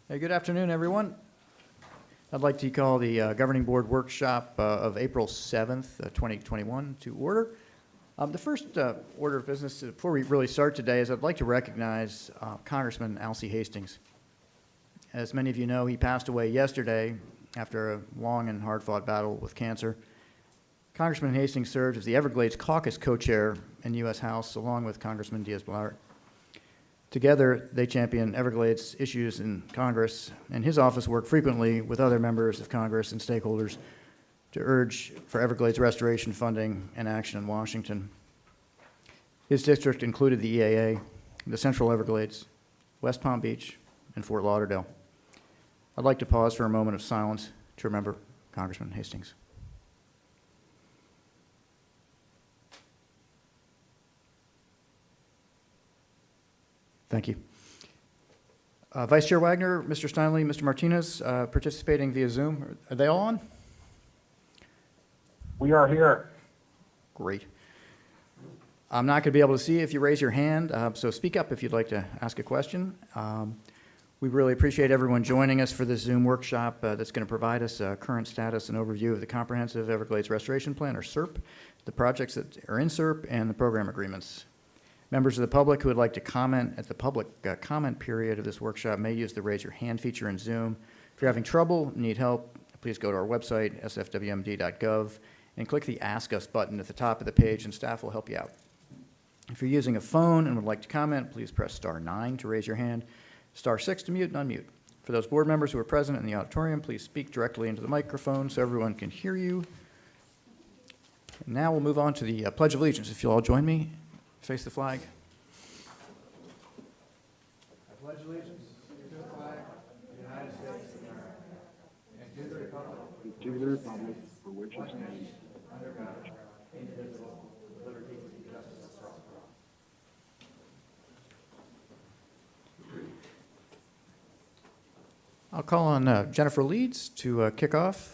Hey, good afternoon, everyone. I'd like to call the Governing Board Workshop of April 7th, 2021 to order. The first order of business before we really start today is I'd like to recognize Congressman Alcee Hastings. As many of you know, he passed away yesterday after a long and hard-fought battle with cancer. Congressman Hastings served as the Everglades Caucus co-chair in the U.S. House along with Congressman Diaz-Balart. Together, they champion Everglades issues in Congress, and his office worked frequently with other members of Congress and stakeholders to urge for Everglades restoration funding and action in Washington. His district included the EAA, the Central Everglades, West Palm Beach, and Fort Lauderdale. I'd like to pause for a moment of silence to remember Congressman Hastings. Thank you. Vice Chair Wagner, Mr. Steinle, Mr. Martinez, participating via Zoom. Are they all on? We are here. Great. I'm not going to be able to see if you raise your hand, so speak up if you'd like to ask a question. We really appreciate everyone joining us for this Zoom workshop that's going to provide us a current status and overview of the Comprehensive Everglades Restoration Plan, or SERP, the projects that are in SERP, and the program agreements. Members of the public who would like to comment at the public comment period of this workshop may use the raise your hand feature in Zoom. If you're having trouble, need help, please go to our website, sfwmd.gov, and click the Ask Us button at the top of the page, and staff will help you out. If you're using a phone and would like to comment, please press star 9 to raise your hand, star 6 to mute and unmute. For those board members who are present in the auditorium, please speak directly into the microphone so everyone can hear you. And now we'll move on to the Pledge of Allegiance. If you'll all join me. Face the flag. I pledge allegiance to the flag of the United States of America and to the republic For which it stands, under God, indivisible, with liberty and justice for all. I'll call on Jennifer Leeds to kick off.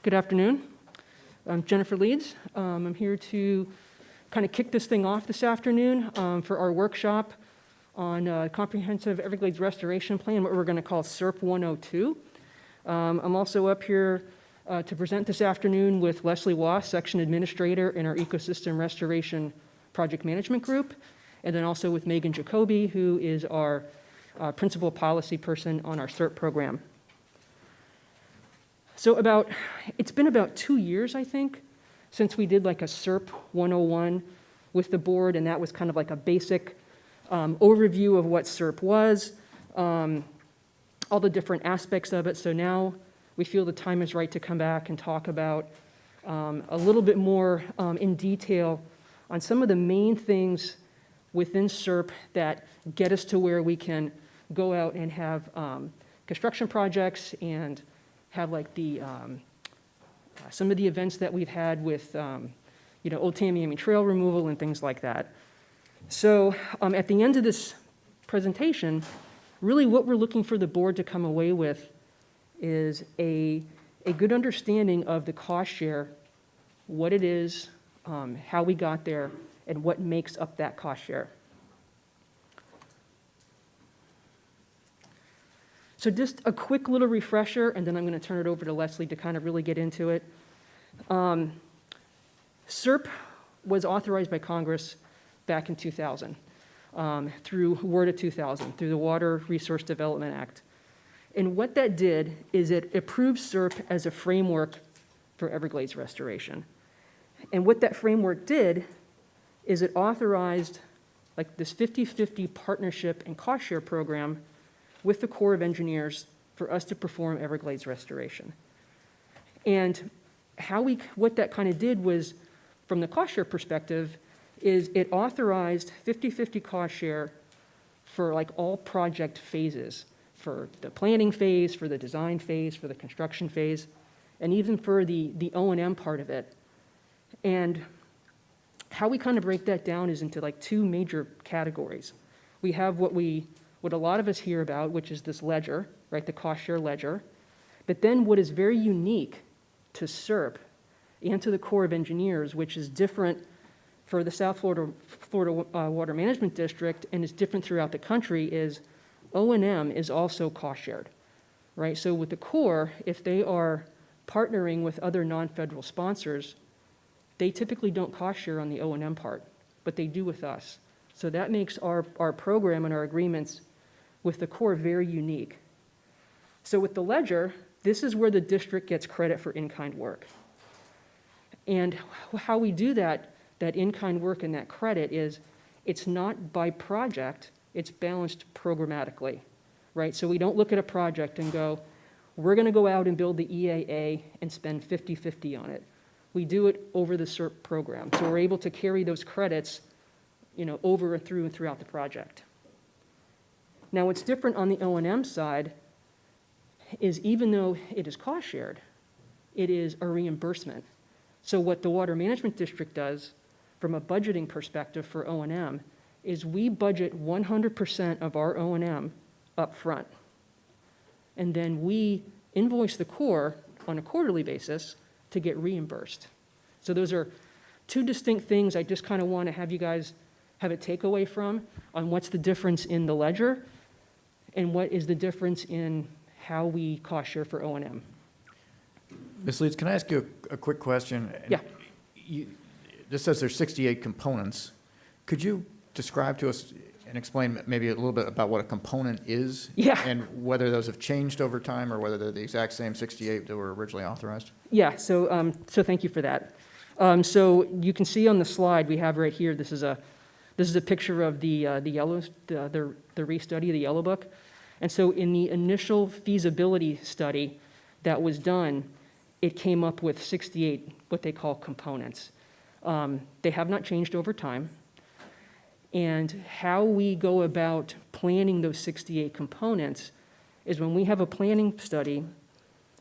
Good afternoon. I'm Jennifer Leeds. I'm here to kind of kick this thing off this afternoon for our workshop on Comprehensive Everglades Restoration Plan, what we're going to call SERP 102. I'm also up here to present this afternoon with Leslie Wass, Section Administrator in our Ecosystem Restoration Project Management Group, and then also with Megan Jacoby, who is our Principal Policy Person on our SERP program. So it's been about 2 years, I think, since we did like a SERP 101 with the board, and that was kind of like a basic overview of what SERP was, all the different aspects of it. So now we feel the time is right to come back and talk about a little bit more in detail on some of the main things within SERP that get us to where we can go out and have construction projects and have like the some of the events that we've had with Old Tamiami Trail removal and things like that. So at the end of this presentation, really what we're looking for the board to come away with is a good understanding of the cost share, what it is, how we got there, and what makes up that cost share. So just a quick little refresher, and then I'm going to turn it over to Leslie to kind of really get into it. SERP was authorized by Congress back in 2000 through WRDA 2000, through the Water Resource Development Act. And what that did is it approved SERP as a framework for Everglades restoration. And what that framework did is it authorized like this 50-50 partnership and cost share program with the Corps of Engineers for us to perform Everglades restoration. And what that kind of did was, from the cost share perspective, is it authorized 50-50 cost share for like all project phases, for the planning phase, for the design phase, for the construction phase, and even for the O&M part of it. And how we kind of break that down is into like two major categories. we have what a lot of us hear about, which is this ledger, right, the cost share ledger. But then what is very unique to SERP and to the Corps of Engineers, which is different for the South Florida Water Management District and is different throughout the country, is O&M is also cost shared, right? So with the Corps, if they are partnering with other non-federal sponsors, they typically don't cost share on the O&M part, but they do with us. So that makes our program and our agreements with the Corps very unique. So with the ledger, this is where the district gets credit for in-kind work. And how we do that in-kind work and that credit is, it's not by project, it's balanced programmatically, right? So we don't look at a project and go, we're gonna go out and build the EAA and spend 50-50 on it. We do it over the SERP program. So we're able to carry those credits, over and through and throughout the project. Now, what's different on the O&M side is, even though it is cost shared, it is a reimbursement. So what the Water Management District does from a budgeting perspective for O&M is we budget 100% of our O&M up front. And then we invoice the Corps on a quarterly basis to get reimbursed. So those are two distinct things I just kind of want to have you guys have a takeaway from on what's the difference in the ledger and what is the difference in how we cost share for O&M. Ms. Leeds, can I ask you a quick question? Yeah. This says there's 68 components. Could you describe to us and explain maybe a little bit about what a component is? Yeah. And whether those have changed over time or whether they're the exact same 68 that were originally authorized? Yeah, so thank you for that. So you can see on the slide we have right here, this is a picture of the restudy, the Yellow Book. And so in the initial feasibility study that was done, it came up with 68, what they call components. They have not changed over time. And how we go about planning those 68 components is, when we have a planning study,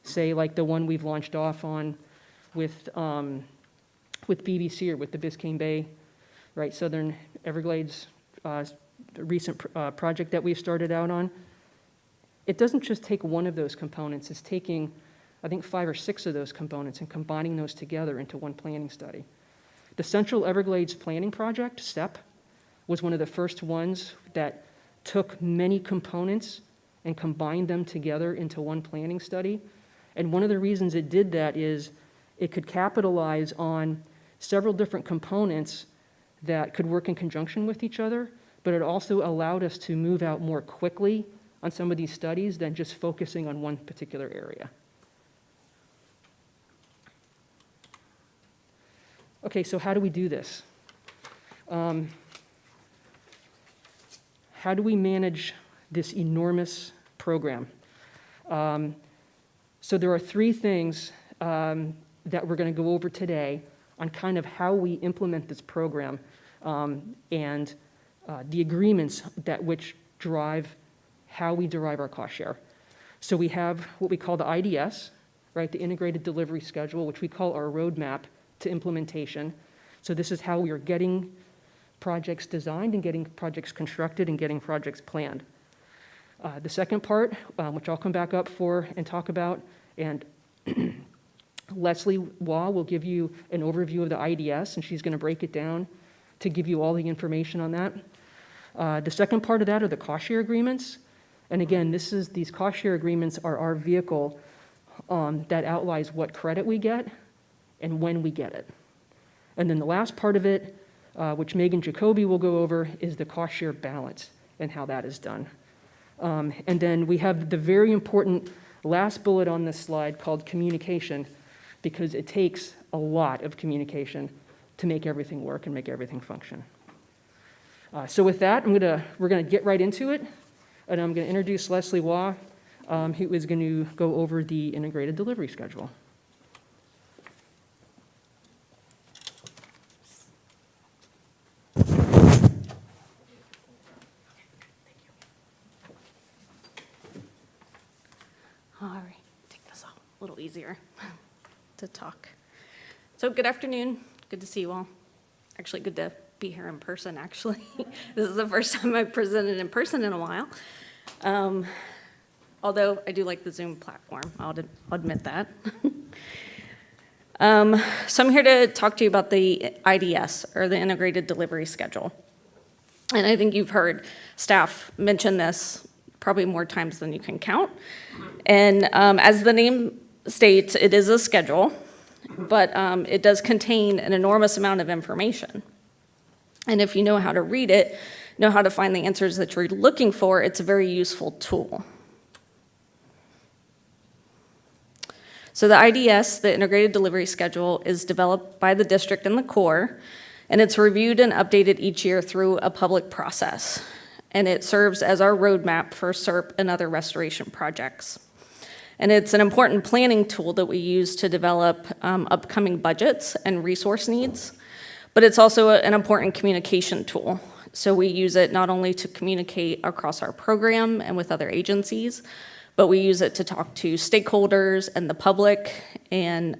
say like the one we've launched off on with BBC, or with the Biscayne Bay, right, Southern Everglades, recent project that we've started out on. It doesn't just take one of those components, it's taking, I think, 5 or 6 of those components and combining those together into one planning study. The Central Everglades Planning Project, SEP, was one of the first ones that took many components and combined them together into one planning study. And one of the reasons it did that is it could capitalize on several different components that could work in conjunction with each other, but it also allowed us to move out more quickly on some of these studies than just focusing on one particular area. Okay, so how do we do this? How do we manage this enormous program? So there are 3 things that we're going to go over today on kind of how we implement this program and the agreements that which drive how we derive our cost share. So we have what we call the IDS, right, the Integrated Delivery Schedule, which we call our roadmap to implementation. So this is how we are getting projects designed and getting projects constructed and getting projects planned. The second part, which I'll come back up for and talk about, and Leslie Waugh will give you an overview of the IDS, and she's going to break it down to give you all the information on that. The second part of that are the cost share agreements. And again, these cost share agreements are our vehicle that outlines what credit we get and when we get it. And then the last part of it, which Megan Jacoby will go over, is the cost share balance and how that is done. And then we have the very important last bullet on this slide called communication, because it takes a lot of communication to make everything work and make everything function. So with that, we're gonna get right into it, and I'm gonna introduce Leslie Waugh, who is going to go over the integrated delivery schedule. All right, take this off, a little easier to talk. So good afternoon, good to see you all. Actually, good to be here in person, actually. This is the first time I've presented in person in a while. Although I do like the Zoom platform, I'll admit that. So I'm here to talk to you about the IDS, or the Integrated Delivery Schedule. And I think you've heard staff mention this probably more times than you can count. And as the name states, it is a schedule, but it does contain an enormous amount of information. And if you know how to read it, know how to find the answers that you're looking for, it's a very useful tool. So the IDS, the Integrated Delivery Schedule, is developed by the district and the Corps, and it's reviewed and updated each year through a public process. And it serves as our roadmap for SERP and other restoration projects. And it's an important planning tool that we use to develop upcoming budgets and resource needs, but it's also an important communication tool. So we use it not only to communicate across our program and with other agencies, but we use it to talk to stakeholders and the public and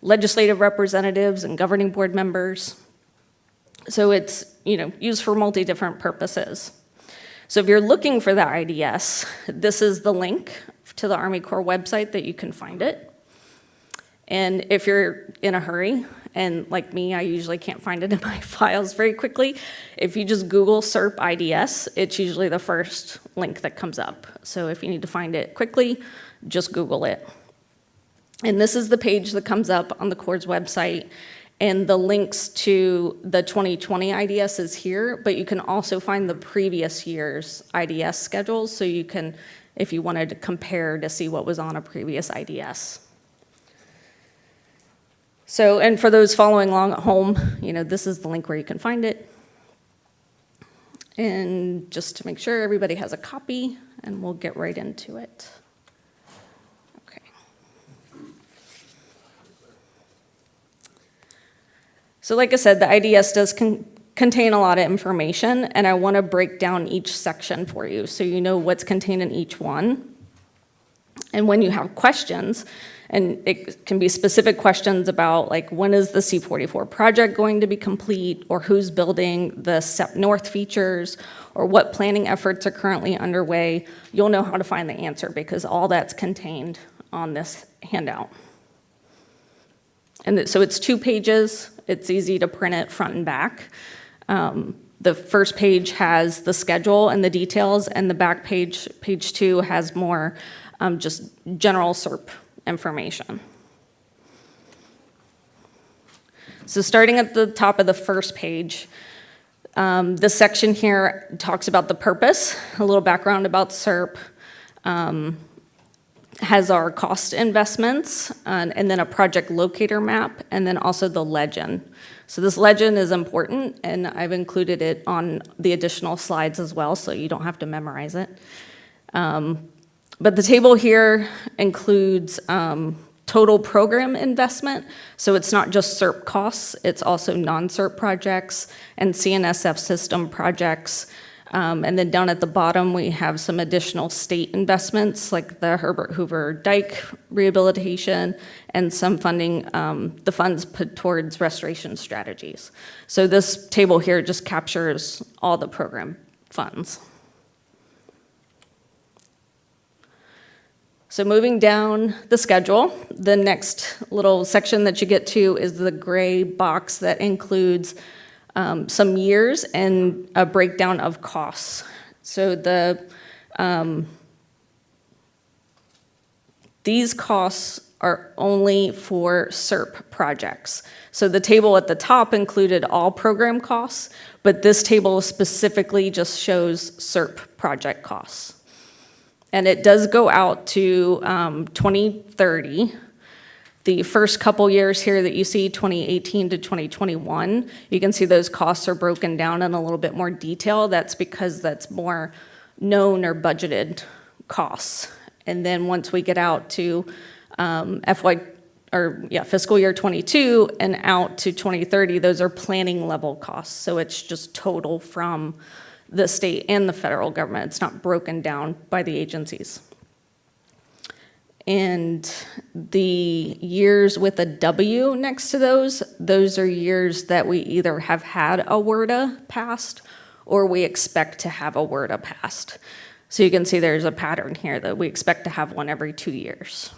legislative representatives and governing board members. So it's used for different purposes. So if you're looking for the IDS, this is the link to the Army Corps website that you can find it. And if you're in a hurry, and like me, I usually can't find it in my files very quickly, if you just Google SERP IDS, it's usually the first link that comes up. So if you need to find it quickly, just Google it. And this is the page that comes up on the Corps' website, and the links to the 2020 IDS is here, but you can also find the previous year's IDS schedules, so you can, if you wanted to compare to see what was on a previous IDS. So, and for those following along at home, this is the link where you can find it. And just to make sure everybody has a copy, and we'll get right into it. Okay. So like I said, the IDS does contain a lot of information, and I want to break down each section for you so you know what's contained in each one. And when you have questions, and it can be specific questions about like when is the C-44 project going to be complete, or who's building the SEP North features, or what planning efforts are currently underway, you'll know how to find the answer because all that's contained on this handout. And so it's 2 pages. It's easy to print it front and back. The first page has the schedule and the details, and the back page, page 2, has more just general SERP information. So starting at the top of the first page, this section here talks about the purpose, a little background about SERP, has our cost investments, and then a project locator map, and then also the legend. So this legend is important, and I've included it on the additional slides as well, so you don't have to memorize it. But the table here includes total program investment, so it's not just SERP costs, it's also non-SERP projects and CNSF system projects. And then down at the bottom, we have some additional state investments like the Herbert Hoover Dike rehabilitation and some funding, the funds put towards restoration strategies. So this table here just captures all the program funds. So moving down the schedule, the next little section that you get to is the gray box that includes some years and a breakdown of costs. So these costs are only for SERP projects. So the table at the top included all program costs, but this table specifically just shows SERP project costs. And it does go out to 2030. The first couple years here that you see, 2018 to 2021, you can see those costs are broken down in a little bit more detail. That's because that's more known or budgeted costs. And then once we get out to fiscal year 22 and out to 2030, those are planning level costs. So it's just total from the state and the federal government. It's not broken down by the agencies. And the years with a W next to those are years that we either have had a WRDA passed or we expect to have a WRDA passed. So you can see there's a pattern here that we expect to have one every 2 years.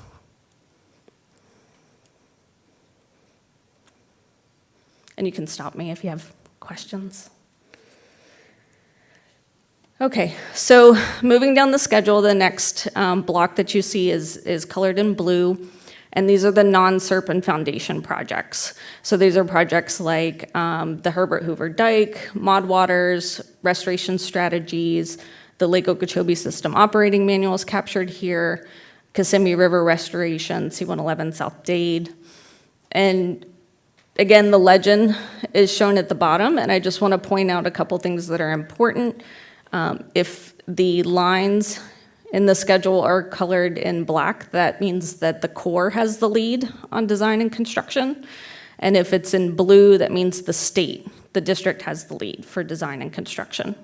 And you can stop me if you have questions. Okay, so moving down the schedule, the next block that you see is colored in blue, and these are the non-SERP and foundation projects. So these are projects like the Herbert Hoover Dike, Mod Waters, restoration strategies, the Lake Okeechobee System Operating Manual is captured here, Kissimmee River Restoration, C-111 South Dade. And again, the legend is shown at the bottom, and I just want to point out a couple things that are important. If the lines in the schedule are colored in black, that means that the Corps has the lead on design and construction. And if it's in blue, that means the district has the lead for design and construction.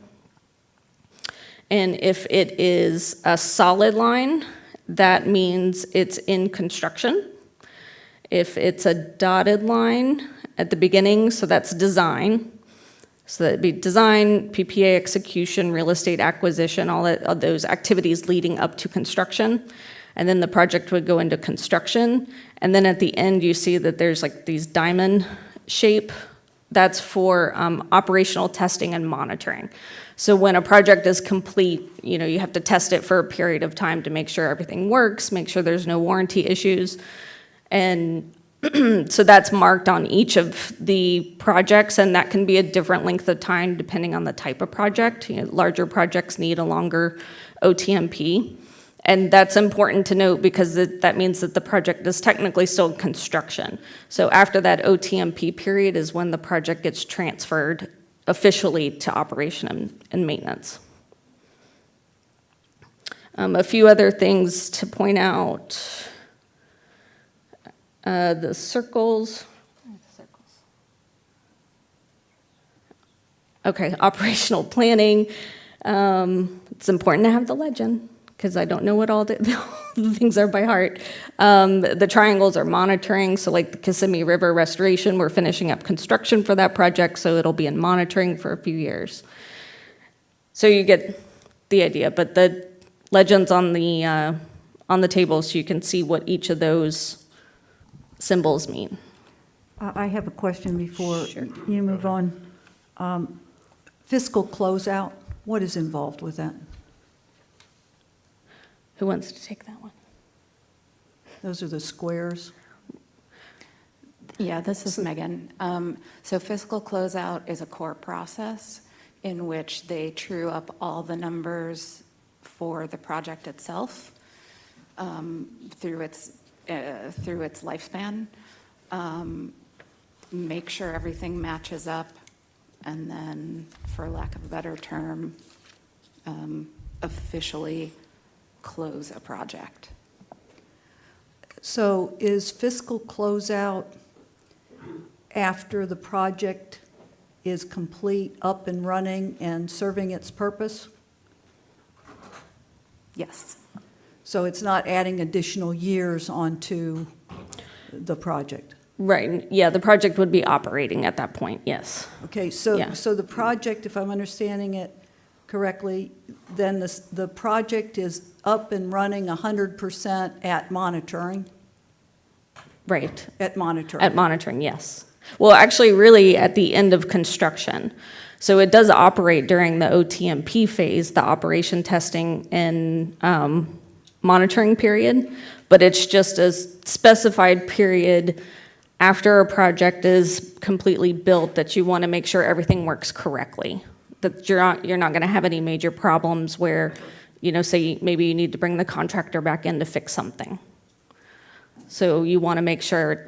And if it is a solid line, that means it's in construction. If it's a dotted line at the beginning, so that's design. So that'd be design, PPA execution, real estate acquisition, all those activities leading up to construction. And then the project would go into construction. And then at the end, you see that there's like these diamond shape. That's for operational testing and monitoring. So when a project is complete, you have to test it for a period of time to make sure everything works, make sure there's no warranty issues. And so that's marked on each of the projects, and that can be a different length of time depending on the type of project. Larger projects need a longer OTMP. And that's important to note because that means that the project is technically still in construction. So after that OTMP period is when the project gets transferred officially to operation and maintenance. A few other things to point out. The circles. Okay, operational planning. It's important to have the legend because I don't know what all the things are by heart. The triangles are monitoring, so like the Kissimmee River Restoration, we're finishing up construction for that project, so it'll be in monitoring for a few years. So you get the idea, but the legend's on the table so you can see what each of those symbols mean. I have a question before Sure. you move on. Fiscal closeout, what is involved with that? Who wants to take that one? Those are the squares. Yeah, this is Megan. So fiscal closeout is a core process in which they true up all the numbers for the project itself through its lifespan, make sure everything matches up, and then, for lack of a better term, officially close a project. So is fiscal closeout after the project is complete, up and running, and serving its purpose? Yes. So it's not adding additional years onto the project? Right, yeah, the project would be operating at that point, yes. Okay, so, Yeah. so the project, if I'm understanding it correctly, then the project is up and running 100% at monitoring? Right, At monitoring? at monitoring, yes. Well, actually, really at the end of construction. So it does operate during the OTMP phase, the operation testing and monitoring period, but it's just a specified period after a project is completely built that you want to make sure everything works correctly, that you're not going to have any major problems where, say maybe you need to bring the contractor back in to fix something. So you want to make sure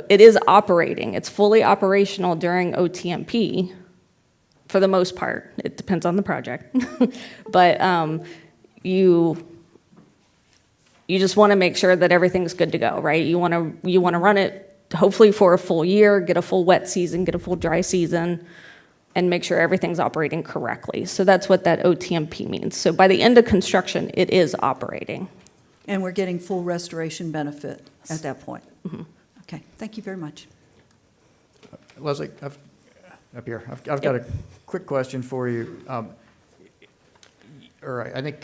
it is operating, it's fully operational during OTMP for the most part. It depends on the project. But you just want to make sure that everything's good to go, right? You want to run it hopefully for a full year, get a full wet season, get a full dry season, and make sure everything's operating correctly. So that's what that OTMP means. So by the end of construction, it is operating. And we're getting full restoration benefit at that point? Okay, thank you very much. Leslie, up here, I've got a quick question for you. I think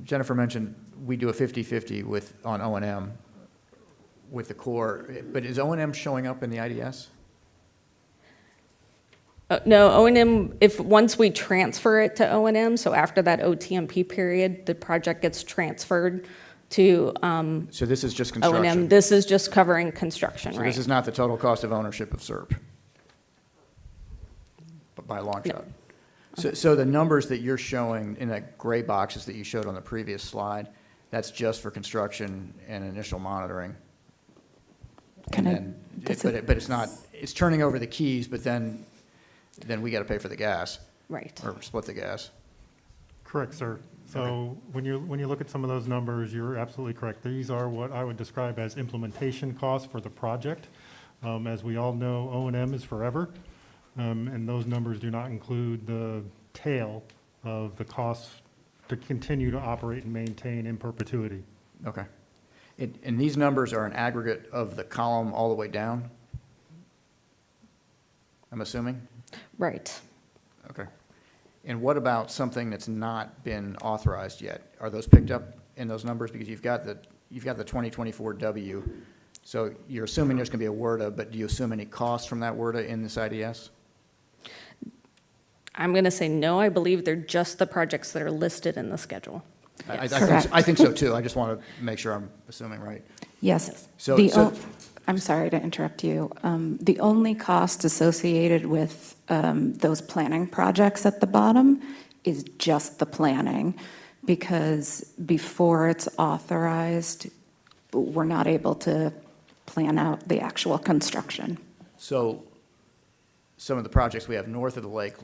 Jennifer mentioned we do a 50/50 on O&M with the Corps, but is O&M showing up in the IDS? No, O&M, once we transfer it to O&M, so after that OTMP period, the project gets transferred to So this is just O&M. construction? This is just covering construction, So right? this is not the total cost of ownership of SERP? But by a long shot? So the numbers that you're showing in that gray boxes that you showed on the previous slide, that's just for construction and initial monitoring? Can And I- then, that's but it's not, it's turning over the keys, but then we got to pay for the gas, Right. or split the gas. Correct, sir. So when you look at some of those numbers, you're absolutely correct. These are what I would describe as implementation costs for the project. As we all know, O&M is forever, and those numbers do not include the tail of the costs to continue to operate and maintain in perpetuity. Okay. And these numbers are an aggregate of the column all the way down? I'm assuming? Right. Okay. And what about something that's not been authorized yet? Are those picked up in those numbers? Because you've got the 2024 W, so you're assuming there's going to be a WRDA, but do you assume any cost from that WRDA in this IDS? I'm going to say no. I believe they're just the projects that are listed in the schedule. I think so too. I just want to make sure I'm assuming right. Yes. So- The so- o- I'm sorry to interrupt you. The only cost associated with those planning projects at the bottom is just the planning, because before it's authorized, we're not able to plan out the actual construction. So some of the projects we have north of the lake,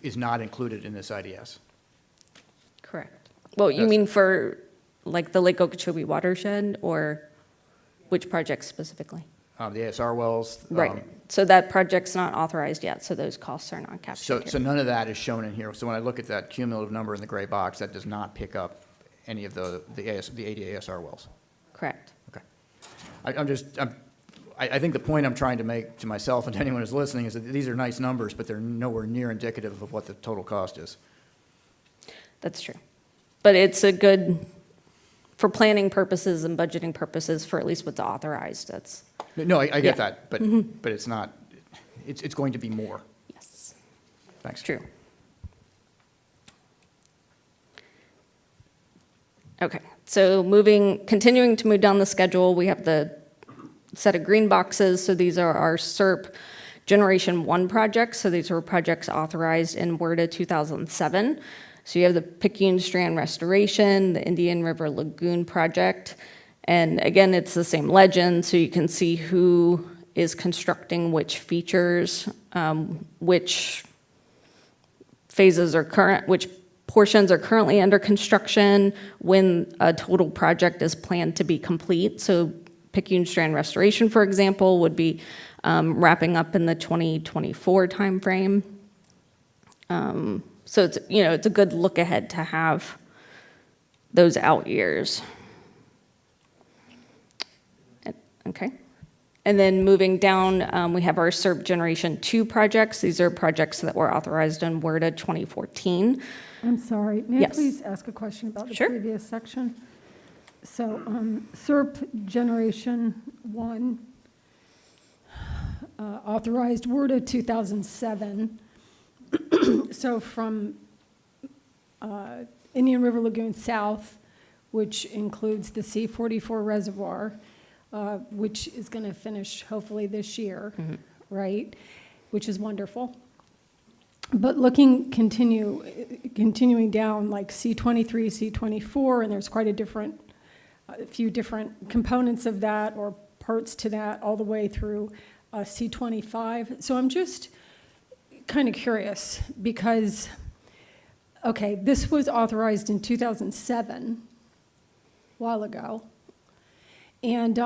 is not included in this IDS? Correct. Well, you That's- mean for like the Lake Okeechobee watershed, or which project specifically? The ASR wells? Right. So that project's not authorized yet, so those costs are not captured So here. none of that is shown in here. So when I look at that cumulative number in the gray box, that does not pick up any of the 80 ASR wells? Correct. Okay. I think the point I'm trying to make to myself and to anyone who's listening is that these are nice numbers, but they're nowhere near indicative of what the total cost is. That's true. But it's a good, for planning purposes and budgeting purposes, for at least what's authorized, that's, No, I Yeah. get that, but it's not, it's going to be more. yes, Thanks. true. Okay, so continuing to move down the schedule, we have the set of green boxes. So these are our SERP Generation 1 projects. So these were projects authorized in WRDA 2007. So you have the Picayune Strand Restoration, the Indian River Lagoon project. And again, it's the same legend, so you can see who is constructing which features, which phases are current, which portions are currently under construction, when a total project is planned to be complete. So Picayune Strand Restoration, for example, would be wrapping up in the 2024 timeframe. So it's, it's a good look ahead to have those out years. Okay. And then moving down, we have our SERP Generation 2 projects. These are projects that were authorized in WRDA 2014. I'm sorry, may I Yes. please ask a question about the Sure. previous section? So SERP Generation 1, authorized WRDA 2007. So from Indian River Lagoon South, which includes the C-44 reservoir, which is going to finish hopefully this year, right? Which is wonderful. But continuing down, like C-23, C-24, and there's quite a few different components of that or parts to that, all the way through C-25. So I'm just kind of curious because, okay, this was authorized in 2007, a while ago. And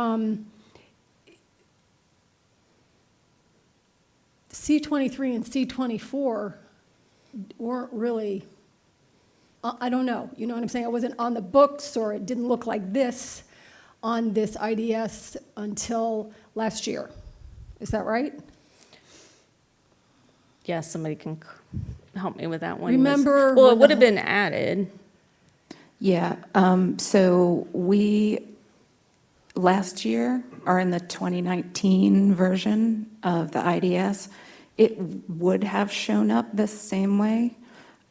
C-23 and C-24 weren't really I don't know, you know what I'm saying? It wasn't on the books, or it didn't look like this on this IDS until last year. Is that right? Yes, somebody can help me with that one. Remember Well, when it would the have been added. Yeah, so last year, or in the 2019 version of the IDS, it would have shown up the same way.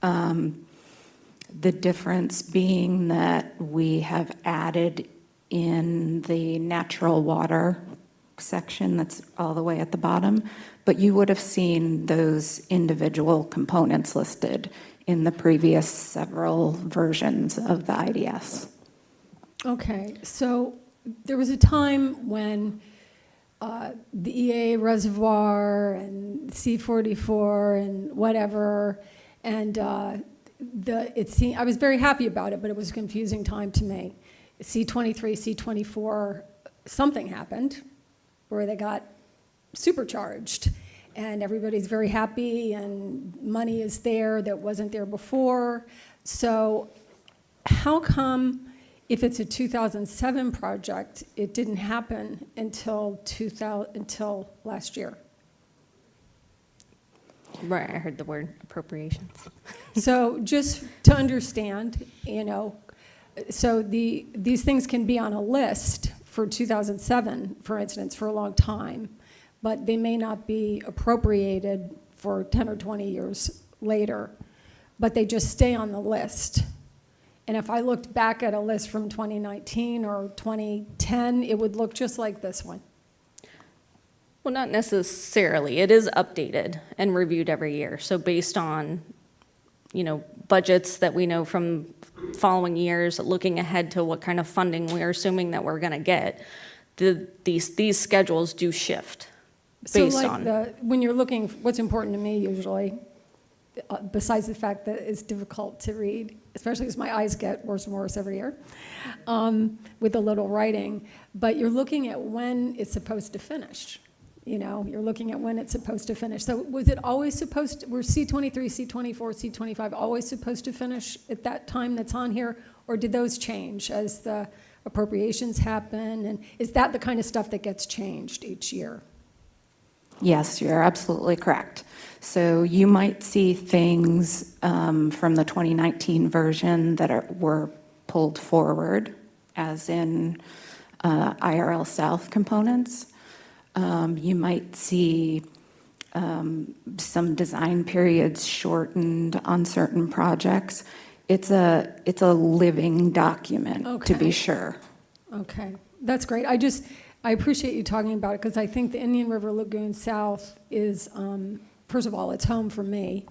The difference being that we have added in the natural water section that's all the way at the bottom, but you would have seen those individual components listed in the previous several versions of the IDS. Okay, so there was a time when the EA reservoir and C44 and whatever, and it seemed, I was very happy about it, but it was a confusing time to me. C23, C24, something happened where they got supercharged, and everybody's very happy, and money is there that wasn't there before. So how come, if it's a 2007 project, it didn't happen until last year? Right, I heard the word appropriations. So just to understand, so these things can be on a list for 2007, for instance, for a long time, but they may not be appropriated for 10 or 20 years later, but they just stay on the list. And if I looked back at a list from 2019 or 2010, it would look just like this one. Well, not necessarily. It is updated and reviewed every year. So based on, budgets that we know from following years, looking ahead to what kind of funding we're assuming that we're going to get, these schedules do shift based on. When you're looking, what's important to me usually, besides the fact that it's difficult to read, especially as my eyes get worse and worse every year, with the little writing, but you're looking at when it's supposed to finish. You're looking at when it's supposed to finish. So was it always supposed to, were C23, C24, C25 always supposed to finish at that time that's on here? Or did those change as the appropriations happen? And is that the kind of stuff that gets changed each year? Yes, you're absolutely correct. So you might see things from the 2019 version that were pulled forward, as in IRL South components. You might see some design periods shortened on certain projects. It's a living document, to be sure. Okay, that's great. I appreciate you talking about it, because I think the Indian River Lagoon South is, first of all, it's home for me.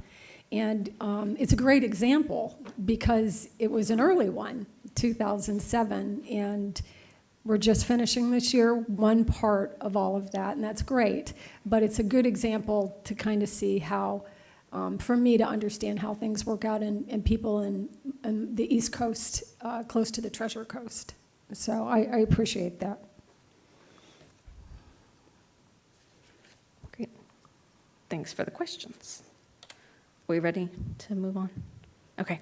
And it's a great example because it was an early one, 2007, and we're just finishing this year one part of all of that, and that's great. But it's a good example to kind of see how, for me to understand how things work out in people in the East Coast, close to the Treasure Coast. So I appreciate that. Great. Thanks for the questions. Are we ready to move on? Okay.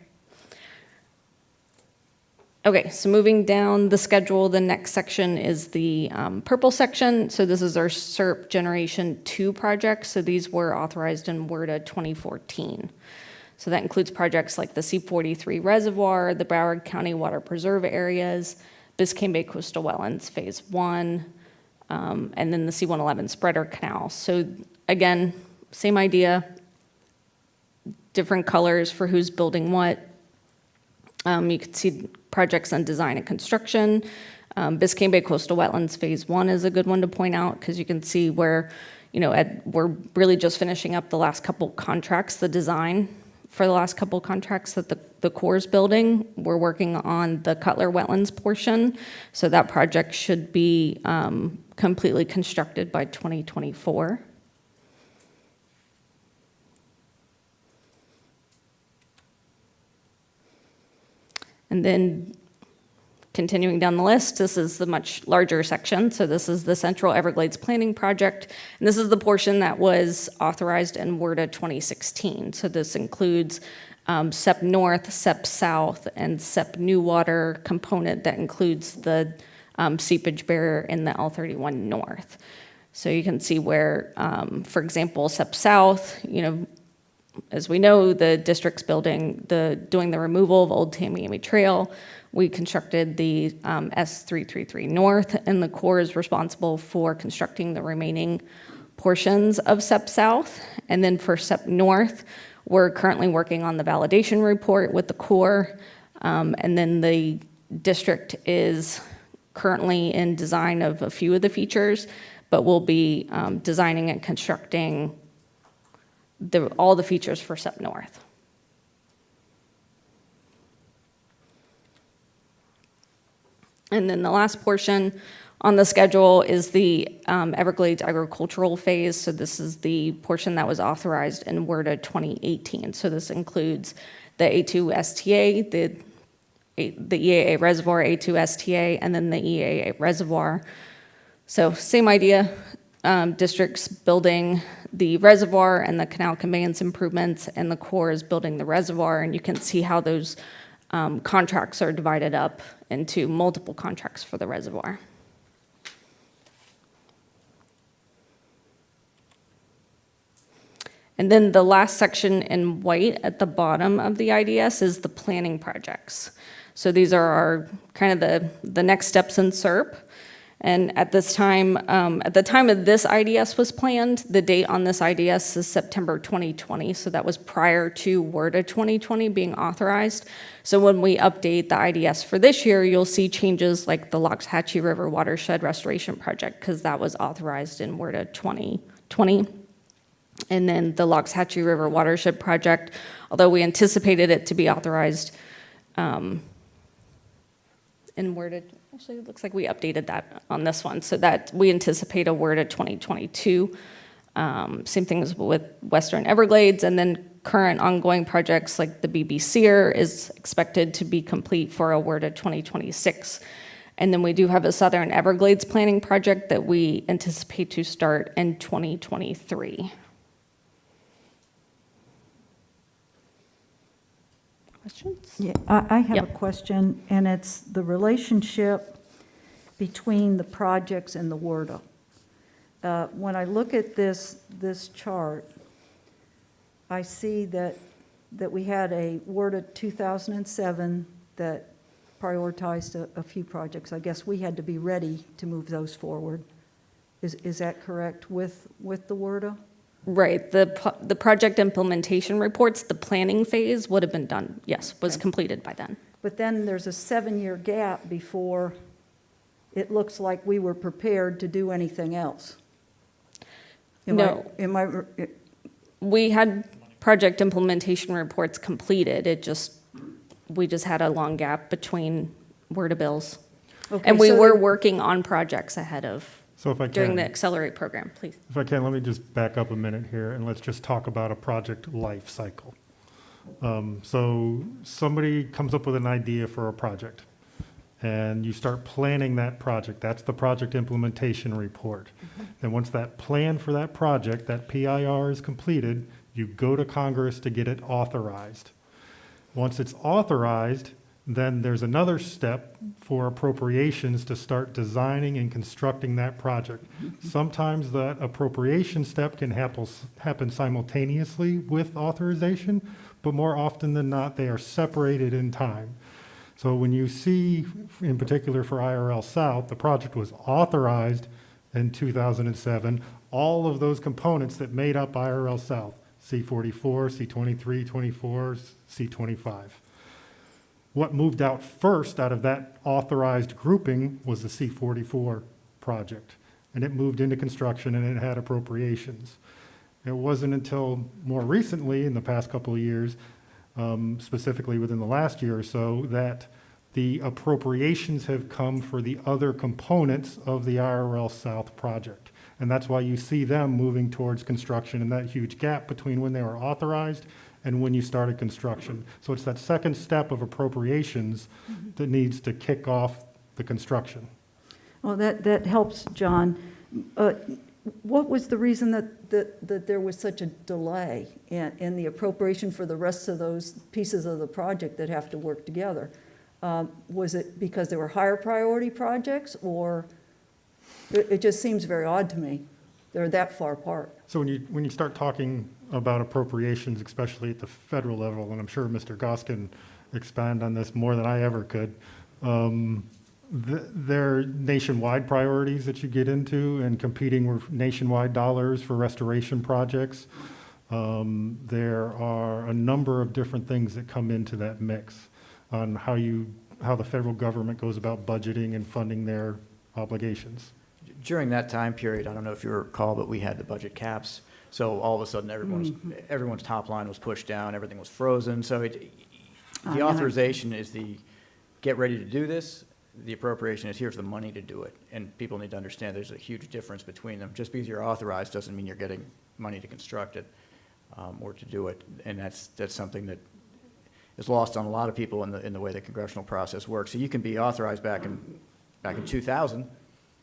Okay, so moving down the schedule, the next section is the purple section. So this is our SERP Generation 2 project. So these were authorized in WRDA 2014. So that includes projects like the C43 Reservoir, the Broward County Water Preserve areas, Biscayne Bay Coastal Wetlands Phase 1, and then the C111 Spreader Canal. So again, same idea, different colors for who's building what. You can see projects on design and construction. Biscayne Bay Coastal Wetlands Phase 1 is a good one to point out, because you can see where, we're really just finishing up the last couple contracts, the design for the last couple contracts that the Corps is building. We're working on the Cutler Wetlands portion, so that project should be completely constructed by 2024. And then continuing down the list, this is the much larger section. So this is the Central Everglades Planning Project. And this is the portion that was authorized in WRDA 2016. So this includes SEP North, SEP South, and SEP New Water component that includes the seepage barrier in the L31 North. So you can see where, for example, SEP South, as we know, the district's doing the removal of Old Tamiami Trail. We constructed the S333 North, and the Corps is responsible for constructing the remaining portions of SEP South. And then for SEP North, we're currently working on the validation report with the Corps. And then the district is currently in design of a few of the features, but we'll be designing and constructing all the features for SEP North. And then the last portion on the schedule is the Everglades agricultural phase. So this is the portion that was authorized in WRDA 2018. So this includes the A2 STA, the EAA reservoir A2 STA, and then the EAA reservoir. So same idea, districts building the reservoir and the canal conveyance improvements, and the Corps is building the reservoir, and you can see how those contracts are divided up into multiple contracts for the reservoir. And then the last section in white at the bottom of the IDS is the planning projects. So these are our kind of the next steps in SERP. And at this time, at the time of this IDS was planned, the date on this IDS is September 2020. So that was prior to WRDA 2020 being authorized. So when we update the IDS for this year, you'll see changes like the Loxahatchee River Watershed Restoration Project, because that was authorized in WRDA 2020. And then the Loxahatchee River Watershed Project, although we anticipated it to be authorized in WRDA, actually it looks like we updated that on this one, so that we anticipate a WRDA 2022. Same things with Western Everglades, and then current ongoing projects like the BB-SEER is expected to be complete for a WRDA 2026. And then we do have a Southern Everglades planning project that we anticipate to start in 2023. Questions? Yeah, I have a Yep. question, and it's the relationship between the projects and the WRDA. When I look at this chart, I see that we had a WRDA 2007 that prioritized a few projects. I guess we had to be ready to move those forward. Is that correct with the WRDA? Right, the project implementation reports, the planning phase would have been done, yes, was completed by then. But then there's a 7-year gap before it looks like we were prepared to do anything else. No. We had project implementation reports completed, we just had a long gap between WRDA bills. Okay, And we so were then- working on projects ahead of, So if I during the can, Accelerate program, please. if I can, let me just back up a minute here and let's just talk about a project life cycle. So somebody comes up with an idea for a project and you start planning that project. That's the project implementation report. Then once that plan for that project, that PIR is completed, you go to Congress to get it authorized. Once it's authorized, then there's another step for appropriations to start designing and constructing that project. Sometimes that appropriation step can happen simultaneously with authorization, but more often than not, they are separated in time. So when you see, in particular for IRL South, the project was authorized in 2007, all of those components that made up IRL South, C44, C23, 24, C25. What moved out first out of that authorized grouping was the C44 project, and it moved into construction and it had appropriations. It wasn't until more recently, in the past couple of years, specifically within the last year or so, that the appropriations have come for the other components of the IRL South project. And that's why you see them moving towards construction and that huge gap between when they were authorized and when you started construction. So it's that second step of appropriations that needs to kick off the construction. Well, that helps, John. what was the reason that there was such a delay in the appropriation for the rest of those pieces of the project that have to work together? Was it because there were higher priority projects, or it just seems very odd to me. They're that far apart. So when you start talking about appropriations, especially at the federal level, and I'm sure Mr. Goss can expand on this more than I ever could, there are nationwide priorities that you get into and competing with nationwide dollars for restoration projects. There are a number of different things that come into that mix on how the federal government goes about budgeting and funding their obligations. During that time period, I don't know if you recall, but we had the budget caps. So all of a sudden, everyone's top line was pushed down, everything was frozen. So the authorization is the get ready to do this. The appropriation is here's the money to do it. And people need to understand there's a huge difference between them. Just because you're authorized doesn't mean you're getting money to construct it or to do it. And that's something that is lost on a lot of people in the way the congressional process works. So you can be authorized back in 2000,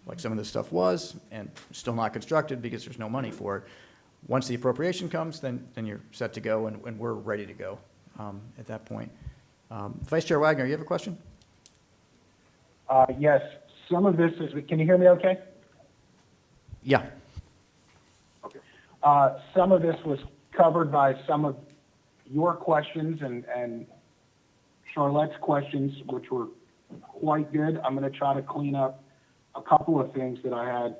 like some of this stuff was, and still not constructed because there's no money for it. Once the appropriation comes, then you're set to go, and we're ready to go at that point. Vice Chair Wagner, you have a question? Yes, some of this is, can you hear me okay? Yeah. Okay. Some of this was covered by some of your questions and Charlotte's questions, which were quite good. I'm going to try to clean up a couple of things that I had.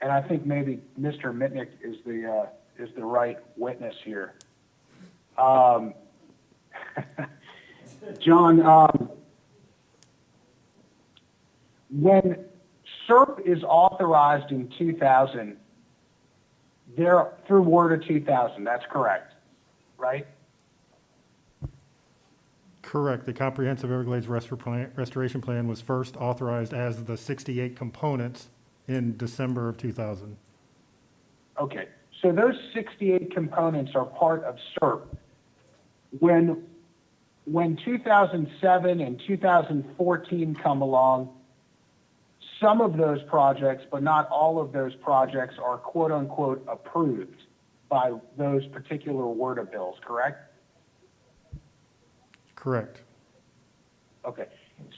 And I think maybe Mr. Mitnick is the right witness here. John, when SERP is authorized in 2000, they're through WRDA 2000, that's correct, right? Correct. The Comprehensive Everglades Restoration Plan was first authorized as the 68 components in December of 2000. Okay, so those 68 components are part of SERP. When 2007 and 2014 come along, some of those projects, but not all of those projects, are quote-unquote approved by those particular WRDA bills, correct? Correct. Okay,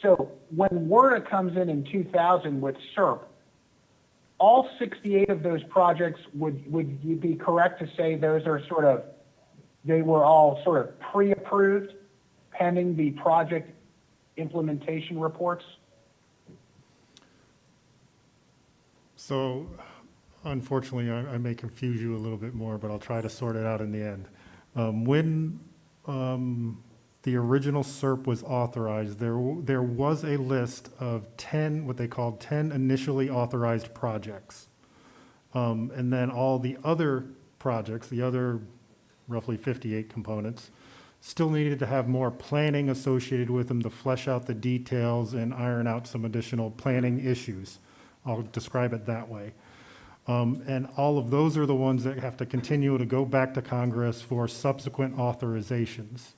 so when WRDA comes in 2000 with SERP, all 68 of those projects, would you be correct to say those are they were all sort of pre-approved pending the project implementation reports? So unfortunately, I may confuse you a little bit more, but I'll try to sort it out in the end. When the original SERP was authorized, there was a list of 10, what they called 10 initially authorized projects. And then all the other projects, the other roughly 58 components, still needed to have more planning associated with them to flesh out the details and iron out some additional planning issues. I'll describe it that way. And all of those are the ones that have to continue to go back to Congress for subsequent authorizations.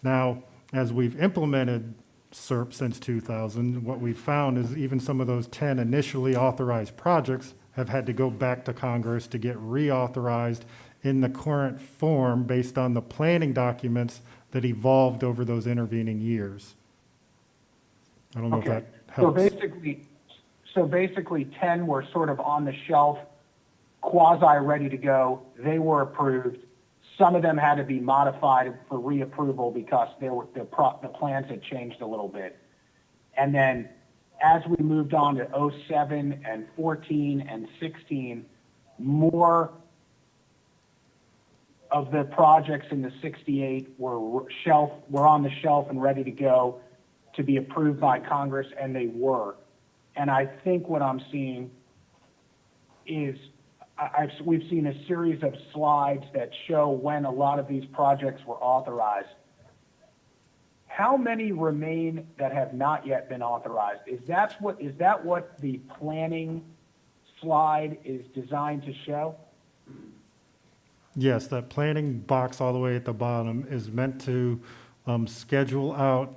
Now, as we've implemented SERP since 2000, what we've found is even some of those 10 initially authorized projects have had to go back to Congress to get reauthorized in the current form based on the planning documents that evolved over those intervening years. I don't know if that helps. So basically 10 were sort of on the shelf, quasi ready to go. They were approved. Some of them had to be modified for reapproval because the plans had changed a little bit. And then as we moved on to 07 and 14 and 16, more of the projects in the 68 were on the shelf and ready to go to be approved by Congress, and they were. And I think what I'm seeing is we've seen a series of slides that show when a lot of these projects were authorized. How many remain that have not yet been authorized? Is that what the planning slide is designed to show? Yes, that planning box all the way at the bottom is meant to schedule out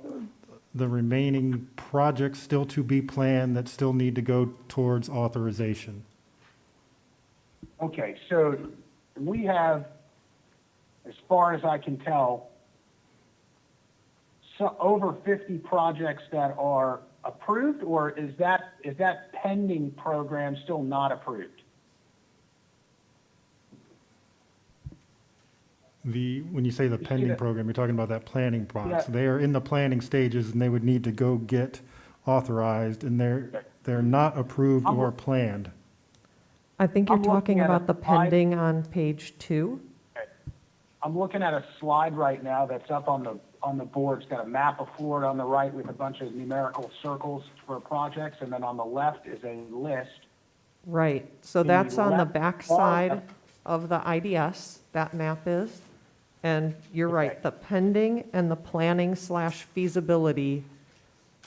the remaining projects still to be planned that still need to go towards authorization. Okay, so we have, as far as I can tell, so over 50 projects that are approved, or is that pending program still not approved? When you say the pending that? program, you're talking about that planning process. Yeah. They are in the planning stages and they would need to go get authorized, and they're not approved I'm- or planned. I think you're I'm looking talking at about a the slide. pending on page 2. I'm looking at a slide right now that's up on the board. It's got a map of Florida on the right with a bunch of numerical circles for projects, and then on the left is a list. Right, so The that's on the left back bar- side of the IDS, that map is. And you're right, Okay. the pending and the planning/feasibility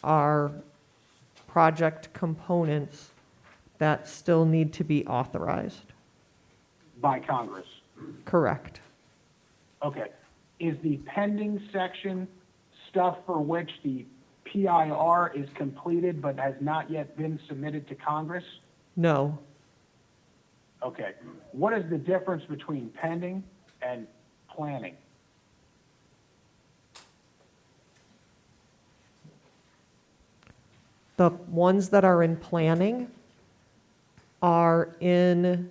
are project components that still need to be authorized. By Congress. Correct. Okay. Is the pending section stuff for which the PIR is completed but has not yet been submitted to Congress? No, Okay. What is the difference between pending and planning? the ones that are in planning are in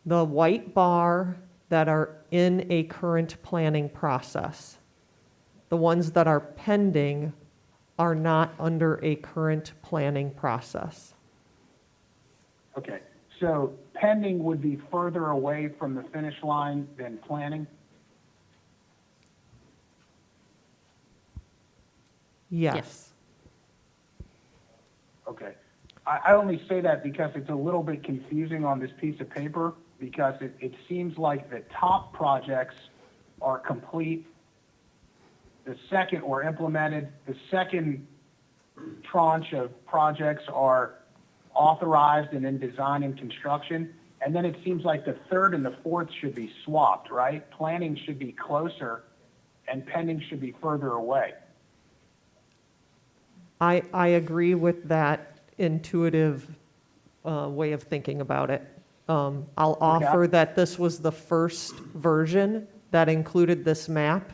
the white bar that are in a current planning process. The ones that are pending are not under a current planning process. Okay. So pending would be further away from the finish line than planning? Yes. Okay. I only say that because it's a little bit confusing on this piece of paper, because it seems like the top projects are complete, the second or implemented, the second tranche of projects are authorized and in design and construction, and then it seems like the third and the fourth should be swapped, right? Planning should be closer and pending should be further away. I agree with that intuitive way of thinking about it. I'll offer that this was the first version that included this map,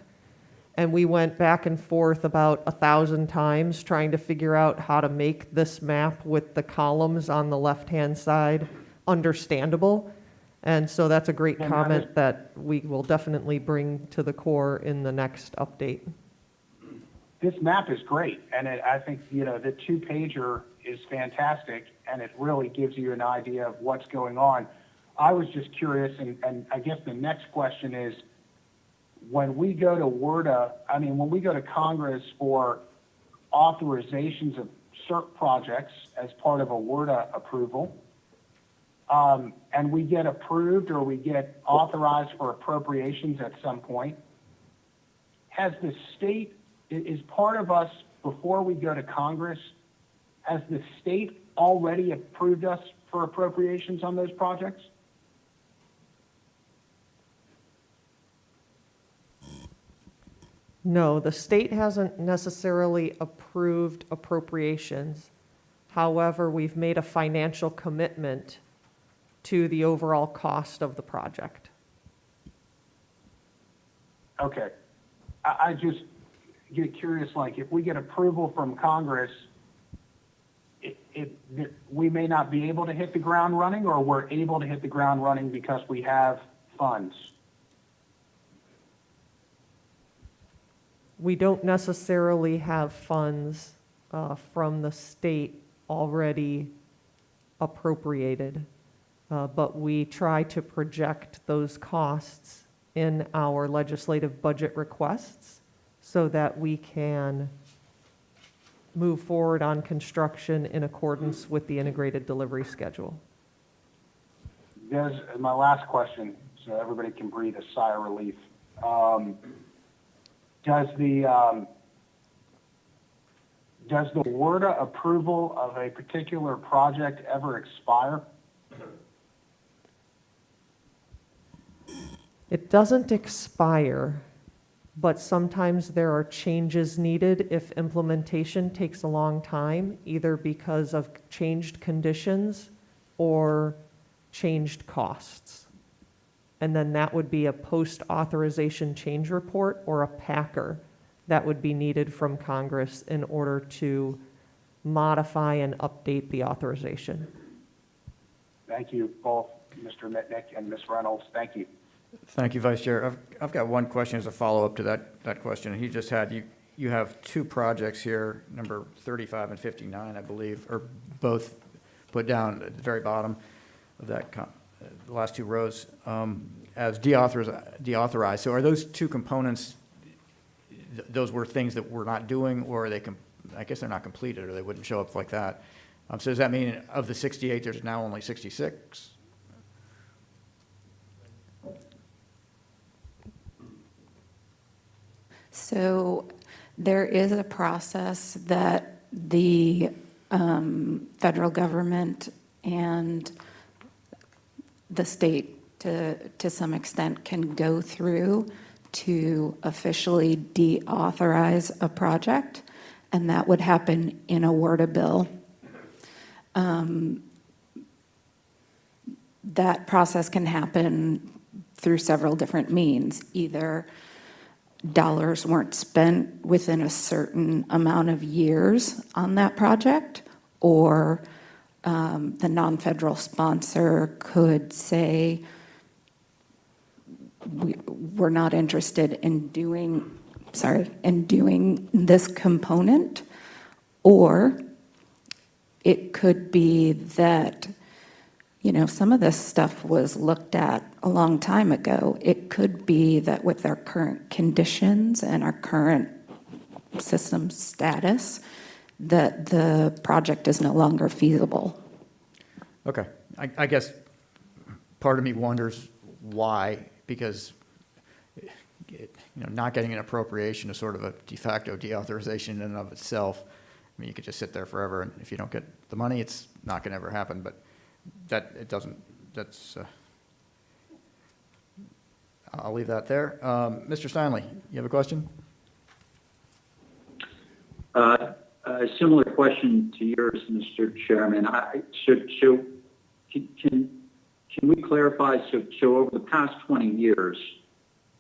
and we went back and forth about 1,000 times trying to figure out how to make this map with the columns on the left-hand side understandable. And so that's a great And comment that we will definitely bring to the core in the next update. This map is great, and I think, the two-pager is fantastic, and it really gives you an idea of what's going on. I was just curious, and I guess the next question is, when we go to when we go to Congress for authorizations of SERP projects as part of a WRDA approval, and we get approved or we get authorized for appropriations at some point, has the state, is part of us, before we go to Congress, has the state already approved us for appropriations on those projects? No, the state hasn't necessarily approved appropriations. However, we've made a financial commitment to the overall cost of the project. Okay. I just get curious, like, if we get approval from Congress, we may not be able to hit the ground running, or we're able to hit the ground running because we have funds? We don't necessarily have funds from the state already appropriated, but we try to project those costs in our legislative budget requests so that we can move forward on construction in accordance with the integrated delivery schedule. My last question, so everybody can breathe a sigh of relief. Does the WRDA approval of a particular project ever expire? It doesn't expire. but sometimes there are changes needed if implementation takes a long time, either because of changed conditions or changed costs. And then that would be a post-authorization change report or a PACR that would be needed from Congress in order to modify and update the authorization. Thank you both, Mr. Mitnick and Ms. Reynolds. Thank you. Thank you, Vice Chair. I've got one question as a follow-up to that question. He just had, you have two projects here, number 35 and 59, I believe, are both put down at the very bottom of that, the last two rows, as deauthorized. So are those two components, those were things that we're not doing, or are they, I guess they're not completed, or they wouldn't show up like that. So does that mean of the 68, there's now only 66? So there is a process that the federal government and the state, to some extent, can go through to officially deauthorize a project, and that would happen in a word-a-bill. That process can happen through several different means. Either dollars weren't spent within a certain amount of years on that project, or the non-federal sponsor could say, we're not interested in doing this component. Or it could be that, some of this stuff was looked at a long time ago. It could be that with our current conditions and our current system status, that the project is no longer feasible. Okay. I guess part of me wonders why, because not getting an appropriation is sort of a de facto deauthorization in and of itself. I mean, you could just sit there forever, and if you don't get the money, it's not going to ever happen. But I'll leave that there. Mr. Steinley, you have a question? A similar question to yours, Mr. Chairman. Can we clarify? So over the past 20 years,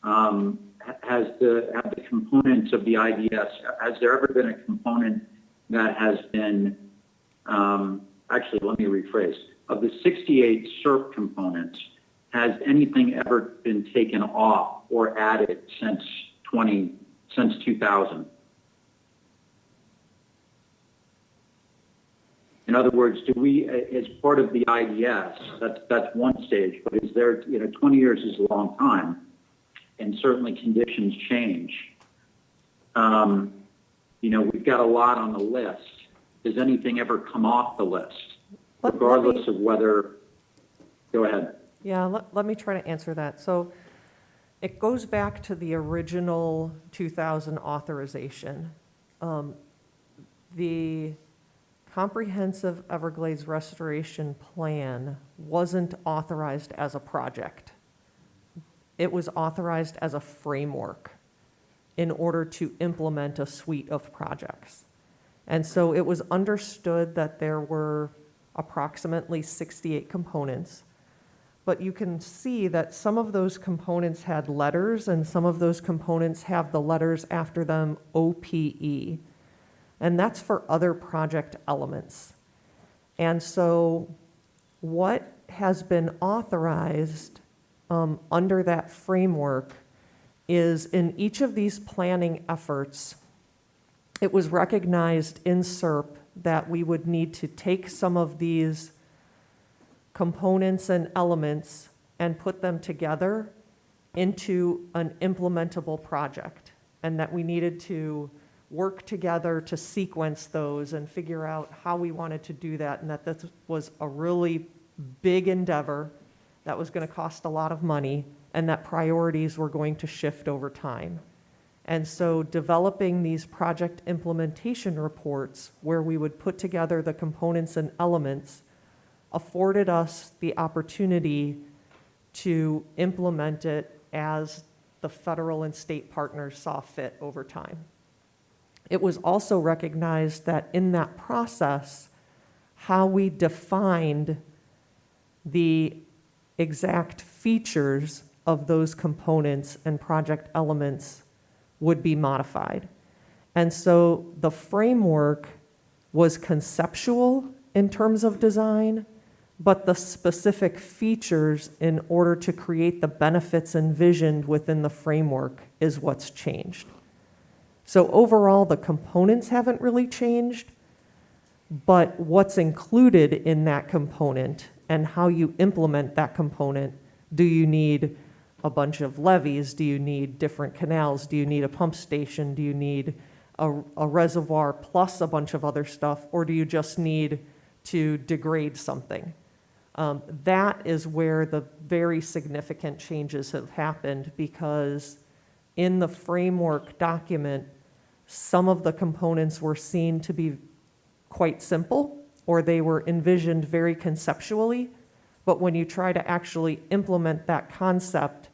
have the components of the IDS, has there ever been a component that has been, actually, let me rephrase. Of the 68 SERP components, has anything ever been taken off or added since 2000? In other words, do we, as part of the IDS, that's one stage, but is there, 20 years is a long time, and certainly conditions change. We've got a lot on the list. Does anything ever come off the list, regardless of whether, go ahead. Yeah, let me try to answer that. So it goes back to the original 2000 authorization. The Comprehensive Everglades Restoration Plan wasn't authorized as a project. It was authorized as a framework in order to implement a suite of projects. And so it was understood that there were approximately 68 components, but you can see that some of those components had letters and some of those components have the letters after them OPE. And that's for other project elements. And so what has been authorized under that framework is in each of these planning efforts, it was recognized in SERP that we would need to take some of these components and elements and put them together into an implementable project, and that we needed to work together to sequence those and figure out how we wanted to do that, and that this was a really big endeavor that was going to cost a lot of money, and that priorities were going to shift over time. And so developing these project implementation reports where we would put together the components and elements afforded us the opportunity to implement it as the federal and state partners saw fit over time. It was also recognized that in that process, how we defined the exact features of those components and project elements would be modified. And so the framework was conceptual in terms of design, but the specific features in order to create the benefits envisioned within the framework is what's changed. So overall, the components haven't really changed, but what's included in that component and how you implement that component. Do you need a bunch of levees? Do you need different canals? Do you need a pump station? Do you need a reservoir plus a bunch of other stuff? Or do you just need to degrade something? That is where the very significant changes have happened, because in the framework document, some of the components were seen to be quite simple, or they were envisioned very conceptually, but when you try to actually implement that concept,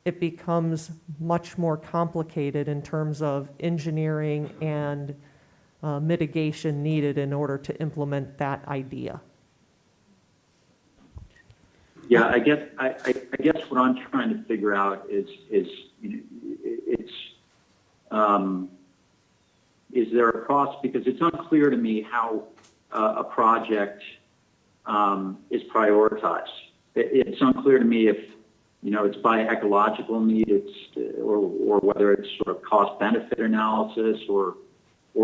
it becomes much more complicated in terms of engineering and mitigation needed in order to implement that idea. Yeah, I guess what I'm trying to figure out is there a cost, because it's unclear to me how a project is prioritized. It's unclear to me if it's by ecological need, or whether it's sort of cost benefit analysis, or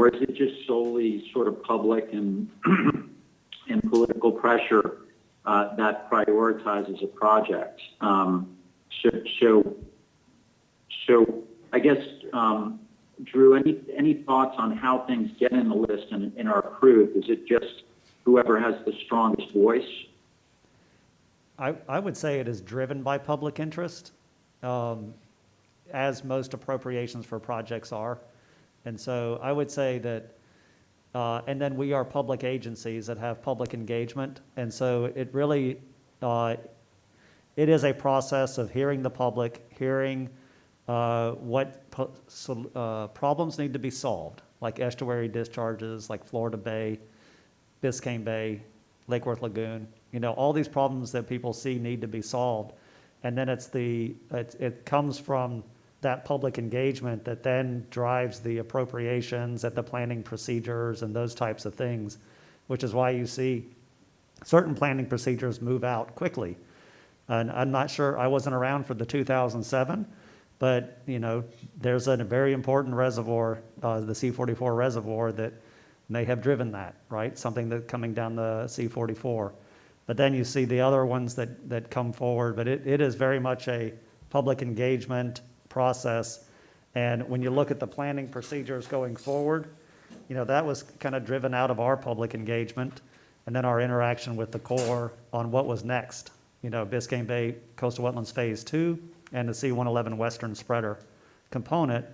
is it just solely sort of public and and political pressure that prioritizes a project. So I guess, Drew, any thoughts on how things get in the list and are approved? Is it just whoever has the strongest voice? I would say it is driven by public interest, as most appropriations for projects are. And so I would say that, and then we are public agencies that have public engagement. And so it really, it is a process of hearing the public, hearing what problems need to be solved, like estuary discharges, like Florida Bay, Biscayne Bay, Lake Worth Lagoon. All these problems that people see need to be solved. And then it comes from that public engagement that then drives the appropriations and the planning procedures and those types of things, which is why you see certain planning procedures move out quickly. And I'm not sure, I wasn't around for the 2007, but there's a very important reservoir, the C44 reservoir, that may have driven that, right? Something that coming down the C44. But then you see the other ones that come forward, but it is very much a public engagement process. And when you look at the planning procedures going forward, that was kind of driven out of our public engagement and then our interaction with the Corps on what was next. Biscayne Bay Coastal Wetlands Phase 2 and the C111 Western Spreader component.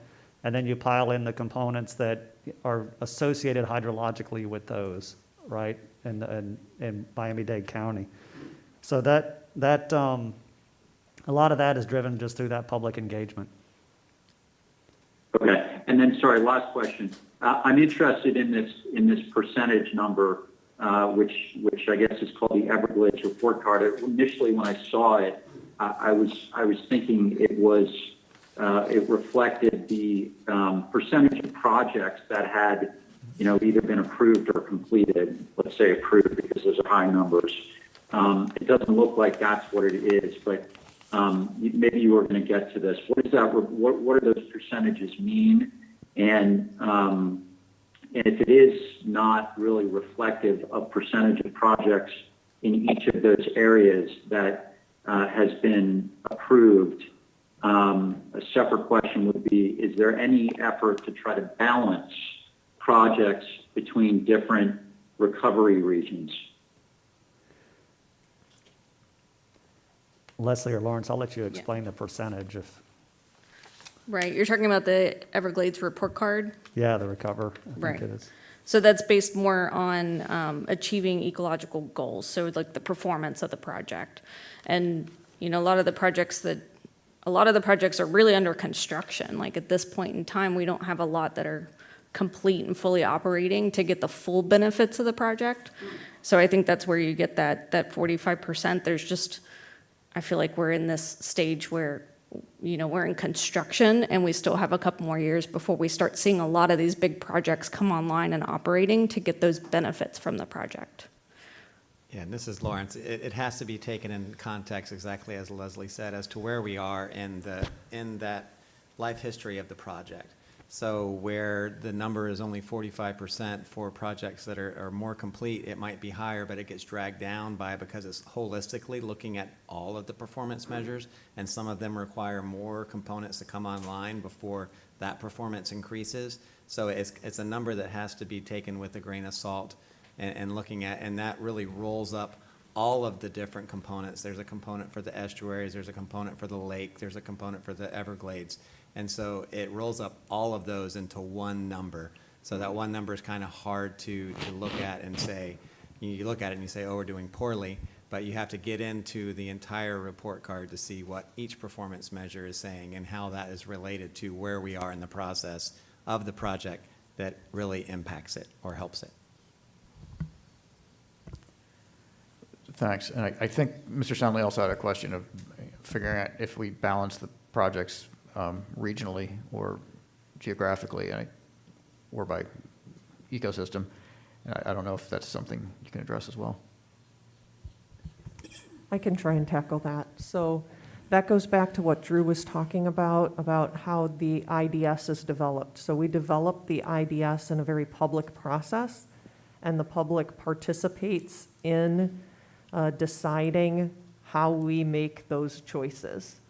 And then you pile in the components that are associated hydrologically with those, right, in Miami-Dade County. So that a lot of that is driven just through that public engagement. Okay, and then sorry, last question. I'm interested in this percentage number, which I guess is called the Everglades report card. Initially, when I saw it, I was thinking it reflected the percentage of projects that had either been approved or completed. Let's say approved because those are high numbers. It doesn't look like that's what it is, but maybe you were going to get to this. What is that? What do those percentages mean? And if it is not really reflective of percentage of projects in each of those areas that has been approved, a separate question would be: is there any effort to try to balance projects between different recovery regions? Leslie or Lawrence, I'll let you explain the percentage if. Right, you're talking about the Everglades report card? Yeah, the recover, I Right. think it is. So that's based more on achieving ecological goals, so like the performance of the project. And, a lot of the projects that a lot of the projects are really under construction. Like at this point in time, we don't have a lot that are complete and fully operating to get the full benefits of the project. So I think that's where you get that 45%. There's just, I feel like we're in this stage where, you know, we're in construction and we still have a couple more years before we start seeing a lot of these big projects come online and operating to get those benefits from the project. Yeah, and this is Lawrence. It has to be taken in context, exactly as Leslie said, as to where we are in that life history of the project. So where the number is only 45% for projects that are more complete, it might be higher, but it gets dragged down because it's holistically looking at all of the performance measures, and some of them require more components to come online before that performance increases. So it's a number that has to be taken with a grain of salt and looking at, and that really rolls up all of the different components. There's a component for the estuaries, there's a component for the lake, there's a component for the Everglades. And so it rolls up all of those into one number. So that one number is kind of hard to look at and say, you look at it and you say, oh, we're doing poorly, but you have to get into the entire report card to see what each performance measure is saying and how that is related to where we are in the process of the project that really impacts it or helps it. Thanks. And I think Mr. Soundley also had a question of figuring out if we balance the projects regionally or geographically or by ecosystem. I don't know if that's something you can address as well. I can try and tackle that. So that goes back to what Drew was talking about how the IDS is developed. So we develop the IDS in a very public process, and the public participates in deciding how we make those choices.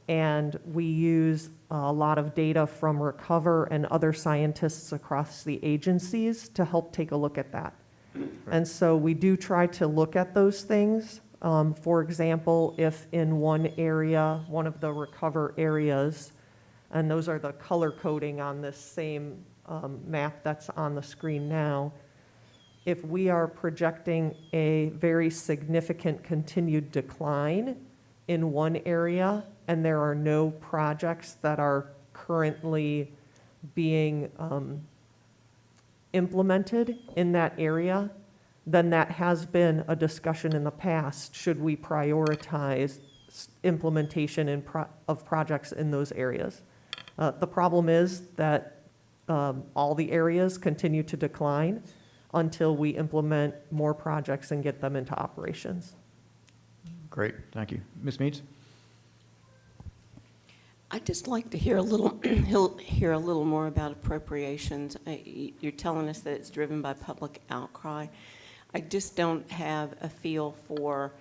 And we use a lot of data from Recover and other scientists across the agencies to help take a look at that. And so we do try to look at those things. For example, if in one area, one of the Recover areas, and those are the color coding on this same map that's on the screen now, if we are projecting a very significant continued decline in one area and there are no projects that are currently being implemented in that area, then that has been a discussion in the past. Should we prioritize implementation of projects in those areas? The problem is that all the areas continue to decline until we implement more projects and get them into operations. Great, thank you. Ms. Meads? I'd just like to hear a little more about appropriations. You're telling us that it's driven by public outcry. I just don't have a feel for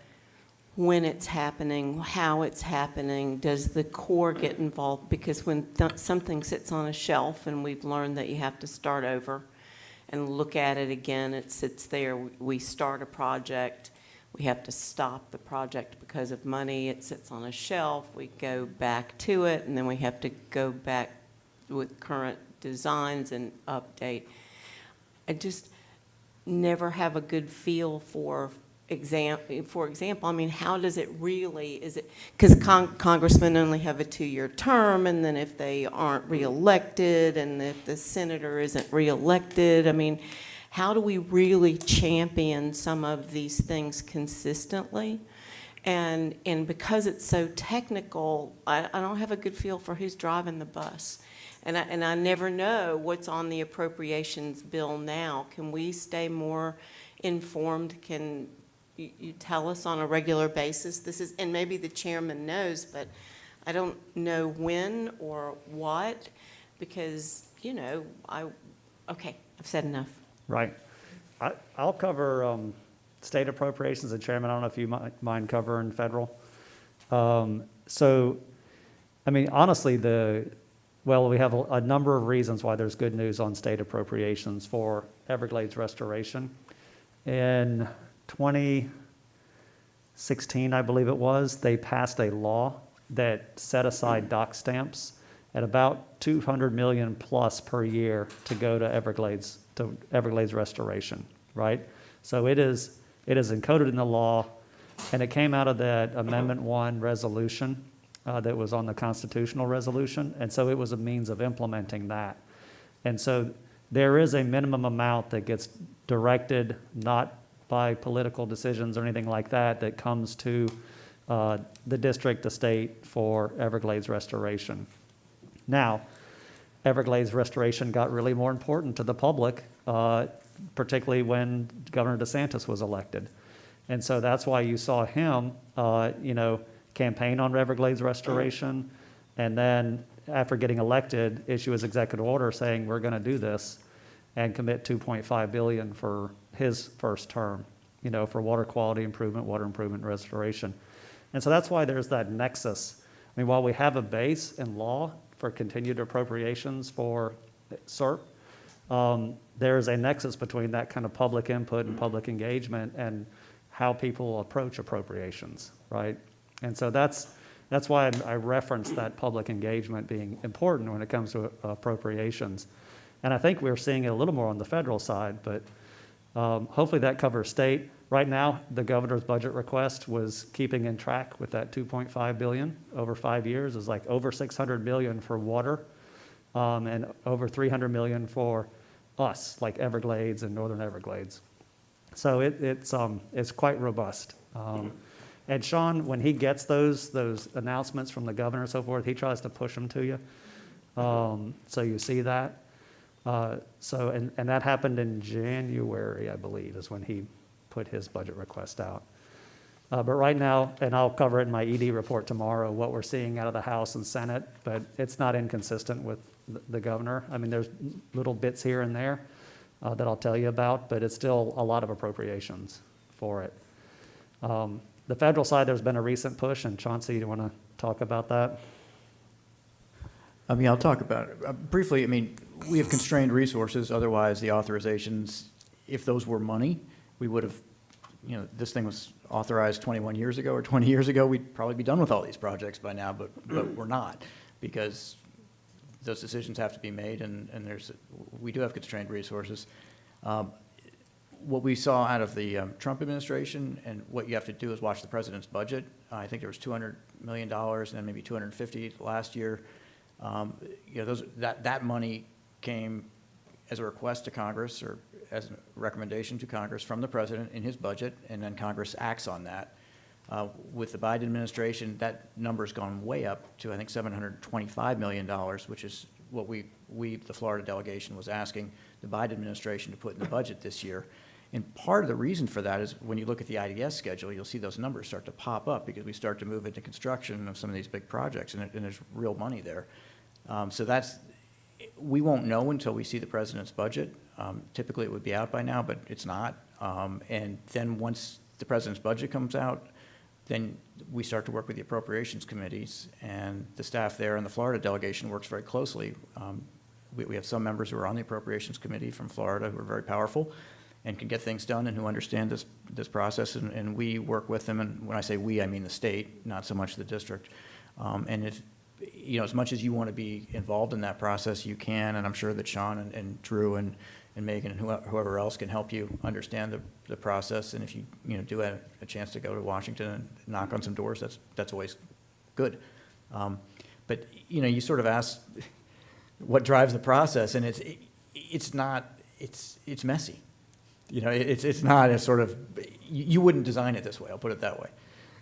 when it's happening, how it's happening. Does the Corps get involved? Because when something sits on a shelf and we've learned that you have to start over and look at it again, it sits there, we start a project, we have to stop the project because of money, it sits on a shelf, we go back to it, and then we have to go back with current designs and update. I just never have a good feel for example, I mean, how does it really, is it, because congressmen only have a 2-year term, and then if they aren't reelected, and if the senator isn't reelected, I mean, how do we really champion some of these things consistently? And because it's so technical, I don't have a good feel for who's driving the bus. And I never know what's on the appropriations bill now. Can we stay more informed? Can you tell us on a regular basis? This is, and maybe the chairman knows, but I don't know when or what, because, you know, okay, I've said enough. Right. I'll cover state appropriations, and Chairman, I don't know if you mind covering federal. So, I mean, honestly, we have a number of reasons why there's good news on state appropriations for Everglades restoration. In 2016, I believe it was, they passed a law that set aside dock stamps at about $200 million plus per year to go to Everglades restoration, right? So it is encoded in the law, and it came out of that Amendment 1 resolution that was on the constitutional resolution, and so it was a means of implementing that. And so there is a minimum amount that gets directed, not by political decisions or anything like that, that comes to the district, the state, for Everglades restoration. Now, Everglades restoration got really more important to the public, particularly when Governor DeSantis was elected. And so that's why you saw him, campaign on Everglades restoration, and then after getting elected, issue his executive order saying we're going to do this and commit $2.5 billion for his first term, for water quality improvement, water improvement, restoration. And so that's why there's that nexus. I mean, while we have a base in law for continued appropriations for SERP, there's a nexus between that kind of public input and public engagement and how people approach appropriations, right? And so that's why I referenced that public engagement being important when it comes to appropriations. And I think we're seeing it a little more on the federal side, but hopefully that covers state. Right now, the governor's budget request was keeping in track with that $2.5 billion over 5 years. It's like over $600 million for water and over $300 million for us, like Everglades and Northern Everglades. So it's quite robust. And Sean, when he gets those announcements from the governor and so forth, he tries to push them to you. So you see that. And that happened in January, I believe, is when he put his budget request out. But right now, and I'll cover it in my ED report tomorrow, what we're seeing out of the House and Senate, but it's not inconsistent with the governor. I mean, there's little bits here and there that I'll tell you about, but it's still a lot of appropriations for it. The federal side, there's been a recent push, and Chauncey, do you want to talk about that? I mean, I'll talk about it. Briefly, I mean, we have constrained resources. Otherwise, the authorizations, if those were money, we would have, this thing was authorized 21 years ago or 20 years ago, we'd probably be done with all these projects by now, but we're not, because those decisions have to be made, and we do have constrained resources. What we saw out of the Trump administration, and what you have to do is watch the president's budget. I think there was $200 million and then maybe $250 last year. That money came as a request to Congress or as a recommendation to Congress from the president in his budget, and then Congress acts on that. With the Biden administration, that number's gone way up to, I think, $725 million, which is what we, the Florida delegation, was asking the Biden administration to put in the budget this year. And part of the reason for that is when you look at the IDS schedule, you'll see those numbers start to pop up because we start to move into construction of some of these big projects, and there's real money there. So we won't know until we see the president's budget. Typically, it would be out by now, but it's not. And then once the president's budget comes out, then we start to work with the appropriations committees, and the staff there and the Florida delegation works very closely. We have some members who are on the appropriations committee from Florida who are very powerful and can get things done and who understand this process, and we work with them. And when I say we, I mean the state, not so much the district. And if, as much as you want to be involved in that process, you can, and I'm sure that Sean and Drew and Megan and whoever else can help you understand the process. And if you do have a chance to go to Washington and knock on some doors, that's always good. But you sort of ask what drives the process, and it's messy. It's not a sort of, you wouldn't design it this way. I'll put it that way.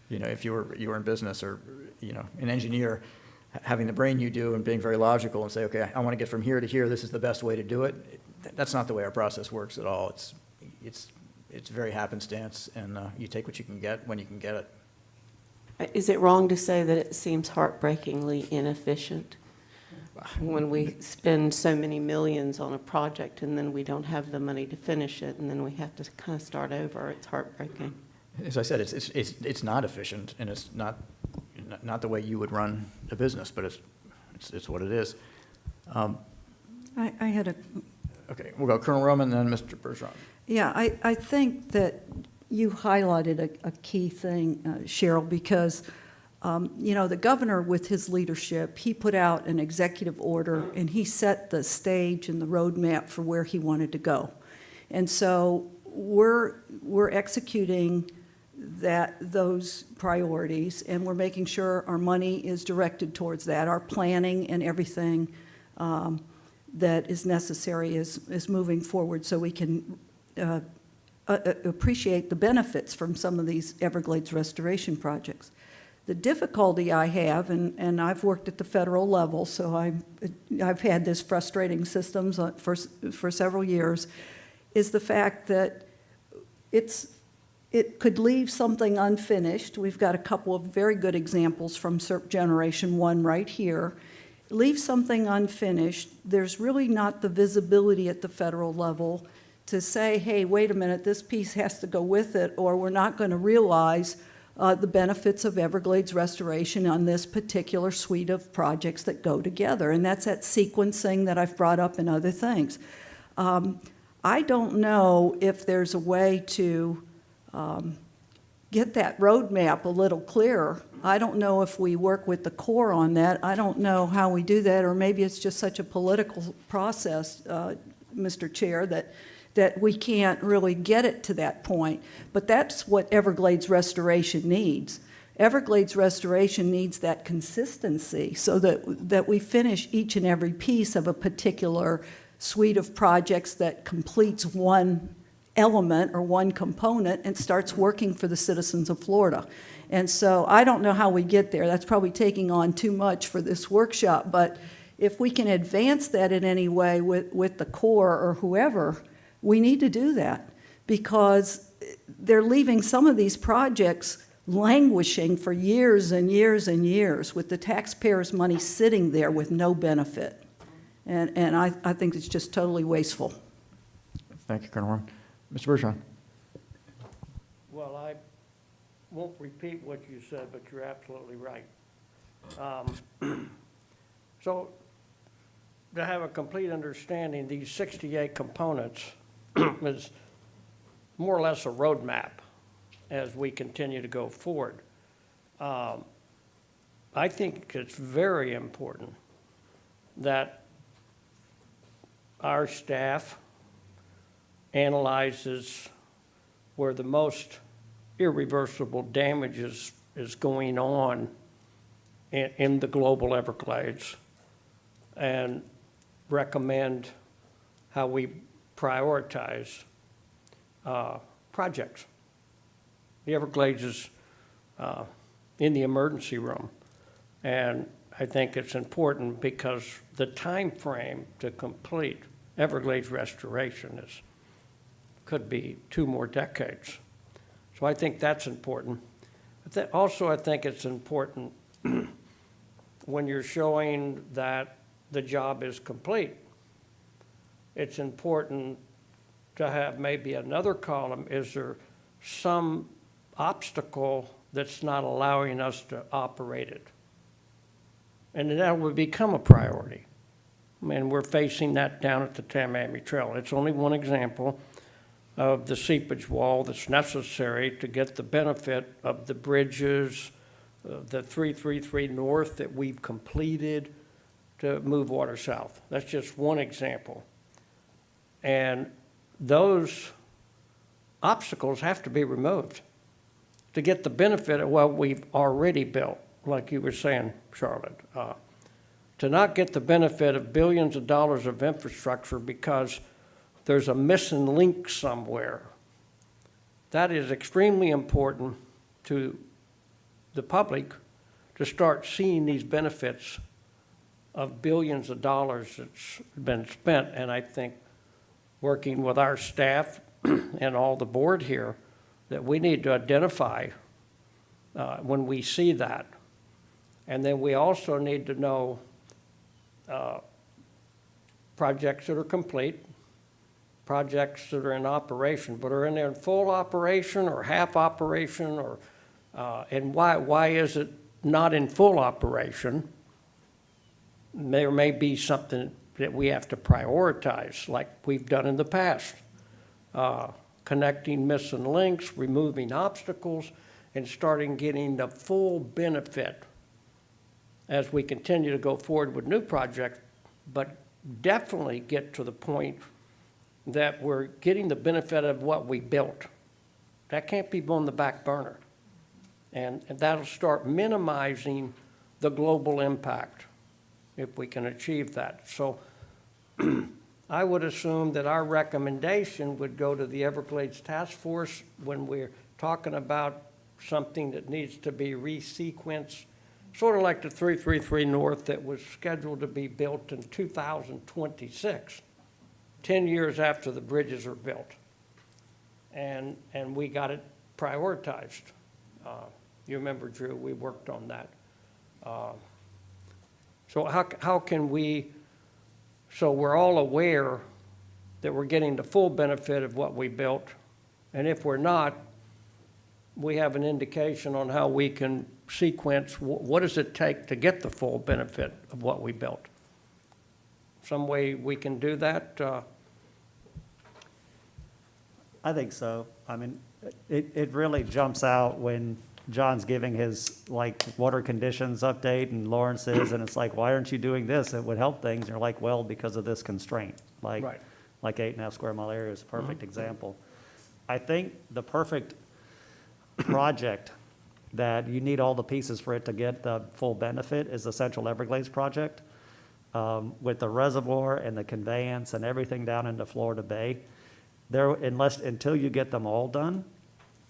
If you were in business or an engineer, having the brain you do and being very logical and say, okay, I want to get from here to here, this is the best way to do it. That's not the way our process works at all. It's very happenstance, and you take what you can get when you can get it. Is it wrong to say that it seems heartbreakingly inefficient when we spend so many millions on a project and then we don't have the money to finish it, and then we have to kind of start over? It's heartbreaking. As I said, it's not efficient, and it's not the way you would run a business, but it's what it is. I had a, Okay, we'll go Colonel Roman, then Mr. Bergeron. yeah, I think that you highlighted a key thing, Cheryl, because, the governor, with his leadership, he put out an executive order, and he set the stage and the roadmap for where he wanted to go. And so we're executing those priorities, and we're making sure our money is directed towards that. Our planning and everything that is necessary is moving forward so we can appreciate the benefits from some of these Everglades restoration projects. The difficulty I have, and I've worked at the federal level, so I've had this frustrating systems for several years, is the fact that it could leave something unfinished. We've got a couple of very good examples from SERP Generation 1 right here. Leave something unfinished. There's really not the visibility at the federal level to say, hey, wait a minute, this piece has to go with it, or we're not going to realize the benefits of Everglades restoration on this particular suite of projects that go together. And that's that sequencing that I've brought up in other things. I don't know if there's a way to get that roadmap a little clearer. I don't know if we work with the Corps on that. I don't know how we do that, or maybe it's just such a political process, Mr. Chair, that we can't really get it to that point. But that's what Everglades restoration needs. Everglades restoration needs that consistency so that we finish each and every piece of a particular suite of projects that completes one element or one component and starts working for the citizens of Florida. And so I don't know how we get there. That's probably taking on too much for this workshop, but if we can advance that in any way with the Corps or whoever, we need to do that, because they're leaving some of these projects languishing for years and years and years with the taxpayers' money sitting there with no benefit. And I think it's just totally wasteful. Thank you, Colonel Warren. Mr. Bergeron. Well, I won't repeat what you said, but you're absolutely right. So to have a complete understanding, these 68 components is more or less a roadmap as we continue to go forward. I think it's very important that our staff analyzes where the most irreversible damage is going on in the global Everglades, and recommend how we prioritize projects. The Everglades is in the emergency room, and I think it's important because the time frame to complete Everglades restoration could be 2 more decades. So I think that's important. But also I think it's important when you're showing that the job is complete, it's important to have maybe another column. Is there some obstacle that's not allowing us to operate it? And that would become a priority. I mean, we're facing that down at the Tamiami Trail. It's only one example of the seepage wall that's necessary to get the benefit of the bridges, the 333 North that we've completed to move water south. That's just one example. And those obstacles have to be removed to get the benefit of what we've already built, like you were saying, Charlotte. To not get the benefit of billions of dollars of infrastructure because there's a missing link somewhere. That is extremely important to the public to start seeing these benefits of billions of dollars that's been spent. And I think working with our staff and all the board here, that we need to identify when we see that. And then we also need to know projects that are complete, projects that are in operation, but are in full operation or half operation, or and why is it not in full operation? There may be something that we have to prioritize, like we've done in the past. Connecting missing links, removing obstacles, and starting getting the full benefit as we continue to go forward with new projects, but definitely get to the point that we're getting the benefit of what we built. That can't be on the back burner. And that'll start minimizing the global impact if we can achieve that. So I would assume that our recommendation would go to the Everglades Task Force when we're talking about something that needs to be resequenced, sort of like the 333 North that was scheduled to be built in 2026, 10 years after the bridges are built. And we got it prioritized. You remember, Drew, we worked on that. So how can we, so we're all aware that we're getting the full benefit of what we built, and if we're not, we have an indication on how we can sequence, what does it take to get the full benefit of what we built? Some way we can do that? I think so. I mean, it really jumps out when John's giving his, like, water conditions update and Lawrence is, and it's like, why aren't you doing this? It would help things. And you're like, well, because of this constraint. Like, Right. like 8.5 square mile area is a perfect example. I think the perfect project that you need all the pieces for it to get the full benefit is the Central Everglades project, with the reservoir and the conveyance and everything down into Florida Bay. There, until you get them all done,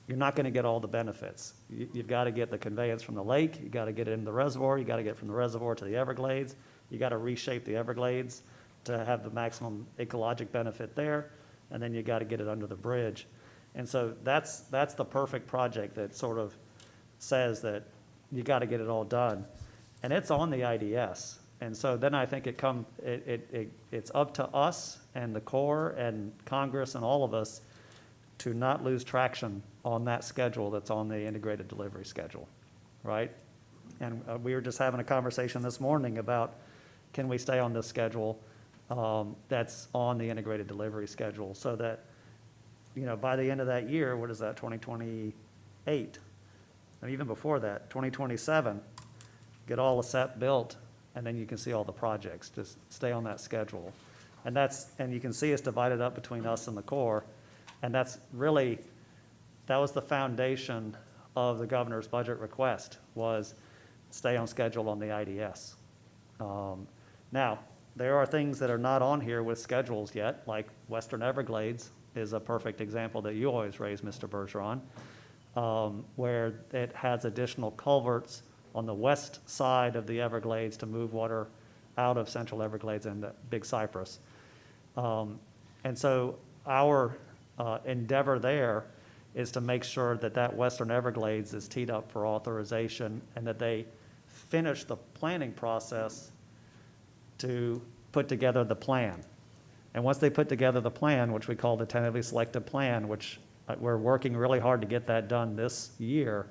you're not going to get all the benefits. You've got to get the conveyance from the lake, you got to get it in the reservoir, you got to get from the reservoir to the Everglades, you got to reshape the Everglades to have the maximum ecologic benefit there, and then you got to get it under the bridge. And so that's the perfect project that sort of says that you got to get it all done. And it's on the IDS. And so then I think it's up to us and the Corps and Congress and all of us to not lose traction on that schedule that's on the integrated delivery schedule, right? And we were just having a conversation this morning about, can we stay on this schedule that's on the integrated delivery schedule, so that, you know, by the end of that year, what is that, 2028? And even before that, 2027, get all the SEP built, and then you can see all the projects. Just stay on that schedule. And you can see it's divided up between us and the Corps. And that's really, that was the foundation of the governor's budget request, was stay on schedule on the IDS. Now, there are things that are not on here with schedules yet, like Western Everglades is a perfect example that you always raise, Mr. Bergeron, where it has additional culverts on the west side of the Everglades to move water out of Central Everglades and Big Cypress. And so our endeavor there is to make sure that that Western Everglades is teed up for authorization and that they finish the planning process to put together the plan. And once they put together the plan, which we call the tentatively selected plan, which we're working really hard to get that done this year,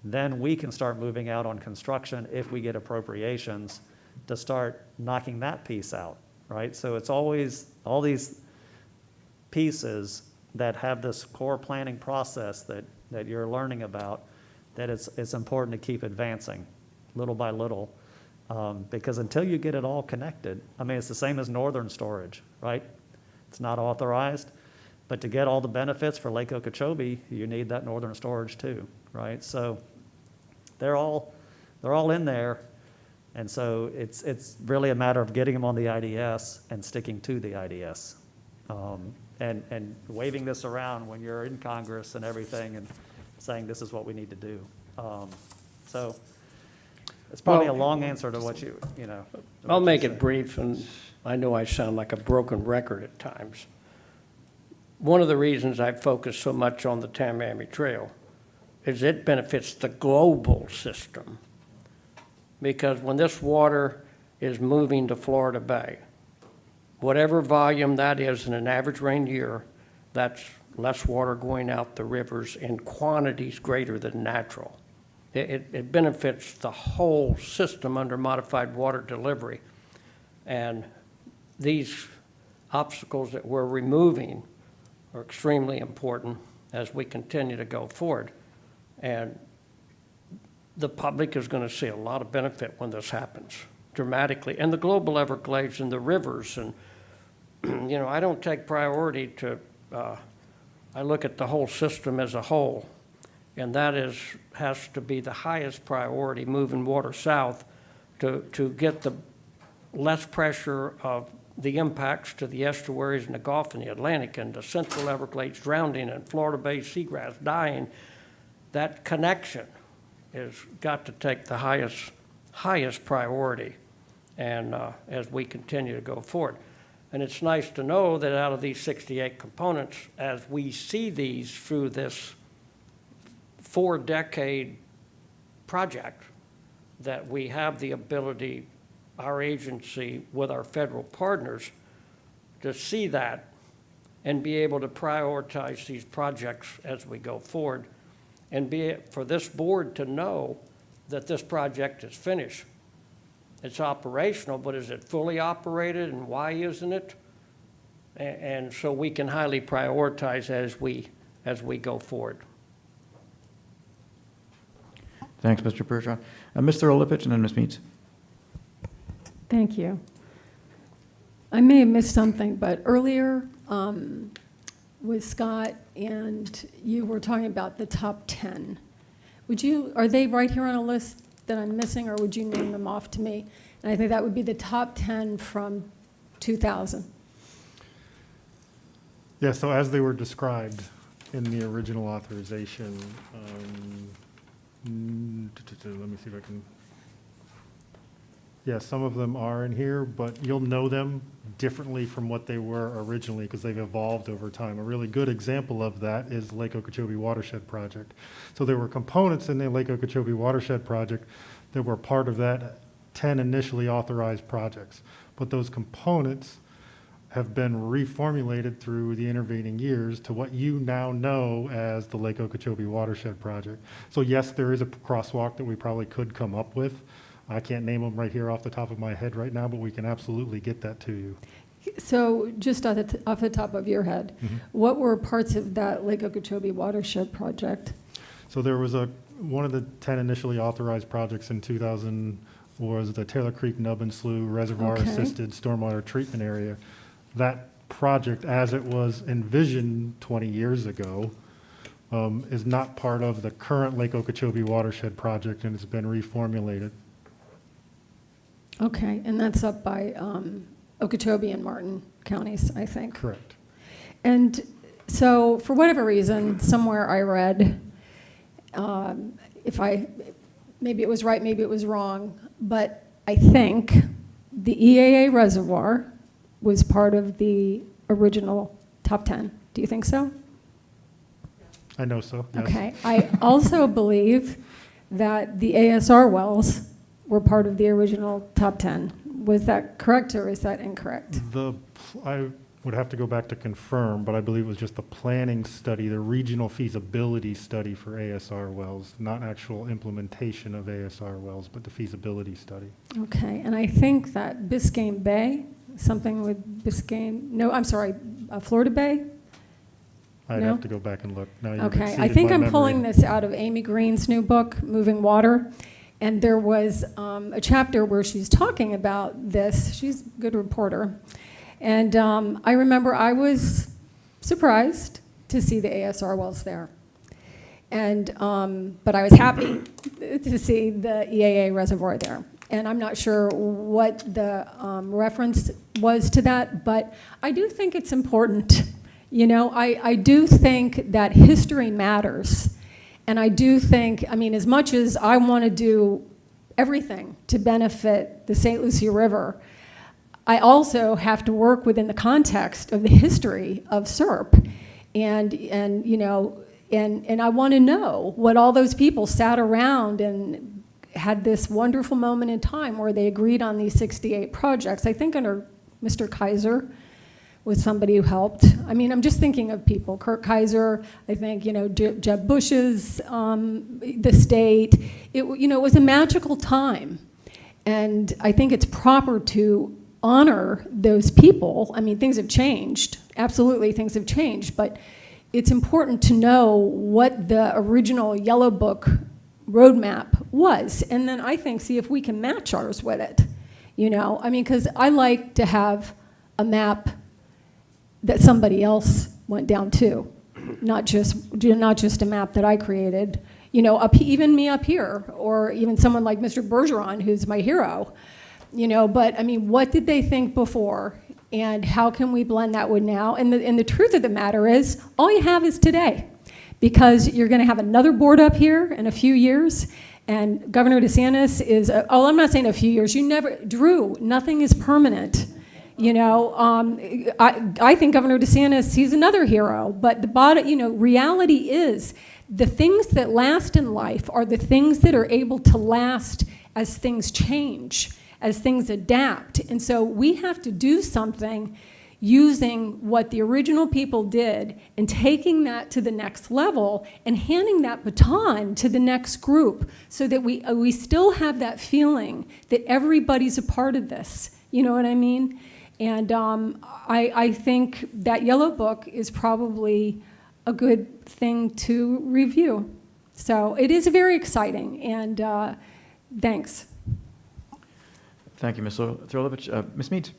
then we can start moving out on construction if we get appropriations to start knocking that piece out, right? So it's always all these pieces that have this core planning process that you're learning about, that it's important to keep advancing little by little. Because until you get it all connected, I mean, it's the same as northern storage, right? It's not authorized, but to get all the benefits for Lake Okeechobee, you need that northern storage too, right? So they're all in there, and so it's really a matter of getting them on the IDS and sticking to the IDS, and waving this around when you're in Congress and everything, and saying this is what we need to do. So it's probably a long answer to what you know. I'll make it brief, and I know I sound like a broken record at times. One of the reasons I focus so much on the Tamiami Trail is it benefits the global system. Because when this water is moving to Florida Bay, whatever volume that is in an average rain year, that's less water going out the rivers in quantities greater than natural. It benefits the whole system under modified water delivery. And these obstacles that we're removing are extremely important as we continue to go forward. And the public is going to see a lot of benefit when this happens, dramatically. And the global Everglades and the rivers. And, you know, I don't take priority to I look at the whole system as a whole, and that has to be the highest priority, moving water south to get the less pressure of the impacts to the estuaries in the Gulf and the Atlantic and the Central Everglades drowning and Florida Bay seagrass dying. That connection has got to take the highest priority, and as we continue to go forward. And it's nice to know that out of these 68 components, as we see these through this 4-decade project, that we have the ability, our agency with our federal partners, to see that and be able to prioritize these projects as we go forward, and for this board to know that this project is finished. It's operational, but is it fully operated, and why isn't it? And so we can highly prioritize as we go forward. Thanks, Mr. Pershaw. Mr. Olepich and then Ms. Means. Thank you. I may have missed something, but earlier with Scott and you were talking about the top 10. Are they right here on a list that I'm missing, or would you name them off to me? And I think that would be the top 10 from 2000. Yeah, so as they were described in the original authorization, let me see if I can. Yeah, some of them are in here, but you'll know them differently from what they were originally because they've evolved over time. A really good example of that is Lake Okeechobee Watershed Project. So there were components in the Lake Okeechobee Watershed Project that were part of that 10 initially authorized projects. But those components have been reformulated through the intervening years to what you now know as the Lake Okeechobee Watershed Project. So yes, there is a crosswalk that we probably could come up with. I can't name them right here off the top of my head right now, but we can absolutely get that to you. So just off the top of your head, what were parts of that Lake Okeechobee Watershed Project? So there was one of the 10 initially authorized projects in 2000 was the Taylor Creek Nub and Slough Reservoir Assisted Stormwater Treatment Area. That project, as it was envisioned 20 years ago, is not part of the current Lake Okeechobee Watershed Project, and it's been reformulated. Okay, and that's up by Okeechobee and Martin counties, I think. Correct. And so, for whatever reason, somewhere I read, maybe it was right, maybe it was wrong, but I think the EAA reservoir was part of the original top 10. Do you think so? I know so, yes. Okay. I also believe that the ASR wells were part of the original top 10. Was that correct or is that incorrect? I would have to go back to confirm, but I believe it was just the planning study, the regional feasibility study for ASR wells, not actual implementation of ASR wells, but the feasibility study. Okay, and I think that Biscayne Bay, something with Biscayne, no, I'm sorry, Florida Bay? I'd No? have to go back and look. Now you've Okay, I exceeded think my I'm memory. pulling this out of Amy Green's new book, Moving Water. And there was a chapter where she's talking about this. She's a good reporter. And I remember I was surprised to see the ASR wells there. And, but I was happy to see the EAA reservoir there. And I'm not sure what the reference was to that, but I do think it's important. You know, I do think that history matters. And I do think, I mean, as much as I want to do everything to benefit the St. Lucie River, I also have to work within the context of the history of SERP. And you know, and I want to know what all those people sat around and had this wonderful moment in time where they agreed on these 68 projects. I think under Mr. Kaiser was somebody who helped. I mean, I'm just thinking of people. Kurt Kaiser, I think, you know, Jeb Bush's, the state. It was a magical time. And I think it's proper to honor those people. I mean, things have changed. Absolutely, things have changed. But it's important to know what the original Yellow Book roadmap was. And then I think, see if we can match ours with it. You know, I mean, because I like to have a map that somebody else went down to. not just a map that I created. You know, even me up here, or even someone like Mr. Bergeron, who's my hero. You know, but I mean, what did they think before? And how can we blend that with now? And the truth of the matter is, all you have is today. Because you're going to have another board up here in a few years. And Governor DeSantis is, I'm not saying a few years. Drew, nothing is permanent. You know, I think Governor DeSantis, he's another hero. But reality is, the things that last in life are the things that are able to last as things change, as things adapt. And so we have to do something using what the original people did and taking that to the next level and handing that baton to the next group so that we still have that feeling that everybody's a part of this. You know what I mean? And I think that yellow book is probably a good thing to review. So it is very exciting, and thanks. Thank you, Ms. Thrilovich. Ms. Meads?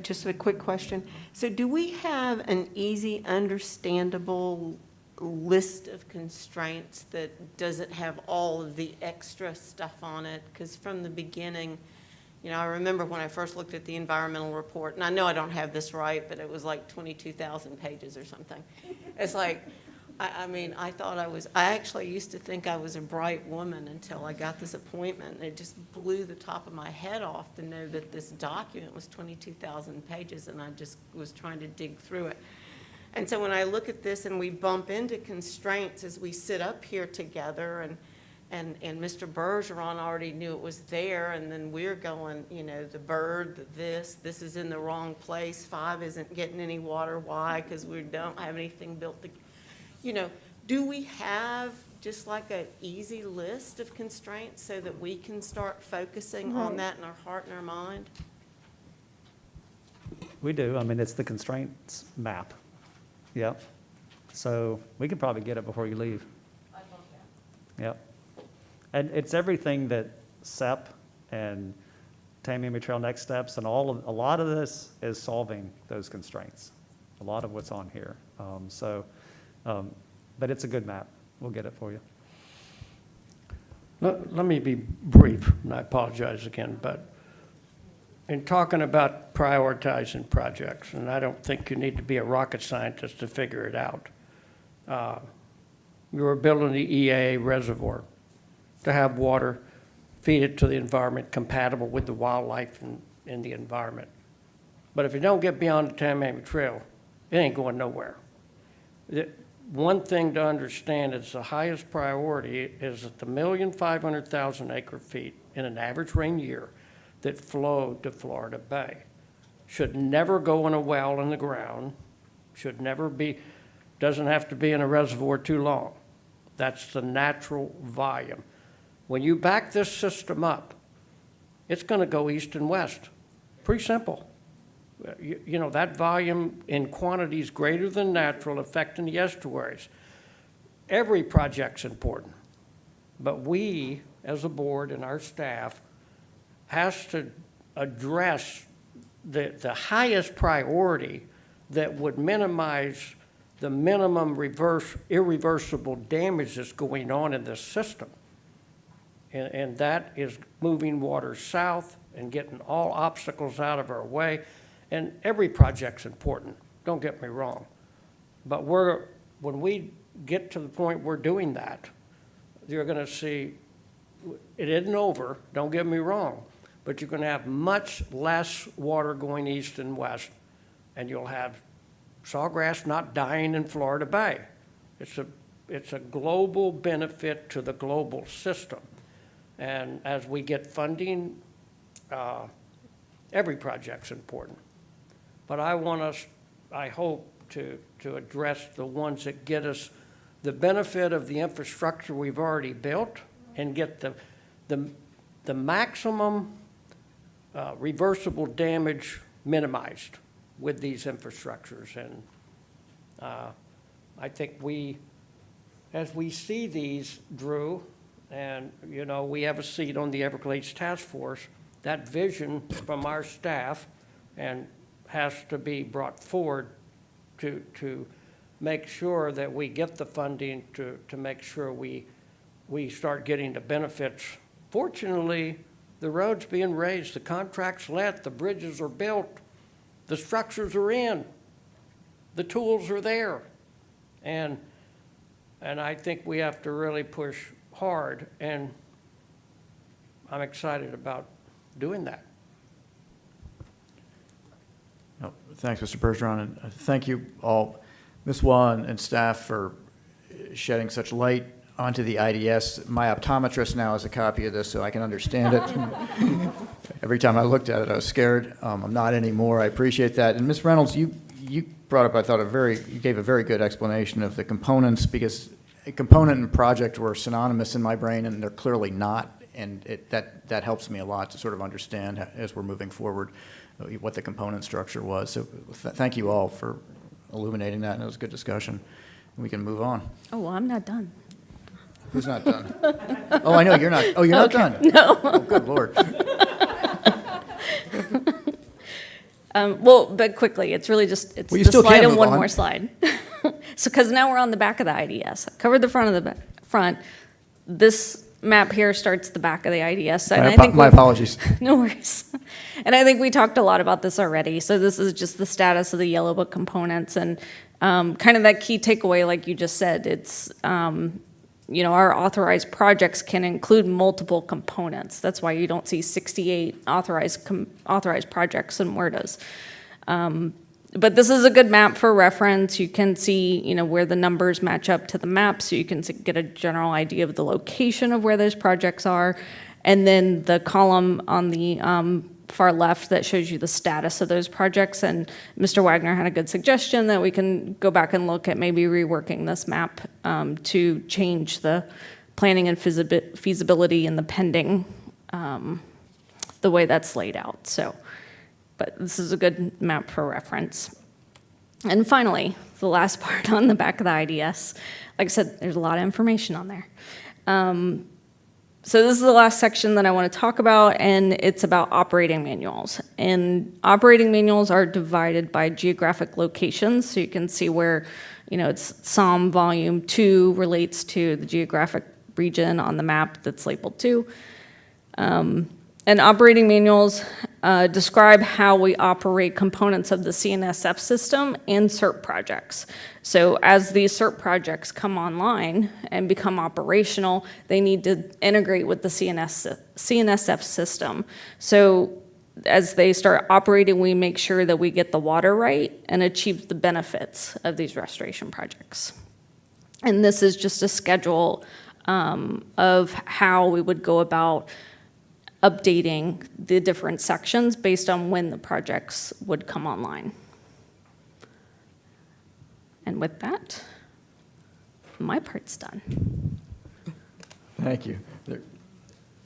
Just a quick question. So do we have an easy, understandable list of constraints that doesn't have all of the extra stuff on it? Because from the beginning, you know, I remember when I first looked at the environmental report, and I know I don't have this right, but it was like 22,000 pages or something. It's like, I mean, I actually used to think I was a bright woman until I got this appointment. It just blew the top of my head off to know that this document was 22,000 pages, and I just was trying to dig through it. And so when I look at this and we bump into constraints as we sit up here together, and Mr. Bergeron already knew it was there, and then we're going, you know, the bird, this is in the wrong place, 5 isn't getting any water, why? Because we don't have anything built to, you know, do we have just like an easy list of constraints so that we can start focusing on that in our heart and our mind? We do. I mean, it's the constraints map. Yep. So we could probably get it before you leave. I love that. Yep. And it's everything that SEP and Tamiami Trail Next Steps and a lot of this is solving those constraints. A lot of what's on here. But it's a good map. We'll get it for you. Let me be brief, and I apologize again, but in talking about prioritizing projects, and I don't think you need to be a rocket scientist to figure it out. We were building the EAA reservoir to have water, feed it to the environment compatible with the wildlife in the environment. But if you don't get beyond the Tamiami Trail, it ain't going nowhere. One thing to understand is the highest priority is that the 1,500,000 acre feet in an average rain year that flow to Florida Bay should never go in a well in the ground, doesn't have to be in a reservoir too long. That's the natural volume. When you back this system up, it's going to go east and west. Pretty simple. You know, that volume in quantities greater than natural affecting the estuaries. Every project's important, but we, as a board and our staff, has to address the highest priority that would minimize the minimum irreversible damage that's going on in this system. And that is moving water south and getting all obstacles out of our way. And every project's important, don't get me wrong. But when we get to the point we're doing that, you're going to see it isn't over, don't get me wrong, but you're going to have much less water going east and west, and you'll have sawgrass not dying in Florida Bay. It's a global benefit to the global system. And as we get funding, every project's important. But I hope to address the ones that get us the benefit of the infrastructure we've already built and get the maximum reversible damage minimized with these infrastructures. And I think as we see these, Drew, and you know, we have a seat on the Everglades Task Force, that vision from our staff and has to be brought forward to make sure that we get the funding to make sure we start getting the benefits. Fortunately, the road's being raised, the contract's let, the bridges are built, the structures are in, the tools are there. And I think we have to really push hard, and I'm excited about doing that. No, thanks, Mr. Bergeron, and thank you all, Ms. Waugh and staff, for shedding such light onto the IDS. My optometrist now has a copy of this, so I can understand it. Every time I looked at it, I was scared. I'm not anymore. I appreciate that. And Ms. Reynolds, you brought up, I thought, you gave a very good explanation of the components, because a component and project were synonymous in my brain, and they're clearly not. And that helps me a lot to sort of understand as we're moving forward what the component structure was. So thank you all for illuminating that, and it was a good discussion. We can move on. Oh, well, I'm not done. Who's not done? Oh, I know, you're not. Oh, you're not done? No. Oh, good Lord. Well, but quickly, it's really just, it's Well, you the still slide can and move one on. more slide. So, because now we're on the back of the IDS. I covered the front of the front. This map here starts the back of the IDS. And I think My apologies. No worries. And I think we talked a lot about this already. So this is just the status of the Yellow Book components, and kind of that key takeaway, like you just said, it's, our authorized projects can include multiple components. That's why you don't see 68 authorized projects in WRDAs. But this is a good map for reference. You can see, where the numbers match up to the map, so you can get a general idea of the location of where those projects are. And then the column on the far left that shows you the status of those projects. And Mr. Wagner had a good suggestion that we can go back and look at maybe reworking this map to change the planning and feasibility and the pending, the way that's laid out. So, but this is a good map for reference. And finally, the last part on the back of the IDS, like I said, there's a lot of information on there. So this is the last section that I want to talk about, and it's about operating manuals. And operating manuals are divided by geographic locations, so you can see where, it's SOM Volume 2 relates to the geographic region on the map that's labeled 2. And operating manuals describe how we operate components of the CNSF system and SERP projects. So as these SERP projects come online and become operational, they need to integrate with the CNSF system. So as they start operating, we make sure that we get the water right and achieve the benefits of these restoration projects. And this is just a schedule of how we would go about updating the different sections based on when the projects would come online. And with that, my part's done. Thank you.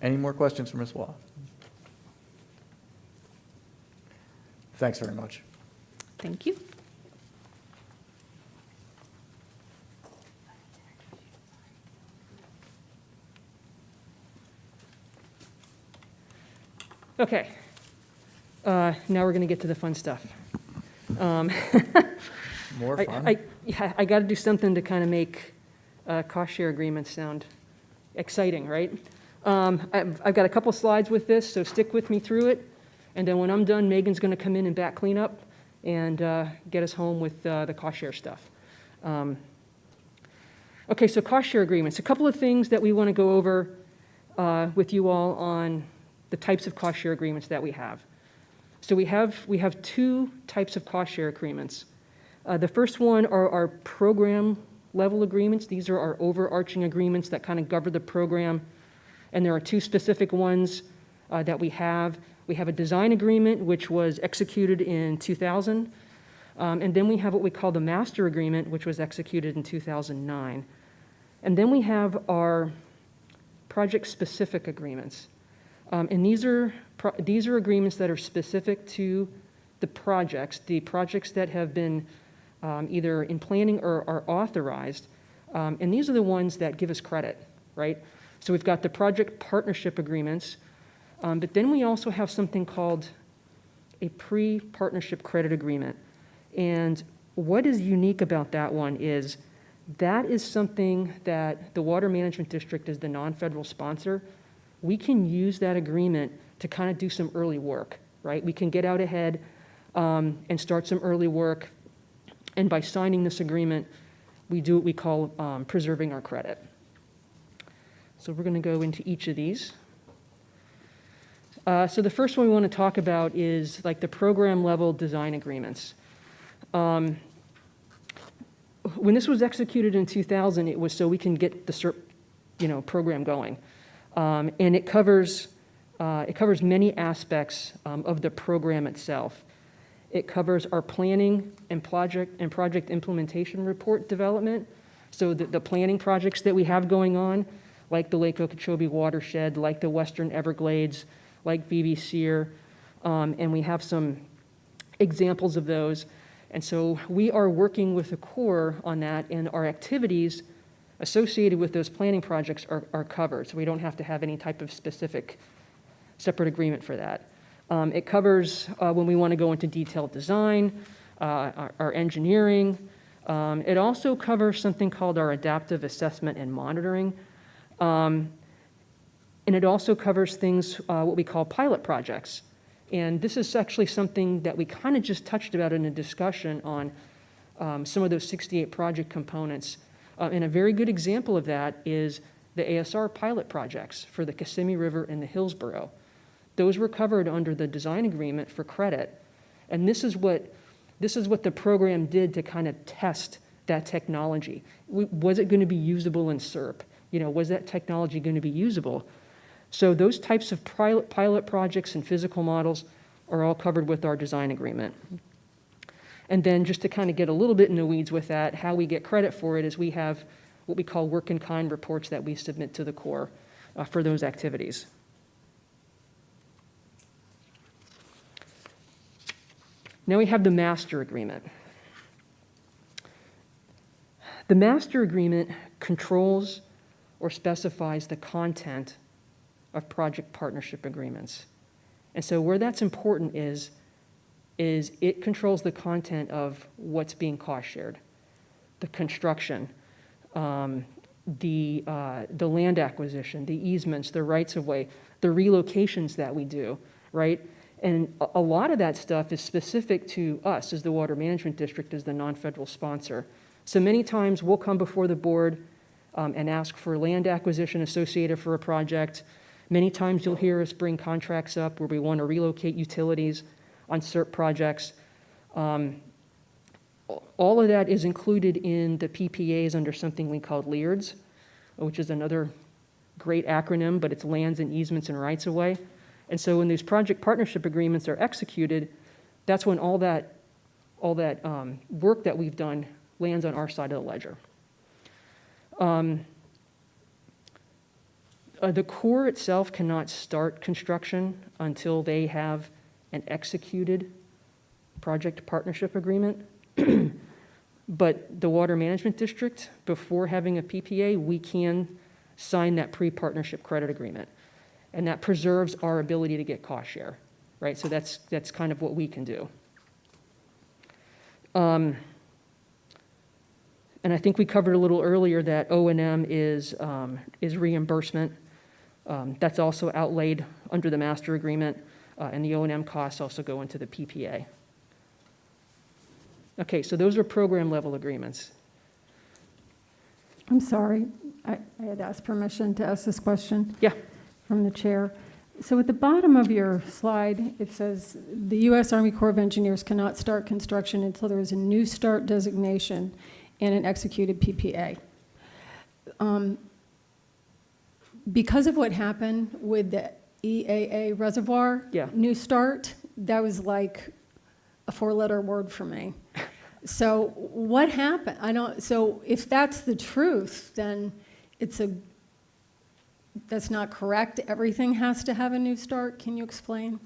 Any more questions for Ms. Waugh? Thanks very much. Thank you. Okay. Now we're going to get to the fun stuff. More fun? I got to do something to kind of make cost share agreements sound exciting, right? I've got a couple slides with this, so stick with me through it. And then when I'm done, Megan's going to come in and back clean up and get us home with the cost share stuff. Okay, so cost share agreements. A couple of things that we want to go over with you all on the types of cost share agreements that we have. So we have two types of cost share agreements. The first one are our program level agreements. These are our overarching agreements that kind of govern the program. And there are two specific ones that we have. We have a design agreement, which was executed in 2000. And then we have what we call the master agreement, which was executed in 2009. And then we have our project-specific agreements. And these are agreements that are specific to the projects that have been either in planning or are authorized. And these are the ones that give us credit, right? So we've got the project partnership agreements, but then we also have something called a pre-partnership credit agreement. And what is unique about that one is that is something that the Water Management District is the non-federal sponsor. We can use that agreement to kind of do some early work, right? We can get out ahead and start some early work. And by signing this agreement, we do what we call preserving our credit. So we're going to go into each of these. So the first one we want to talk about is like the program level design agreements. When this was executed in 2000, it was so we can get the SERP, program going. And it covers many aspects of the program itself. It covers our planning and project implementation report development. So the planning projects that we have going on, like the Lake Okeechobee watershed, like the Western Everglades, like BBC, and we have some examples of those. And so we are working with the Corps on that, and our activities associated with those planning projects are covered. So we don't have to have any type of specific separate agreement for that. It covers when we want to go into detailed design, our engineering. It also covers something called our adaptive assessment and monitoring. And it also covers things, what we call pilot projects. And this is actually something that we kind of just touched about in a discussion on some of those 68 project components. And a very good example of that is the ASR pilot projects for the Kissimmee River and the Hillsborough. Those were covered under the design agreement for credit. And this is what the program did to kind of test that technology. Was it going to be usable in SERP? Was that technology going to be usable? So those types of pilot projects and physical models are all covered with our design agreement. And then just to kind of get a little bit in the weeds with that, how we get credit for it is we have what we call work-in-kind reports that we submit to the Corps for those activities. Now we have the master agreement. The master agreement controls or specifies the content of project partnership agreements. And so where that's important is it controls the content of what's being cost shared, the construction, the land acquisition, the easements, the rights of way, the relocations that we do, right? And a lot of that stuff is specific to us as the Water Management District, as the non-federal sponsor. So many times we'll come before the board and ask for land acquisition associated for a project. Many times you'll hear us bring contracts up where we want to relocate utilities on SERP projects. All of that is included in the PPAs under something we call LEARDS, which is another great acronym, but it's lands and easements and rights of way. And so when these project partnership agreements are executed, that's when all that work that we've done lands on our side of the ledger. The Corps itself cannot start construction until they have an executed project partnership agreement. But the Water Management District, before having a PPA, we can sign that pre-partnership credit agreement. And that preserves our ability to get cost share, right? So that's kind of what we can do. And I think we covered a little earlier that O&M is reimbursement. That's also outlaid under the master agreement, and the O&M costs also go into the PPA. Okay, so those are program level agreements. I'm sorry, I had asked permission to ask this question. Yeah. From the chair. So at the bottom of your slide, it says the U.S. Army Corps of Engineers cannot start construction until there is a new start designation and an executed PPA. Because of what happened with the EAA reservoir, new start, that was like a four-letter word for me. So what happened? So if that's the truth, then that's not correct. Everything has to have a new start. Can you explain?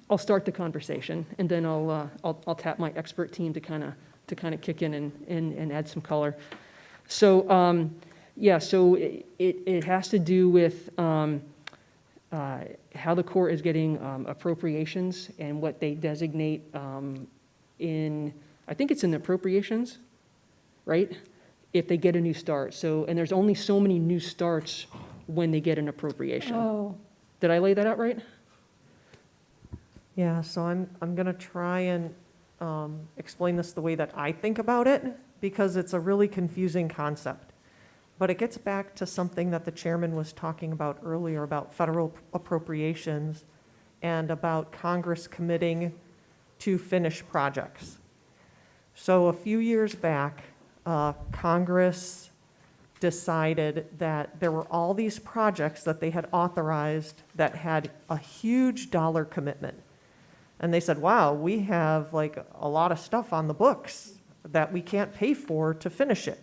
I'll start the conversation, and then I'll tap my expert team to kind of kick in and add some color. So so it has to do with how the Corps is getting appropriations and what they designate in, I think it's in the appropriations, right? If they get a new start. So, and there's only so many new starts when they get an appropriation. Oh, Did I lay that out right? Yeah, so I'm going to try and explain this the way that I think about it, because it's a really confusing concept. But it gets back to something that the chairman was talking about earlier about federal appropriations and about Congress committing to finish projects. So a few years back, Congress decided that there were all these projects that they had authorized that had a huge dollar commitment. And they said, wow, we have like a lot of stuff on the books that we can't pay for to finish it.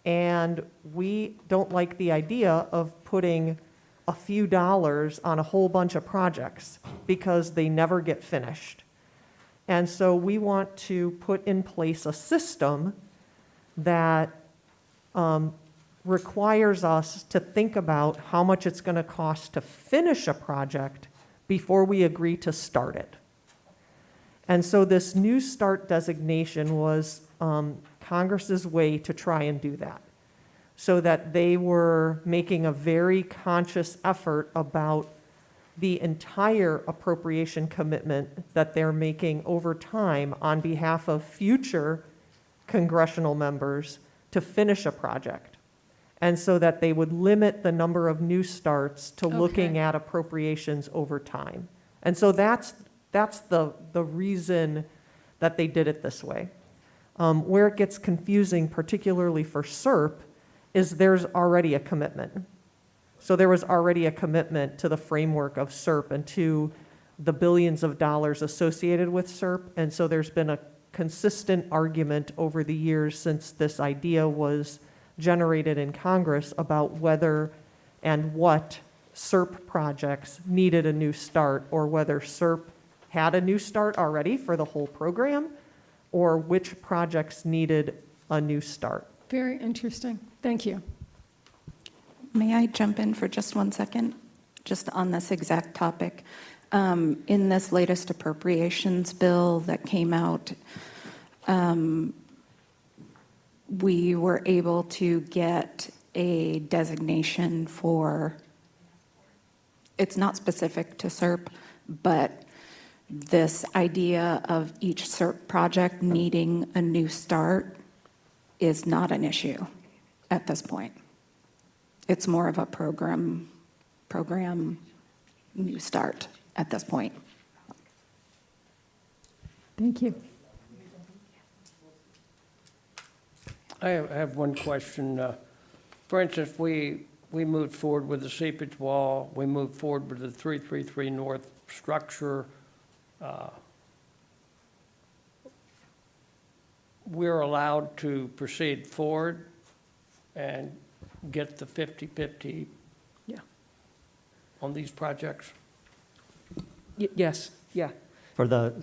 And we don't like the idea of putting a few dollars on a whole bunch of projects because they never get finished. And so we want to put in place a system that requires us to think about how much it's going to cost to finish a project before we agree to start it. And so this new start designation was Congress's way to try and do that, so that they were making a very conscious effort about the entire appropriation commitment that they're making over time on behalf of future congressional members to finish a project. And so that they would limit the number of new starts to looking at appropriations over time. And so that's the reason that they did it this way. Where it gets confusing, particularly for SERP, is there's already a commitment. So there was already a commitment to the framework of SERP and to the billions of dollars associated with SERP. And so there's been a consistent argument over the years since this idea was generated in Congress about whether and what SERP projects needed a new start, or whether SERP had a new start already for the whole program, or which projects needed a new start. very interesting. Thank you. May I jump in for just 1 second, just on this exact topic? In this latest appropriations bill that came out, we were able to get a designation for, it's not specific to SERP, but this idea of each SERP project needing a new start is not an issue at this point. It's more of a program new start at this point. Thank you. I have one question. For instance, we moved forward with the seepage wall, we moved forward with the 333 North structure. We're allowed to proceed forward and get the 50/50 Yeah. on these projects? Yes, yeah. For the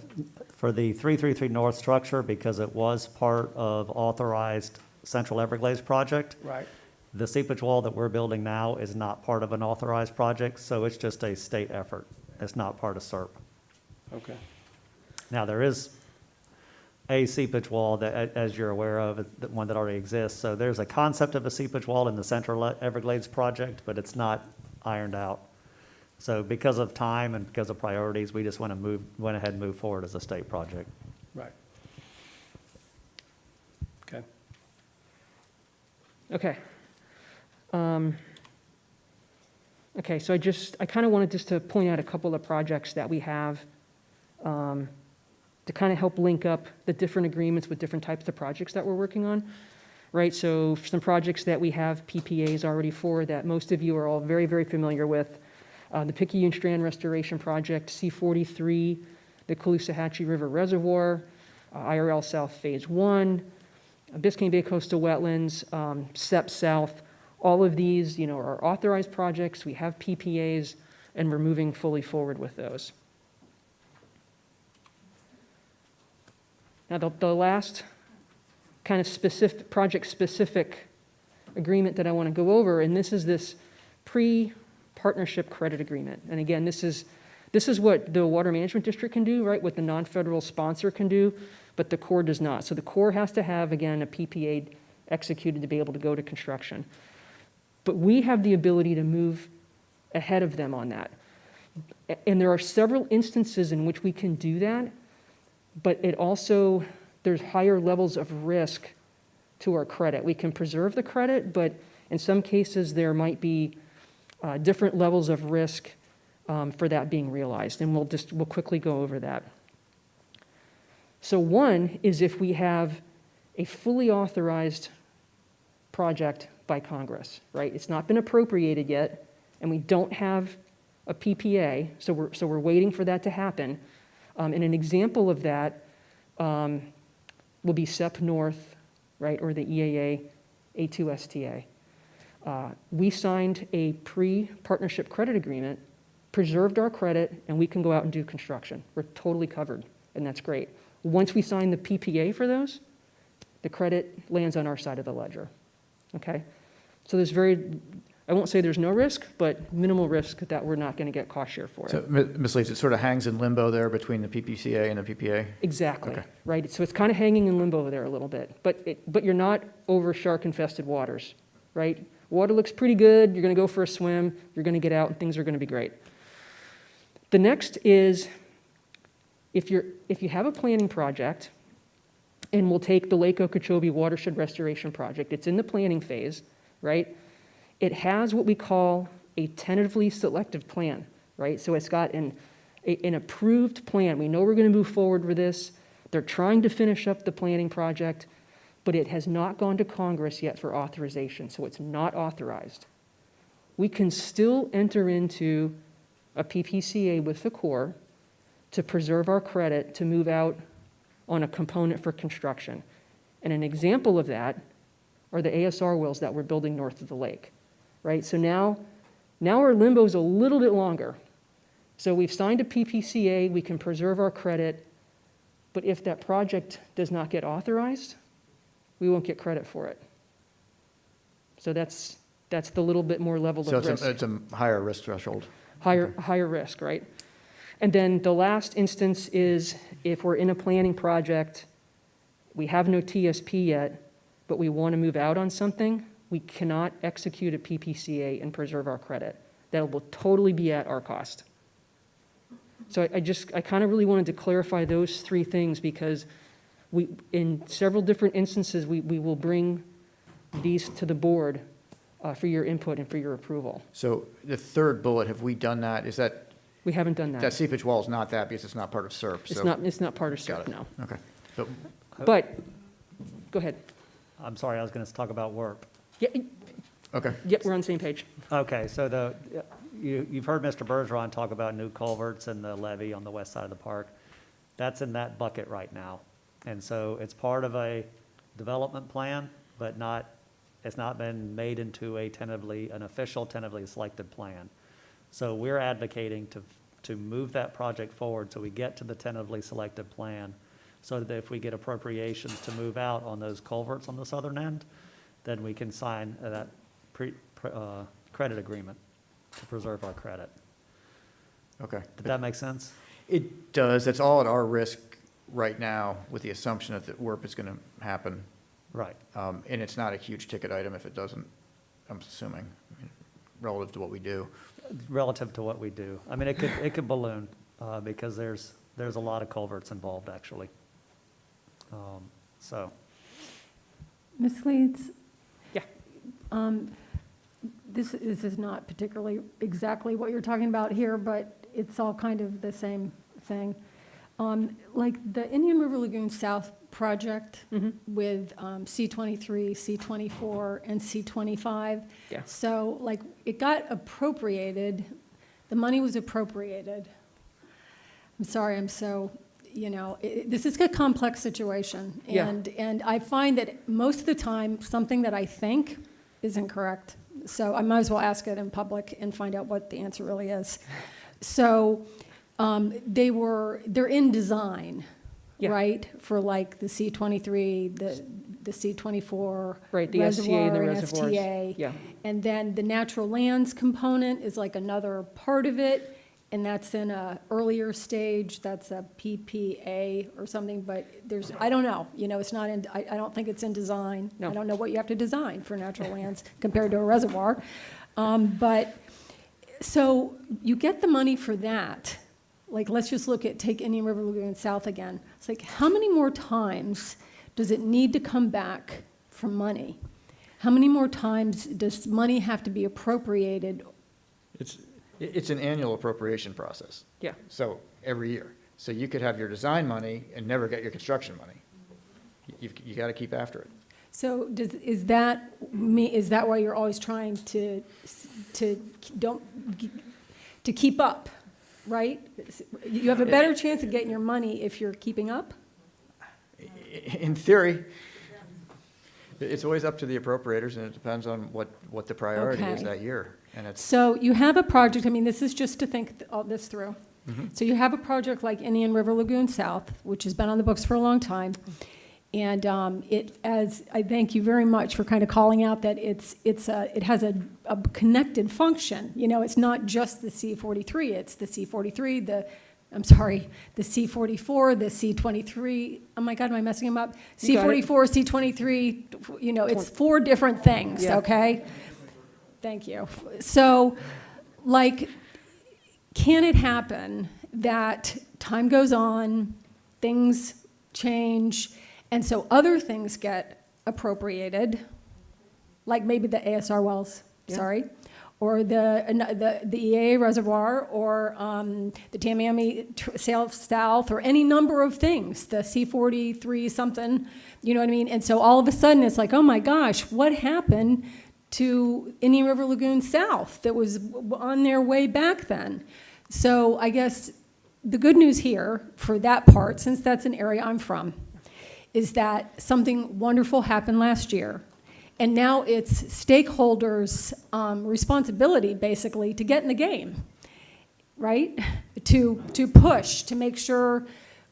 333 North structure, because it was part of authorized Central Everglades project, Right. the seepage wall that we're building now is not part of an authorized project, so it's just a state effort. It's not part of SERP. Okay. Now, there is a seepage wall that, as you're aware of, the one that already exists. So there's a concept of a seepage wall in the Central Everglades project, but it's not ironed out. So because of time and because of priorities, we just went ahead and moved forward as a state project. Right. Okay. Okay. Okay, so I kind of wanted just to point out a couple of projects that we have to kind of help link up the different agreements with different types of projects that we're working on, right? So some projects that we have PPAs already for that most of you are all very, very familiar with. The Picayune Strand Restoration Project, C-43, the Caloosahatchee River Reservoir, IRL South Phase 1, Biscayne Bay Coastal Wetlands, SEP South. All of these, are authorized projects. We have PPAs, and we're moving fully forward with those. Now, the last kind of specific, project-specific agreement that I want to go over, and this is this pre-partnership credit agreement. And again, this is This is what the Water Management District can do, right? What the non-federal sponsor can do, but the Corps does not. So the Corps has to have, again, a PPA executed to be able to go to construction. But we have the ability to move ahead of them on that. And there are several instances in which we can do that, but it also, there's higher levels of risk to our credit. We can preserve the credit, but in some cases, there might be different levels of risk for that being realized, and we'll quickly go over that. So one is if we have a fully authorized project by Congress, right? It's not been appropriated yet, and we don't have a PPA, so we're waiting for that to happen. And an example of that will be SEP North, right, or the EAA A2STA. We signed a pre-partnership credit agreement, preserved our credit, and we can go out and do construction. We're totally covered, and that's great. Once we sign the PPA for those, the credit lands on our side of the ledger, okay? So there's I won't say there's no risk, but minimal risk that we're not going to get cost share for it. So, Ms. Leeds, it sort of hangs in limbo there between the PPCA and the PPA? Exactly, Okay. right? So it's kind of hanging in limbo there a little bit, but you're not over shark-infested waters, right? Water looks pretty good, you're going to go for a swim, you're going to get out, and things are going to be great. The next is, if you have a planning project, and we'll take the Lake Okeechobee Watershed Restoration Project, it's in the planning phase, right? It has what we call a tentatively selective plan, right? So it's got an approved plan. We know we're going to move forward with this. They're trying to finish up the planning project, but it has not gone to Congress yet for authorization, so it's not authorized. We can still enter into a PPCA with the Corps to preserve our credit to move out on a component for construction. And an example of that are the ASR wells that we're building north of the lake, right? So now our limbo is a little bit longer. So we've signed a PPCA, we can preserve our credit, but if that project does not get authorized, we won't get credit for it. So that's the little bit more level of risk. So it's a higher risk threshold. Higher risk, right? And then the last instance is if we're in a planning project, we have no TSP yet, but we want to move out on something, we cannot execute a PPCA and preserve our credit. That will totally be at our cost. So I kind of really wanted to clarify those three things because in several different instances, we will bring these to the board for your input and for your approval. So the third bullet, have we done that? Is that? We haven't done that. That seepage wall is not that because it's not part of SERP. It's not part of Got SERP, it. no. Okay. But, go ahead. I'm sorry, I was going to talk about WERP. Yeah, Okay. yep, we're on the same page. Okay, so you've heard Mr. Bergeron talk about new culverts and the levee on the west side of the park. That's in that bucket right now. And so it's part of a development plan, but it's not been made into an official tentatively selected plan. So we're advocating to move that project forward so we get to the tentatively selected plan, so that if we get appropriations to move out on those culverts on the southern end, then we can sign that credit agreement to preserve our credit. Okay. Did that make sense? It does. That's all at our risk right now with the assumption that the WERP is going to happen. Right. And it's not a huge ticket item if it doesn't, I'm assuming, relative to what we do. Relative to what we do. I mean, it could balloon because there's a lot of culverts involved, actually. So. Ms. Leeds? Yeah. This is not particularly exactly what you're talking about here, but it's all kind of the same thing. Like the Indian River Lagoon South project with C23, C24, and C25. Yeah. So like it got appropriated, the money was appropriated. I'm sorry, I'm so, this is a complex situation. Yeah. And I find that most of the time, something that I think is incorrect. So I might as well ask it in public and find out what the answer really is. So they're in design, Yeah. right? For like the C23, the C24 Right, the STA and the reservoir reservoirs. STA. Yeah. And then the natural lands component is like another part of it. and that's in a earlier stage, that's a PPA or something, but there's, I don't know, it's not in, I don't think it's in design. No. I don't know what you have to design for natural lands compared to a reservoir. But, so you get the money for that. Like, let's just take Indian River Lagoon South again. It's like, how many more times does it need to come back for money? How many more times does money have to be appropriated? It's an annual appropriation process. Yeah. So every year. So you could have your design money and never get your construction money. You got to keep after it. So is that why you're always trying to keep up, right? You have a better chance of getting your money if you're keeping up? In theory, it's always up to the appropriators, and it depends on what the priority is Okay. that year. And it's, So you have a project, I mean, this is just to think all this through. So you have a project like Indian River Lagoon South, which has been on the books for a long time. And I thank you very much for kind of calling out that it has a connected function. It's not just the C-43, it's the C-43, the C-44, the C-23. Oh my God, am I messing them up? You got it. C-44, C-23, it's 4 different things, Yeah. okay? Thank you. So, can it happen that time goes on, things change, and so other things get appropriated, like maybe the ASR wells, Yeah. or the EAA reservoir, or the Tamiami South, or any number of things, the C-43 something, you know what I mean? And so all of a sudden, it's like, oh my gosh, what happened to Indian River Lagoon South that was on their way back then? So I guess the good news here for that part, since that's an area I'm from, is that something wonderful happened last year. And now it's stakeholders' responsibility, basically, to get in the game, right? To push, to make sure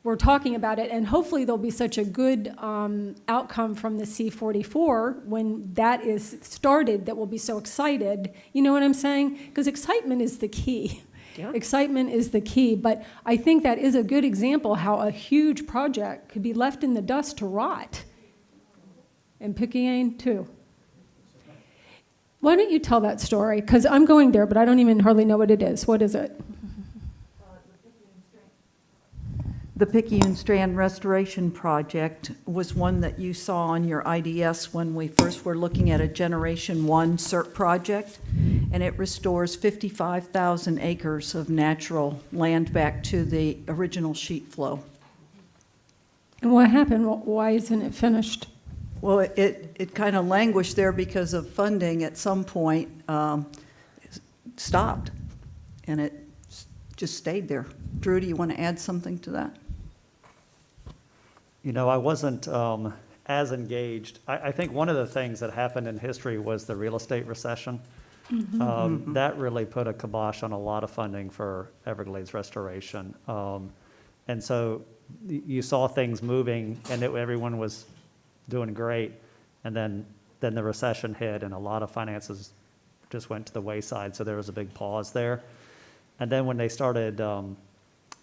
we're talking about it. And hopefully there'll be such a good outcome from the C-44 when that is started that we'll be so excited. You know what I'm saying? Because excitement is the key. Yeah. Excitement is the key. But I think that is a good example how a huge project could be left in the dust to rot. And Picayune, too. Why don't you tell that story? Because I'm going there, but I don't even hardly know what it is. What is it? The Picayune Strand Restoration Project was one that you saw on your IDS when we first were looking at a Generation 1 SERP project, and it restores 55,000 acres of natural land back to the original sheet flow. And what happened? Why isn't it finished? Well, it kind of languished there because of funding at some point stopped, and it just stayed there. Drew, do you want to add something to that? I wasn't as engaged. I think one of the things that happened in history was the real estate recession. That really put a kibosh on a lot of funding for Everglades restoration. And so you saw things moving, and everyone was doing great, and then the recession hit, and a lot of finances just went to the wayside, so there was a big pause there. And then when they started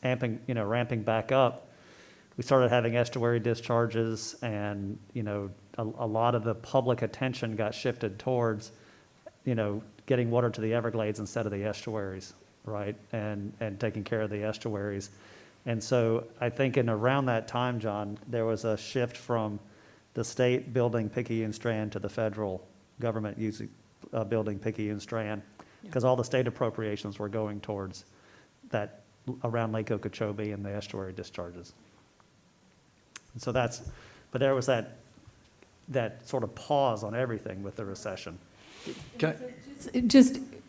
ramping back up, we started having estuary discharges, and a lot of the public attention got shifted towards getting water to the Everglades instead of the estuaries, right? And taking care of the estuaries. And so I think in around that time, John, there was a shift from the state building Picayune Strand to the federal government building Picayune Strand, because all the state appropriations were going towards that around Lake Okeechobee and the estuary discharges. And so but there was that sort of pause on everything with the recession.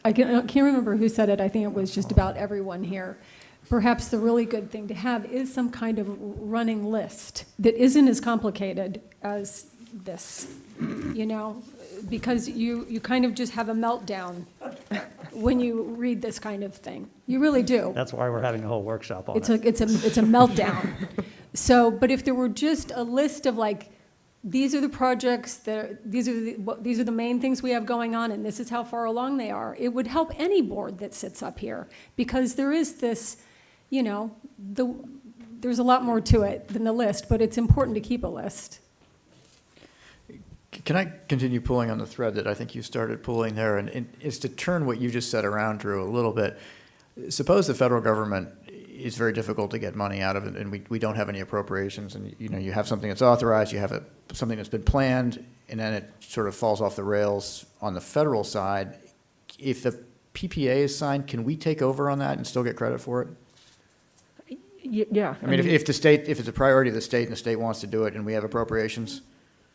I can't remember who said it. I think it was just about everyone here. Perhaps the really good thing to have is some kind of running list that isn't as complicated as this, because you kind of just have a meltdown when you read this kind of thing. You really do. That's why we're having a whole workshop on it. It's a meltdown. So, but if there were just a list of these are the projects these are the main things we have going on, and this is how far along they are. It would help any board that sits up here, because there is this, there's a lot more to it than the list, but it's important to keep a list. Can I continue pulling on the thread that I think you started pulling there, and is to turn what you just said around, Drew, a little bit. Suppose the federal government is very difficult to get money out of it, and we don't have any appropriations, and you have something that's authorized, you have something that's been planned, and then it sort of falls off the rails on the federal side. If the PPA is signed, can we take over on that and still get credit for it? Yeah. I mean, if it's a priority of the state and the state wants to do it and we have appropriations?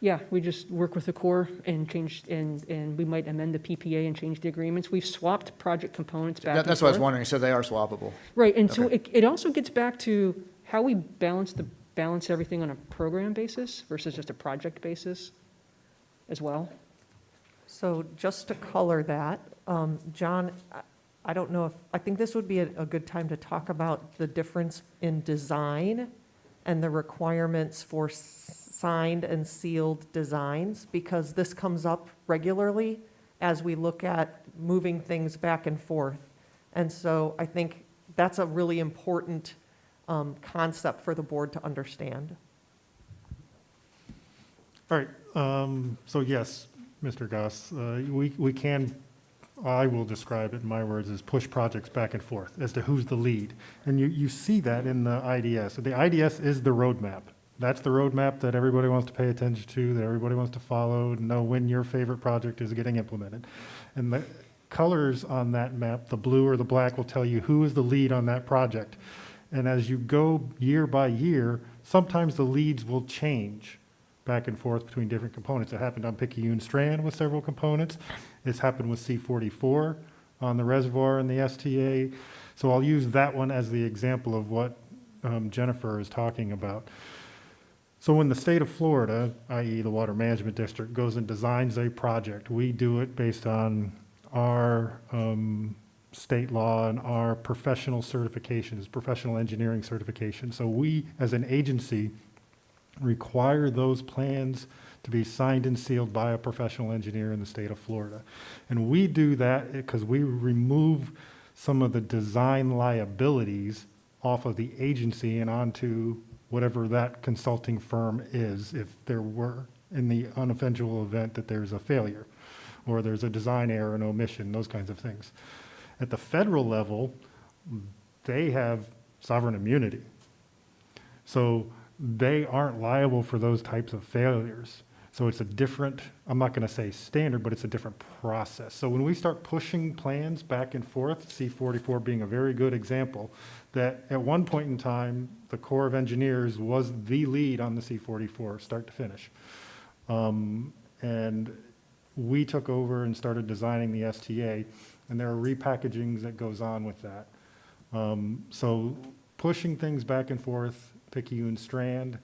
Yeah, we just work with the Corps and change, and we might amend the PPA and change the agreements. We've swapped project components back and forth. That's what I was wondering, so they are swappable? Right, and so Okay. it also gets back to how we balance everything on a program basis versus just a project basis as well. So just to color that, John, I don't know I think this would be a good time to talk about the difference in design and the requirements for signed and sealed designs, because this comes up regularly as we look at moving things back and forth. And so I think that's a really important concept for the board to understand. All right, so yes, Mr. Goss, we can, I will describe it in my words as push projects back and forth as to who's the lead. And you see that in the IDS. The IDS is the roadmap. That's the roadmap that everybody wants to pay attention to, that everybody wants to follow, and know when your favorite project is getting implemented. And the colors on that map, the blue or the black, will tell you who is the lead on that project. And as you go year by year, sometimes the leads will change back and forth between different components. It happened on Picayune Strand with several components. It's happened with C-44 on the reservoir and the STA. So I'll use that one as the example of what Jennifer is talking about. So when the state of Florida, i.e. the Water Management District, goes and designs a project, we do it based on our state law and our professional certifications, professional engineering certification. So we, as an agency, require those plans to be signed and sealed by a professional engineer in the state of Florida. And we do that because we remove some of the design liabilities off of the agency and onto whatever that consulting firm is, if there were, in the uneventual event that there's a failure or there's a design error, an omission, those kinds of things. At the federal level, they have sovereign immunity. So they aren't liable for those types of failures. So it's a different, I'm not going to say standard, but it's a different process. So when we start pushing plans back and forth, C-44 being a very good example, that at one point in time, the Corps of Engineers was the lead on the C-44, start to finish. And we took over and started designing the STA, and there are repackagings that goes on with that. So pushing things back and forth, Picayune Strand,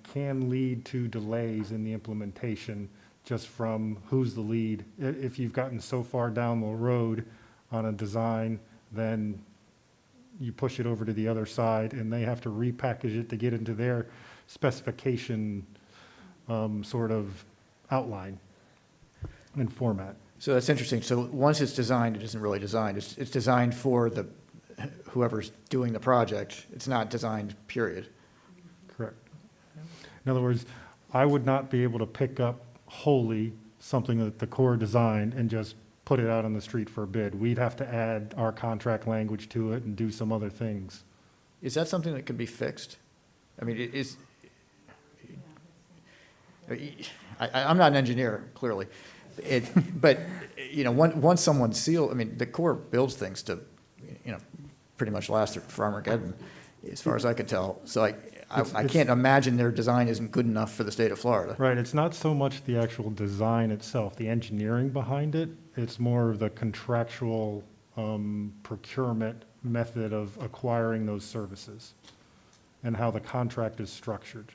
can lead to delays in the implementation just from who's the lead. If you've gotten so far down the road on a design, then you push it over to the other side and they have to repackage it to get into their specification sort of outline and format. So that's interesting. So once it's designed, it isn't really designed. It's designed for whoever's doing the project. It's not designed, period. Correct. In other words, I would not be able to pick up wholly something that the Corps designed and just put it out on the street for a bid. We'd have to add our contract language to it and do some other things. Is that something that can be fixed? I mean, I'm not an engineer, clearly. But, once someone's sealed, I mean, the Corps builds things to, pretty much last for Armageddon, as far as I could tell. So I can't imagine their design isn't good enough for the state of Florida. Right, it's not so much the actual design itself, the engineering behind it. It's more of the contractual procurement method of acquiring those services and how the contract is structured.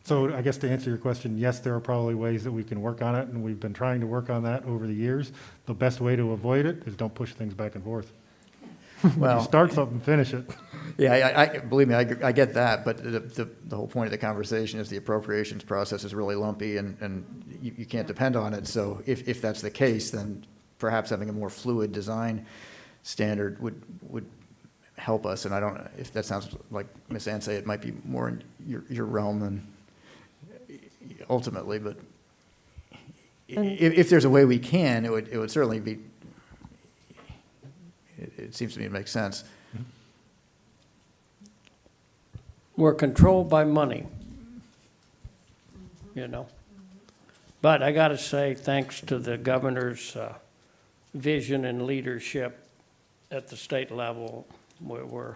So I guess to answer your question, yes, there are probably ways that we can work on it, and we've been trying to work on that over the years. The best way to avoid it is don't push things back and forth. When you start something, finish it. Yeah, believe me, I get that, but the whole point of the conversation is the appropriations process is really lumpy, and you can't depend on it. So if that's the case, then perhaps having a more fluid design standard would help us. And I don't, if that sounds like Ms. Ann say, it might be more in your realm than ultimately, but if there's a way we can, it would certainly be, it seems to me to make sense. We're controlled by money, you know. But I got to say, thanks to the governor's vision and leadership at the state level, we're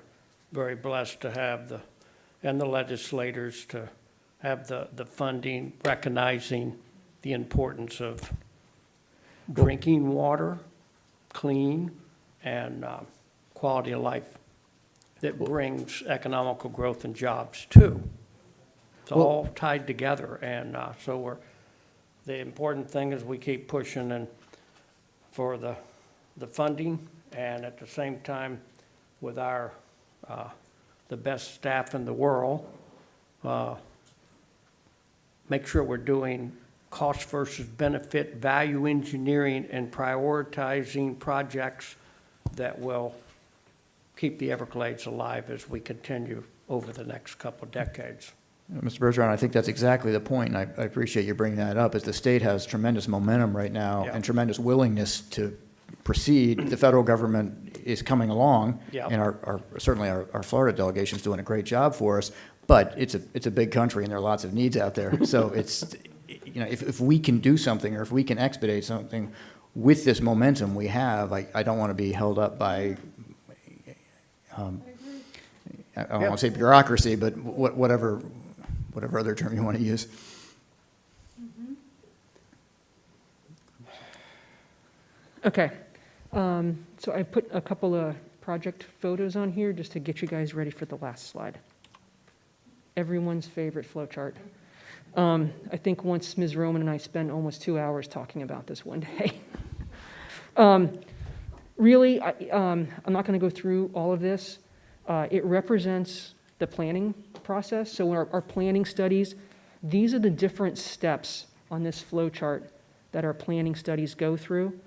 very blessed to have and the legislators to have the funding, recognizing the importance of drinking water, clean, and quality of life that brings economical growth and jobs too. It's all tied together, and so the important thing is we keep pushing and for the funding, and at the same time, with our the best staff in the world, make sure we're doing cost versus benefit, value engineering, and prioritizing projects that will keep the Everglades alive as we continue over the next couple of decades. Mr. Bergeron, I think that's exactly the point, and I appreciate you bringing that up, is the state has tremendous momentum right now Yeah. and tremendous willingness to proceed. The federal government is coming along, Yeah. and certainly our Florida delegation is doing a great job for us, but it's a big country and there are lots of needs out there. So it's, you know, if we can do something or if we can expedite something with this momentum we have, I don't want to be held up by, I don't want to say bureaucracy, but whatever other term you want to use. Okay, so I put a couple of project photos on here just to get you guys ready for the last slide. Everyone's favorite flow chart. I think once Ms. Roman and I spent almost 2 hours talking about this one day. Really, I'm not going to go through all of this. It represents the planning process. So our planning studies, these are the different steps on this flow chart that our planning studies go through.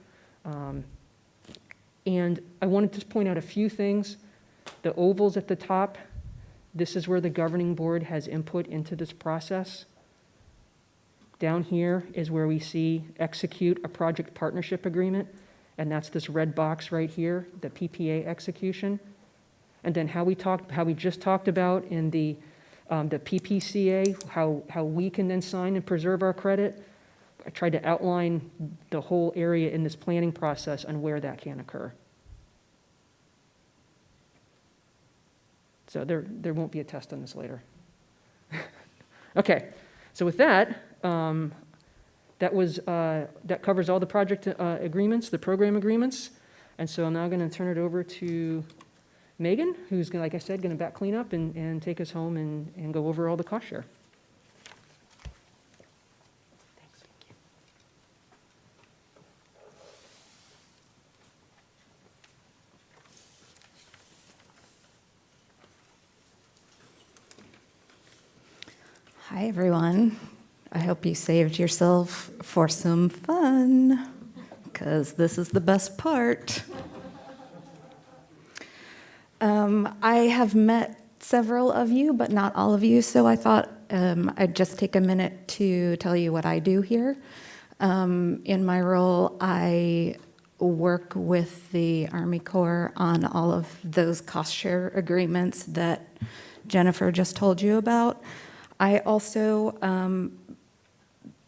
And I wanted to point out a few things. The ovals at the top, this is where the governing board has input into this process. Down here is where we see execute a project partnership agreement, and that's this red box right here, the PPA execution. And then how we just talked about in the PPCA, how we can then sign and preserve our credit. I tried to outline the whole area in this planning process and where that can occur. So there won't be a test on this later. Okay, so with that, that covers all the project agreements, the program agreements. And so I'm now going to turn it over to Megan, who's, like I said, going to back clean up and take us home and go over all the cost share. Hi, everyone. I hope you saved yourself for some fun, because this is the best part. I have met several of you, but not all of you, so I thought I'd just take a minute to tell you what I do here. In my role, I work with the Army Corps on all of those cost share agreements that Jennifer just told you about. I also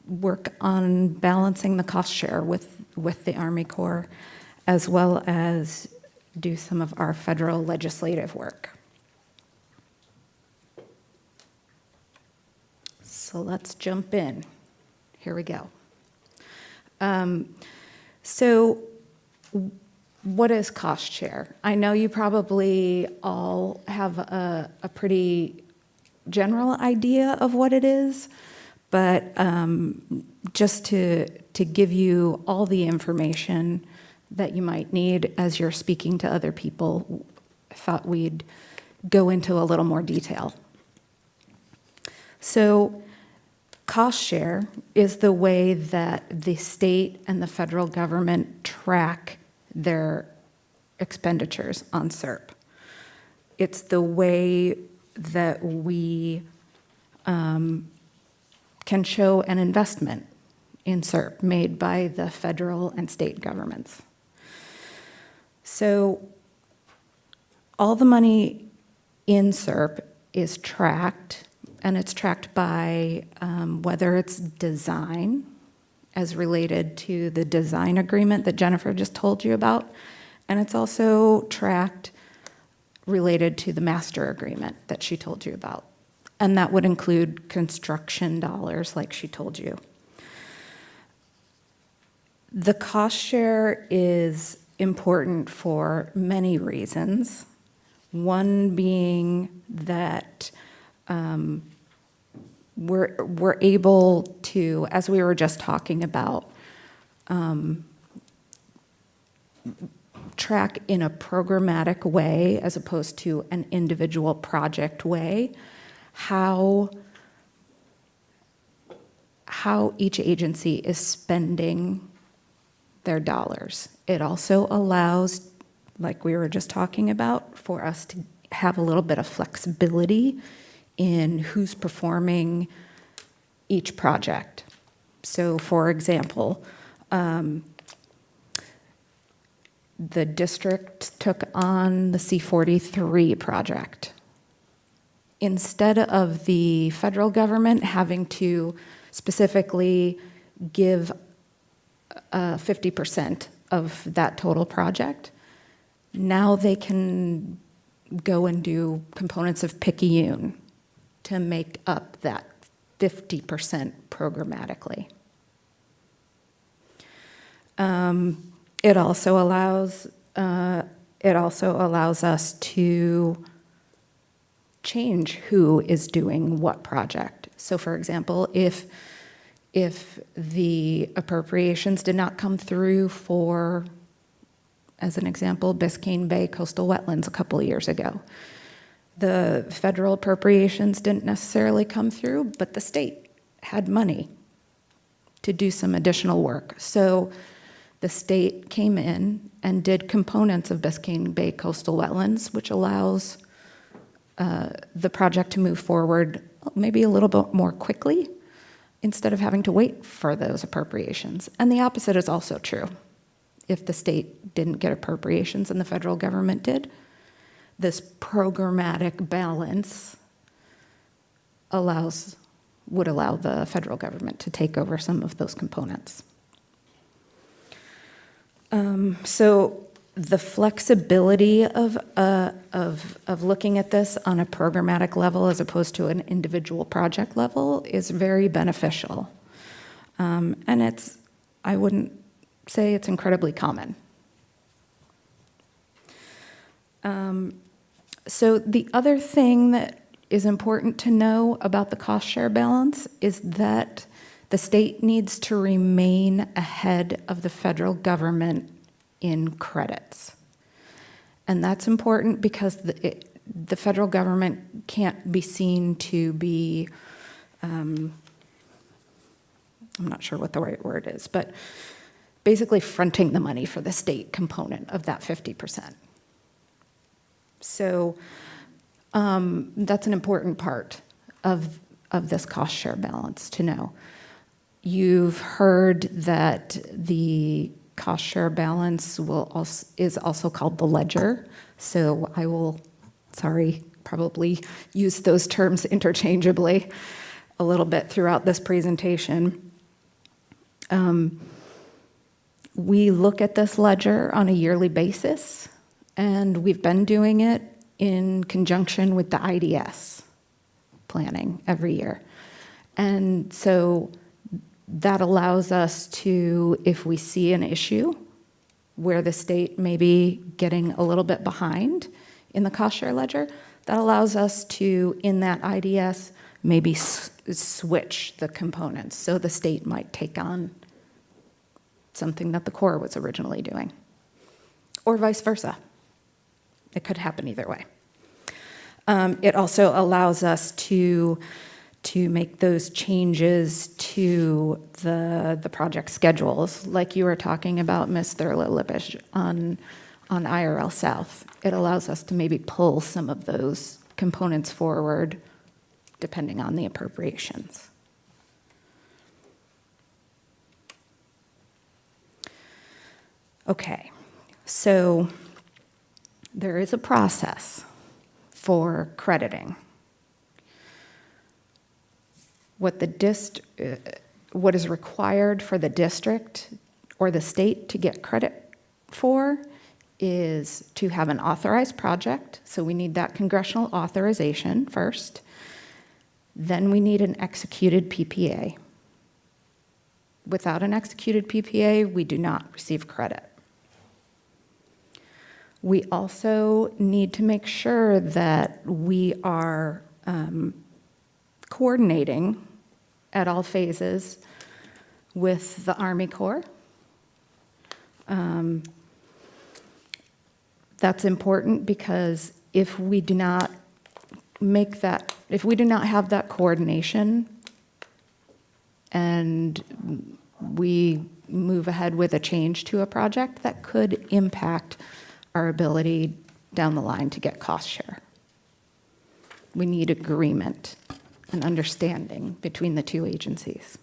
work on balancing the cost share with the Army Corps, as well as do some of our federal legislative work. So let's jump in. Here we go. So what is cost share? I know you probably all have a pretty general idea of what it is, but just to give you all the information that you might need as you're speaking to other people, I thought we'd go into a little more detail. So cost share is the way that the state and the federal government track their expenditures on SERP. It's the way that we can show an investment in SERP made by the federal and state governments. So all the money in SERP is tracked, and it's tracked by whether it's design, as related to the design agreement that Jennifer just told you about, and it's also tracked related to the master agreement that she told you about. And that would include construction dollars, like she told you. The cost share is important for many reasons. One being that we're able to, as we were just talking about, track in a programmatic way as opposed to an individual project way how each agency is spending their dollars. It also allows, like we were just talking about, for us to have a little bit of flexibility in who's performing each project. So, for example, the district took on the C-43 project. Instead of the federal government having to specifically give 50% of that total project, now they can go and do components of Picayune to make up that 50% programmatically. It also allows us to change who is doing what project. So, for example, if the appropriations did not come through for, as an example, Biscayne Bay coastal wetlands a couple of years ago, the federal appropriations didn't necessarily come through, but the state had money to do some additional work. So the state came in and did components of Biscayne Bay coastal wetlands, which allows the project to move forward maybe a little bit more quickly instead of having to wait for those appropriations. And the opposite is also true. If the state didn't get appropriations and the federal government did, this programmatic balance would allow the federal government to take over some of those components. So the flexibility of looking at this on a programmatic level as opposed to an individual project level is very beneficial. And I wouldn't say it's incredibly common. So the other thing that is important to know about the cost share balance is that the state needs to remain ahead of the federal government in credits. And that's important because the federal government can't be seen to be, I'm not sure what the right word is, but basically fronting the money for the state component of that 50%. So that's an important part of this cost share balance to know. You've heard that the cost share balance is also called the ledger. So I will, probably use those terms interchangeably a little bit throughout this presentation. We look at this ledger on a yearly basis, and we've been doing it in conjunction with the IDS planning every year. And so that allows us to, if we see an issue where the state may be getting a little bit behind in the cost share ledger, that allows us to, in that IDS, maybe switch the components. So the state might take on something that the Corps was originally doing, or vice versa. It could happen either way. It also allows us to make those changes to the project schedules, like you were talking about, Ms. Thurlow-Lippisch, on IRL South. It allows us to maybe pull some of those components forward, depending on the appropriations. Okay, so there is a process for crediting. What is required for the district or the state to get credit for is to have an authorized project. So we need that congressional authorization first. Then we need an executed PPA. Without an executed PPA, we do not receive credit. We also need to make sure that we are coordinating at all phases with the Army Corps. That's important because if we do not have that coordination and we move ahead with a change to a project, that could impact our ability down the line to get cost share. We need agreement and understanding between the two agencies.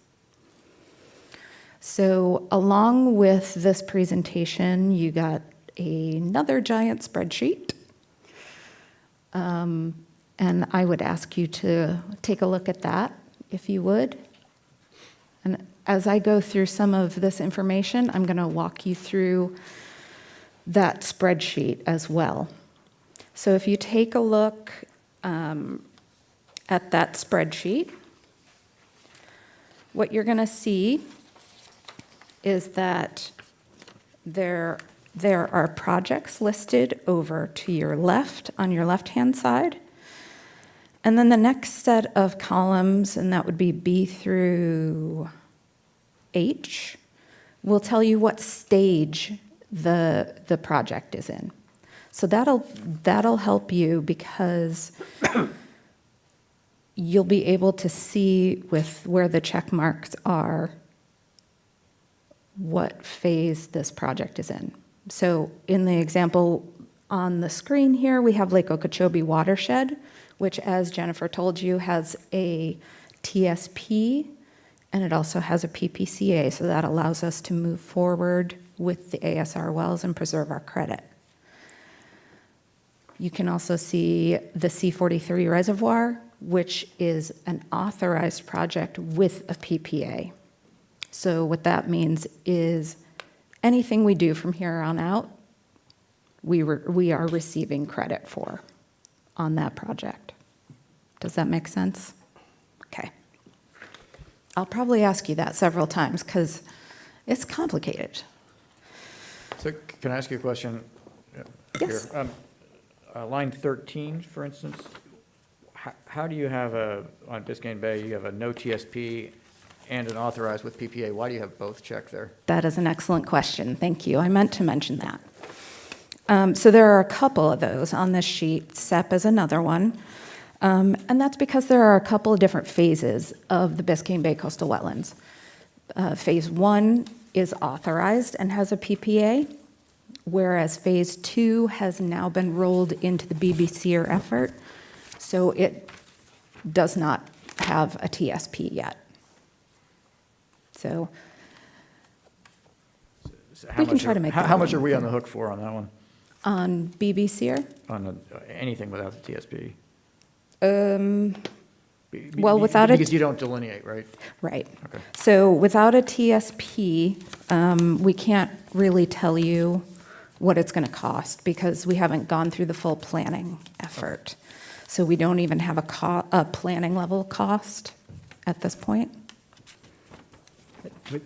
So along with this presentation, you got another giant spreadsheet. And I would ask you to take a look at that, if you would. And as I go through some of this information, I'm going to walk you through that spreadsheet as well. So if you take a look at that spreadsheet, what you're going to see is that there are projects listed over to your left, on your left-hand side. And then the next set of columns, and that would be B through H, will tell you what stage the project is in. So that'll help you because you'll be able to see with where the check marks are what phase this project is in. So in the example on the screen here, we have Lake Okeechobee Watershed, which, as Jennifer told you, has a TSP and it also has a PPCA, so that allows us to move forward with the ASR wells and preserve our credit. You can also see the C43 reservoir, which is an authorized project with a PPA. So what that means is anything we do from here on out, we are receiving credit for on that project. Does that make sense? Okay. I'll probably ask you that several times because it's complicated. So can I ask you a question? Yes. Here? Line 13, for instance, how do you have on Biscayne Bay, you have a no TSP and an authorized with PPA? Why do you have both checked there? That is an excellent question. Thank you. I meant to mention that. So there are a couple of those on this sheet. SEP is another one. And that's because there are a couple of different phases of the Biscayne Bay coastal wetlands. Phase 1 is authorized and has a PPA, whereas Phase 2 has now been rolled into the BBCR effort, so it does not have a TSP yet. So we can try to make that How much are we on the hook for on that one? on BBCR. On anything without the TSP? Well, without Because you don't delineate, right? Right. Okay. So without a TSP, we can't really tell you what it's going to cost because we haven't gone through the full planning effort. So we don't even have a planning level cost at this point.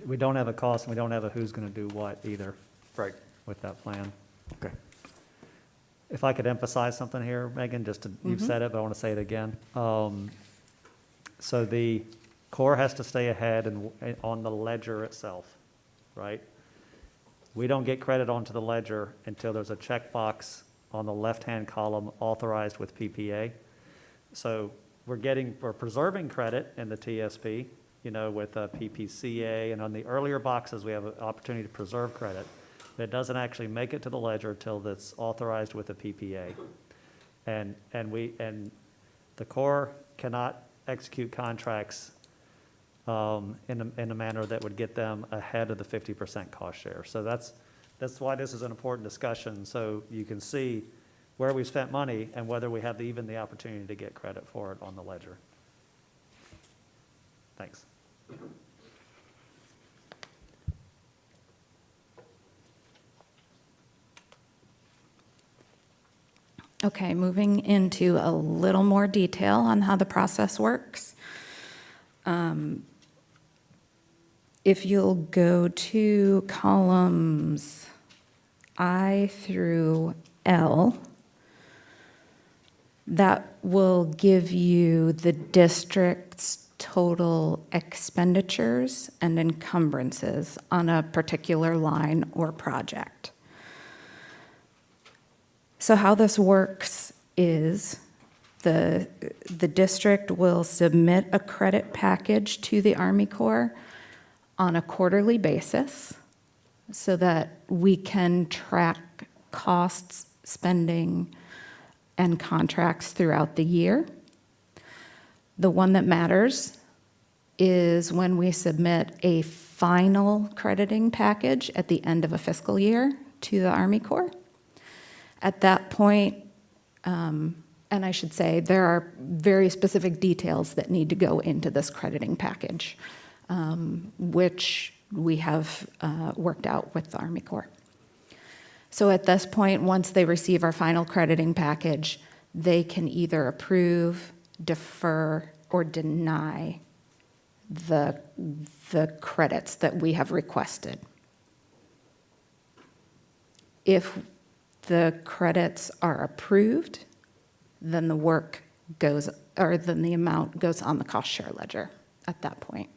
We don't have a cost, and we don't have a who's going to do what either. Right. With that plan. Okay. If I could emphasize something here, Megan, you've said it, but I want to say it again. So the Corps has to stay ahead on the ledger itself, right? We don't get credit onto the ledger until there's a checkbox on the left-hand column, authorized with PPA. So we're preserving credit in the TSP, with PPCA, and on the earlier boxes, we have an opportunity to preserve credit. But it doesn't actually make it to the ledger until it's authorized with a PPA. And the Corps cannot execute contracts in a manner that would get them ahead of the 50% cost share. So that's why this is an important discussion, so you can see where we spent money and whether we have even the opportunity to get credit for it on the ledger. Thanks. Okay, moving into a little more detail on how the process works. If you'll go to columns I through L, that will give you the district's total expenditures and encumbrances on a particular line or project. So how this works is the district will submit a credit package to the Army Corps on a quarterly basis so that we can track costs, spending, and contracts throughout the year. The one that matters is when we submit a final crediting package at the end of a fiscal year to the Army Corps. At that point, and I should say, there are very specific details that need to go into this crediting package, which we have worked out with the Army Corps. So at this point, once they receive our final crediting package, they can either approve, defer, or deny the credits that we have requested. If the credits are approved, then the work goes, or then the amount goes on the cost share ledger at that point.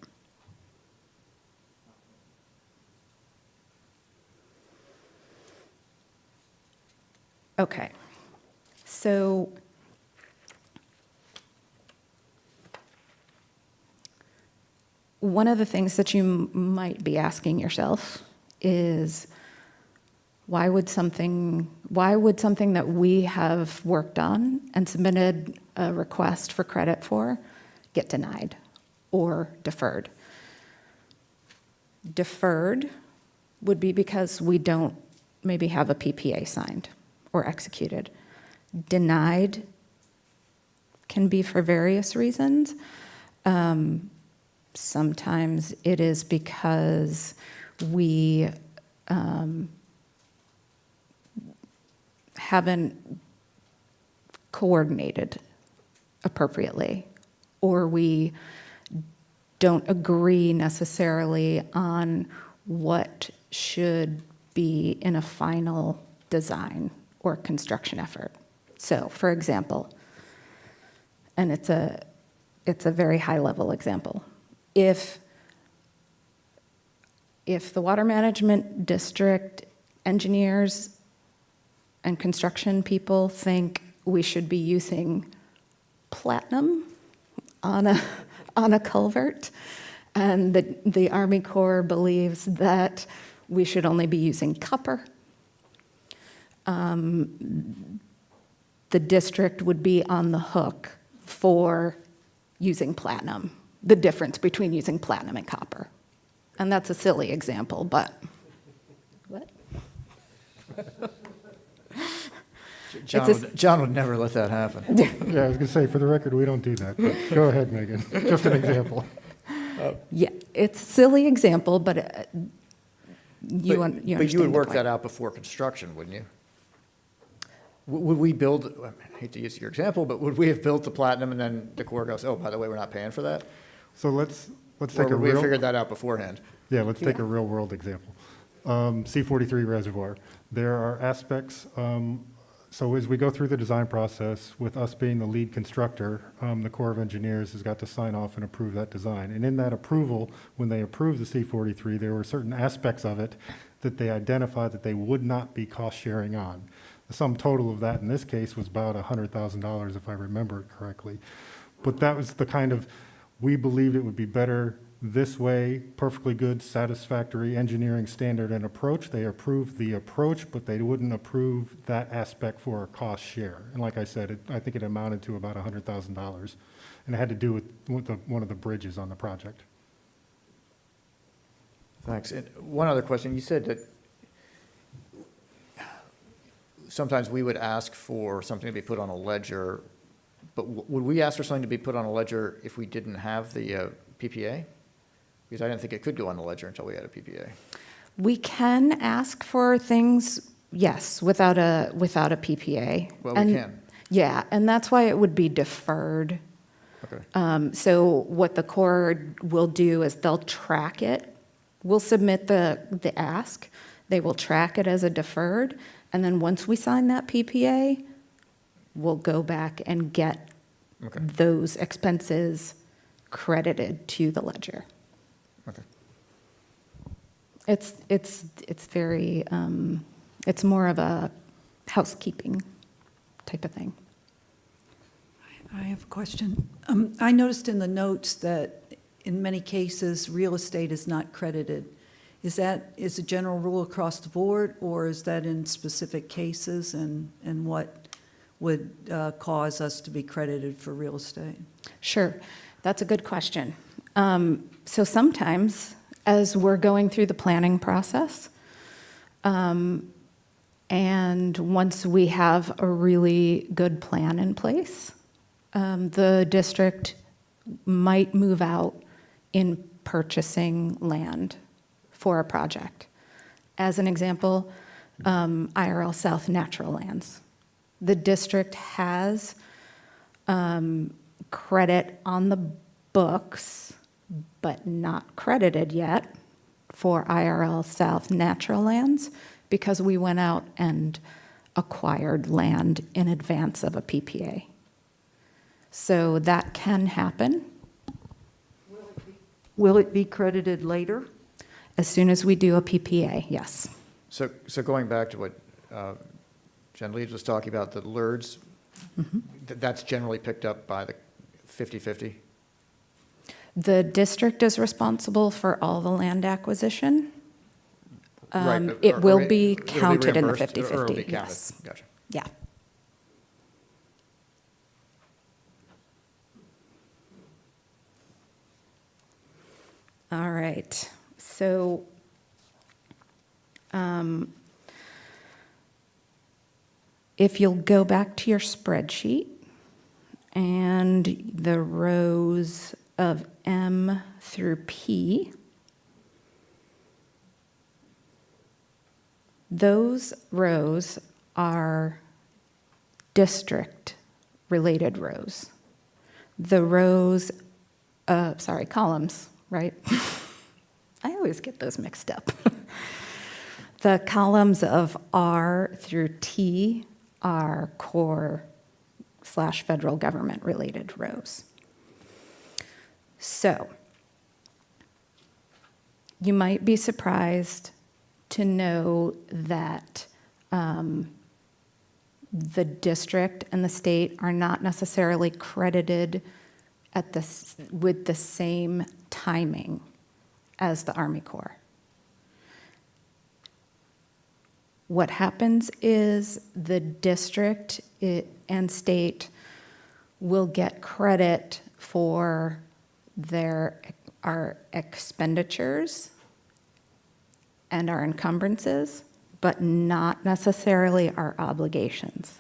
Okay, so one of the things that you might be asking yourself is, why would something that we have worked on and submitted a request for credit for get denied or deferred? Deferred would be because we don't maybe have a PPA signed or executed. Denied can be for various reasons. Sometimes it is because we haven't coordinated appropriately, or we don't agree necessarily on what should be in a final design or construction effort. So, for example, and it's a very high-level example. If the water management district engineers and construction people think we should be using platinum on a culvert, and the Army Corps believes that we should only be using copper, the district would be on the hook for using platinum, the difference between using platinum and copper. And that's a silly example, but what? John would never let that happen. Yeah, I was going to say, for the record, we don't do that, but go ahead, Megan. Just an example. Yeah, it's a silly example, but you understand But you would the work point. that out before construction, wouldn't you? Would we build, I hate to use your example, but would we have built the platinum and then the Corps goes, oh, by the way, we're not paying for that? So let's Or take a would we have real, figured that out beforehand? yeah, let's take a real world example. C-43 reservoir. There are aspects, so as we go through the design process, with us being the lead constructor, the Corps of Engineers has got to sign off and approve that design. And in that approval, when they approved the C-43, there were certain aspects of it that they identified that they would not be cost sharing on. The sum total of that in this case was about $100,000, if I remember it correctly. But that was the kind of, we believed it would be better this way, perfectly good, satisfactory engineering standard and approach. They approved the approach, but they wouldn't approve that aspect for a cost share. And like I said, I think it amounted to about $100,000. And it had to do with one of the bridges on the project. Thanks. And one other question. You said that sometimes we would ask for something to be put on a ledger, but would we ask for something to be put on a ledger if we didn't have the PPA? Because I didn't think it could go on the ledger until we had a PPA. We can ask for things, yes, without a PPA. Well, we can. Yeah, and that's why it would be deferred. Okay. So what the Corps will do is they'll track it. We'll submit the ask. They will track it as a deferred. And then once we sign that PPA, we'll go back and get those expenses credited to the ledger. Okay. It's very, it's more of a housekeeping type of thing. I have a question. I noticed in the notes that in many cases, real estate is not credited. Is a general rule across the board, or is that in specific cases, and what would cause us to be credited for real estate? Sure, that's a good question. So sometimes, as we're going through the planning process, and once we have a really good plan in place, the district might move out in purchasing land for a project. As an example, IRL South Natural Lands. The district has credit on the books, but not credited yet for IRL South Natural Lands because we went out and acquired land in advance of a PPA. So that can happen. Will it be credited later? As soon as we do a PPA, yes. So going back to what Jen Leeds was talking about, the LERDs, that's generally picked up by the 50/50? The district is responsible for all the land acquisition. Right, but It will be it'll counted in the reimbursed, or it'll 50/50, be counted. yes. Gotcha. Yeah. All right, so if you'll go back to your spreadsheet and the rows of M through P, those rows are district-related rows. The rows, columns, right? I always get those mixed up. The columns of R through T are core/federal government-related rows. So, you might be surprised to know that the district and the state are not necessarily credited with the same timing as the Army Corps. What happens is the district and state will get credit for our expenditures and our encumbrances, but not necessarily our obligations.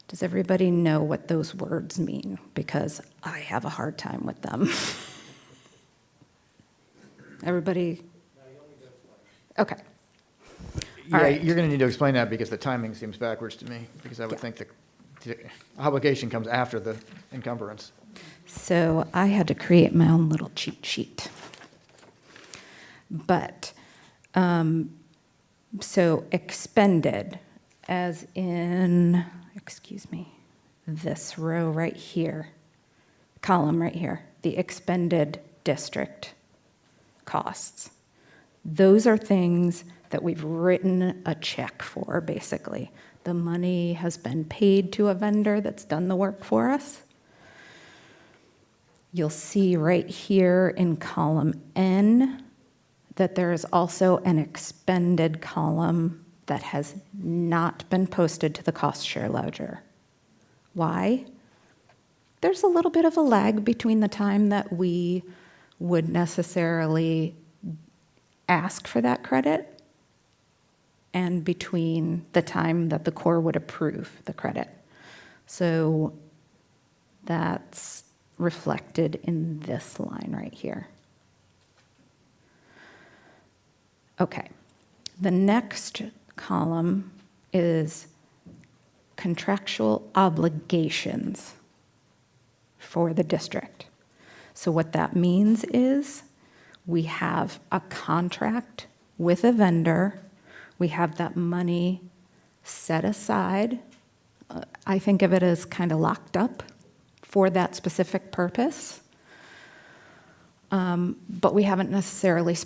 Does everybody know what those words mean? Because I have a hard time with them. Everybody? Okay. Yeah, All right. you're going to need to explain that because the timing seems backwards to me, because I would think the obligation comes after the encumbrance. So I had to create my own little cheat sheet. But, so expended, as in, this row right here, column right here, the expended district costs. Those are things that we've written a check for, basically. The money has been paid to a vendor that's done the work for us. You'll see right here in column N that there is also an expended column that has not been posted to the cost share ledger. Why? There's a little bit of a lag between the time that we would necessarily ask for that credit and between the time that the Corps would approve the credit. So that's reflected in this line right here. Okay, the next column is contractual obligations for the district. So what that means is we have a contract with a vendor, we have that money set aside. I think of it as kind of locked up for that specific purpose. But we haven't necessarily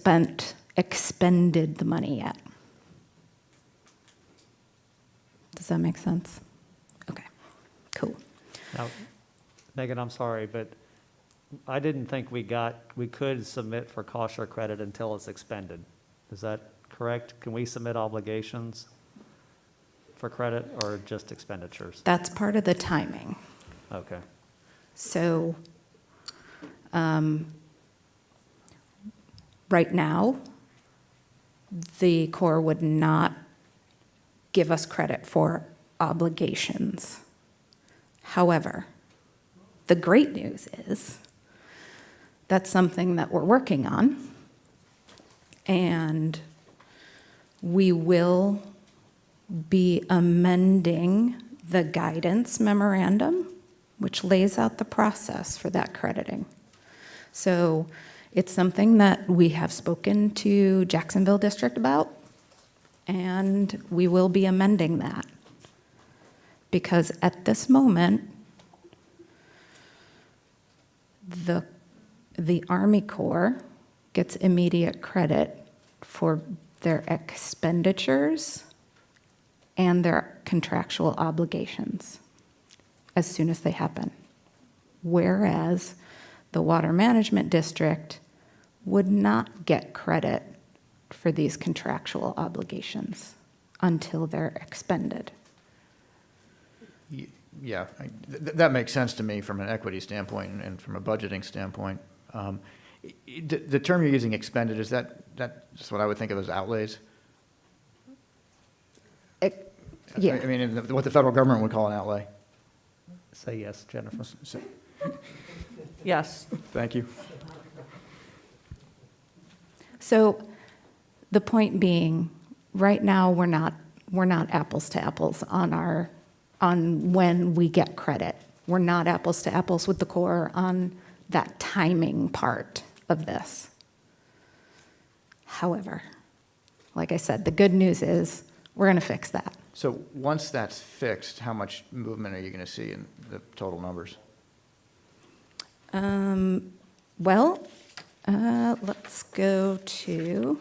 expended the money yet. Does that make sense? Okay, cool. Now, Megan, I'm sorry, but I didn't think we could submit for cost share credit until it's expended. Is that correct? Can we submit obligations for credit or just expenditures? That's part of the timing. Okay. So, right now, the Corps would not give us credit for obligations. However, the great news is that's something that we're working on, and we will be amending the guidance memorandum, which lays out the process for that crediting. So it's something that we have spoken to Jacksonville District about, and we will be amending that. Because at this moment, the Army Corps gets immediate credit for their expenditures and their contractual obligations as soon as they happen. Whereas the Water Management District would not get credit for these contractual obligations until they're expended. Yeah, that makes sense to me from an equity standpoint and from a budgeting standpoint. The term you're using, expended, is that's what I would think of as outlays? Yeah. I mean, what the federal government would call an outlay. Say yes, Jennifer. Yes. Thank you. So the point being, right now, we're not apples to apples on when we get credit. We're not apples to apples with the Corps on that timing part of this. However, like I said, the good news is we're going to fix that. So once that's fixed, how much movement are you going to see in the total numbers? Well, let's go to,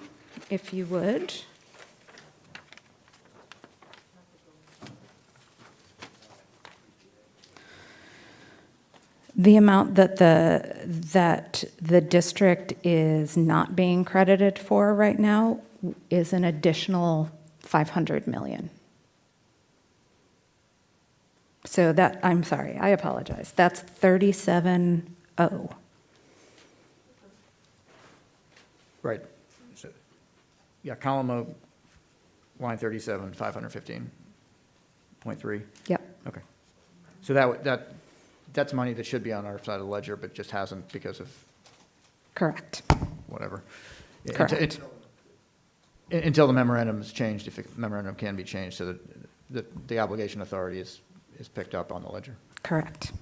if you would. The amount that the district is not being credited for right now is an additional $500 million. So that, I'm sorry, I apologize. That's 37.0. Right. So, yeah, column O, line 37, 515.3. Yep, Okay. So that's money that should be on our side of the ledger, but just hasn't because of correct. whatever. Correct. Until the memorandum is changed, if the memorandum can be changed, so that the obligation authority is picked up on the ledger. Correct.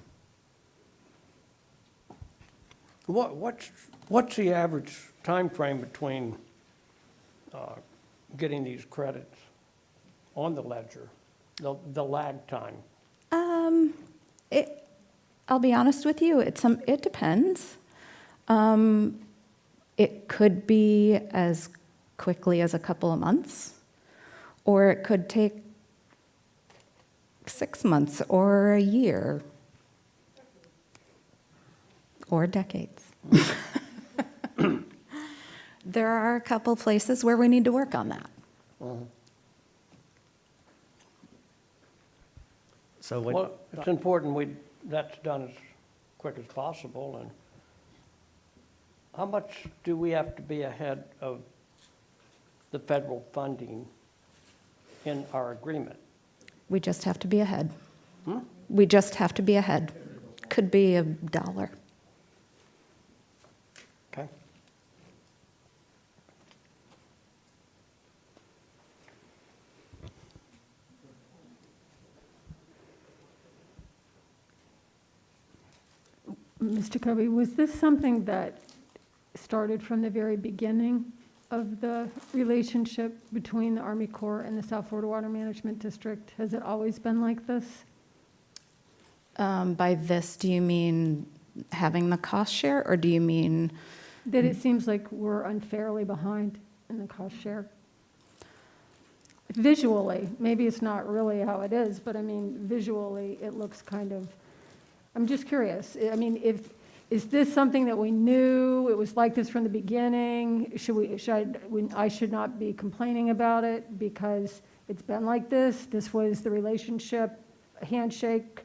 What's the average time frame between getting these credits on the ledger, the lag time? I'll be honest with you, it depends. It could be as quickly as a couple of months, or it could take 6 months or a year or decades. There are a couple places where we need to work on that. So Well, it's important that's done as quick as possible, and how much do we have to be ahead of the federal funding in our agreement? We just have to be ahead. We just have to be ahead. Could be $1. Okay. Mr. Kobe, was this something that started from the very beginning of the relationship between the Army Corps and the South Florida Water Management District? Has it always been like this? By this, do you mean having the cost share, or do you mean? That it seems like we're unfairly behind in the cost share? Visually, maybe it's not really how it is, but I mean, visually, it looks kind of, I'm just curious. I mean, is this something that we knew, it was like this from the beginning? I should not be complaining about it because it's been like this? This was the relationship, handshake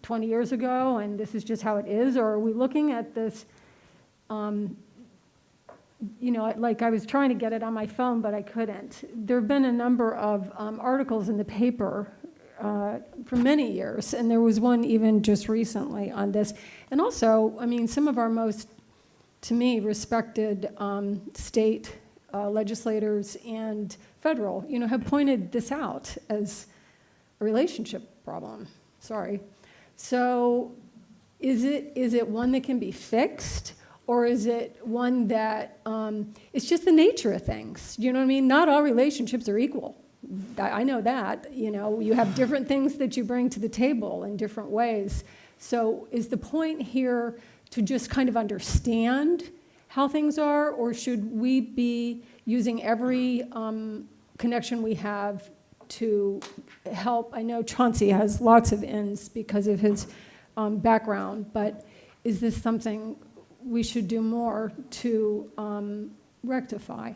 20 years ago, and this is just how it is? Or are we looking at this, like I was trying to get it on my phone, but I couldn't. There have been a number of articles in the paper for many years, and there was one even just recently on this. And also, I mean, some of our most, to me, respected state legislators and federal, have pointed this out as a relationship problem. Sorry. So is it one that can be fixed? Or is it one that it's just the nature of things? You know what I mean? Not all relationships are equal. I know that. You have different things that you bring to the table in different ways. So is the point here to just kind of understand how things are, or should we be using every connection we have to help? I know Chauncey has lots of ins because of his background, but is this something we should do more to rectify?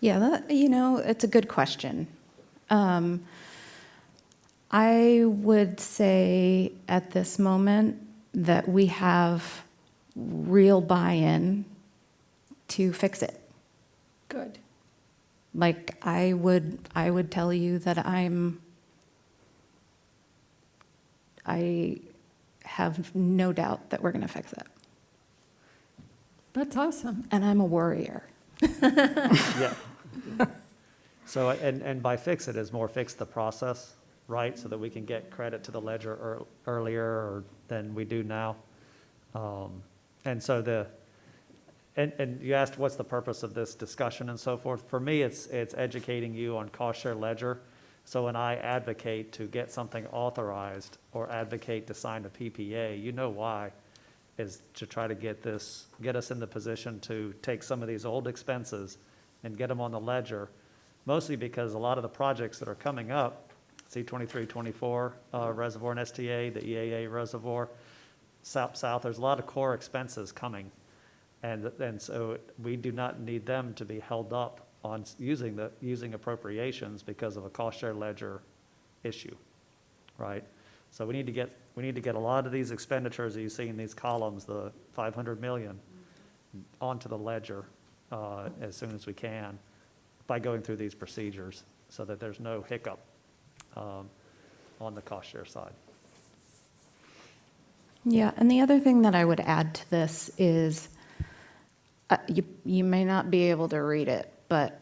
Yeah, it's a good question. I would say at this moment that we have real buy-in to fix it. Good. Like, I would tell you that I have no doubt that we're going to fix it. That's awesome. And I'm a worrier. Yeah. So, and by fix it is more fix the process, right? So that we can get credit to the ledger earlier than we do now. And so and you asked what's the purpose of this discussion and so forth. For me, it's educating you on cost share ledger. So when I advocate to get something authorized or advocate to sign a PPA, you know why, is to try to get us in the position to take some of these old expenses and get them on the ledger, mostly because a lot of the projects that are coming up, C-2324 reservoir and STA, the EAA reservoir, south, there's a lot of core expenses coming. And so we do not need them to be held up on using appropriations because of a cost share ledger issue, right? So we need to get a lot of these expenditures that you see in these columns, the 500 million, onto the ledger as soon as we can by going through these procedures so that there's no hiccup on the cost share side. Yeah, and the other thing that I would add to this is you may not be able to read it, but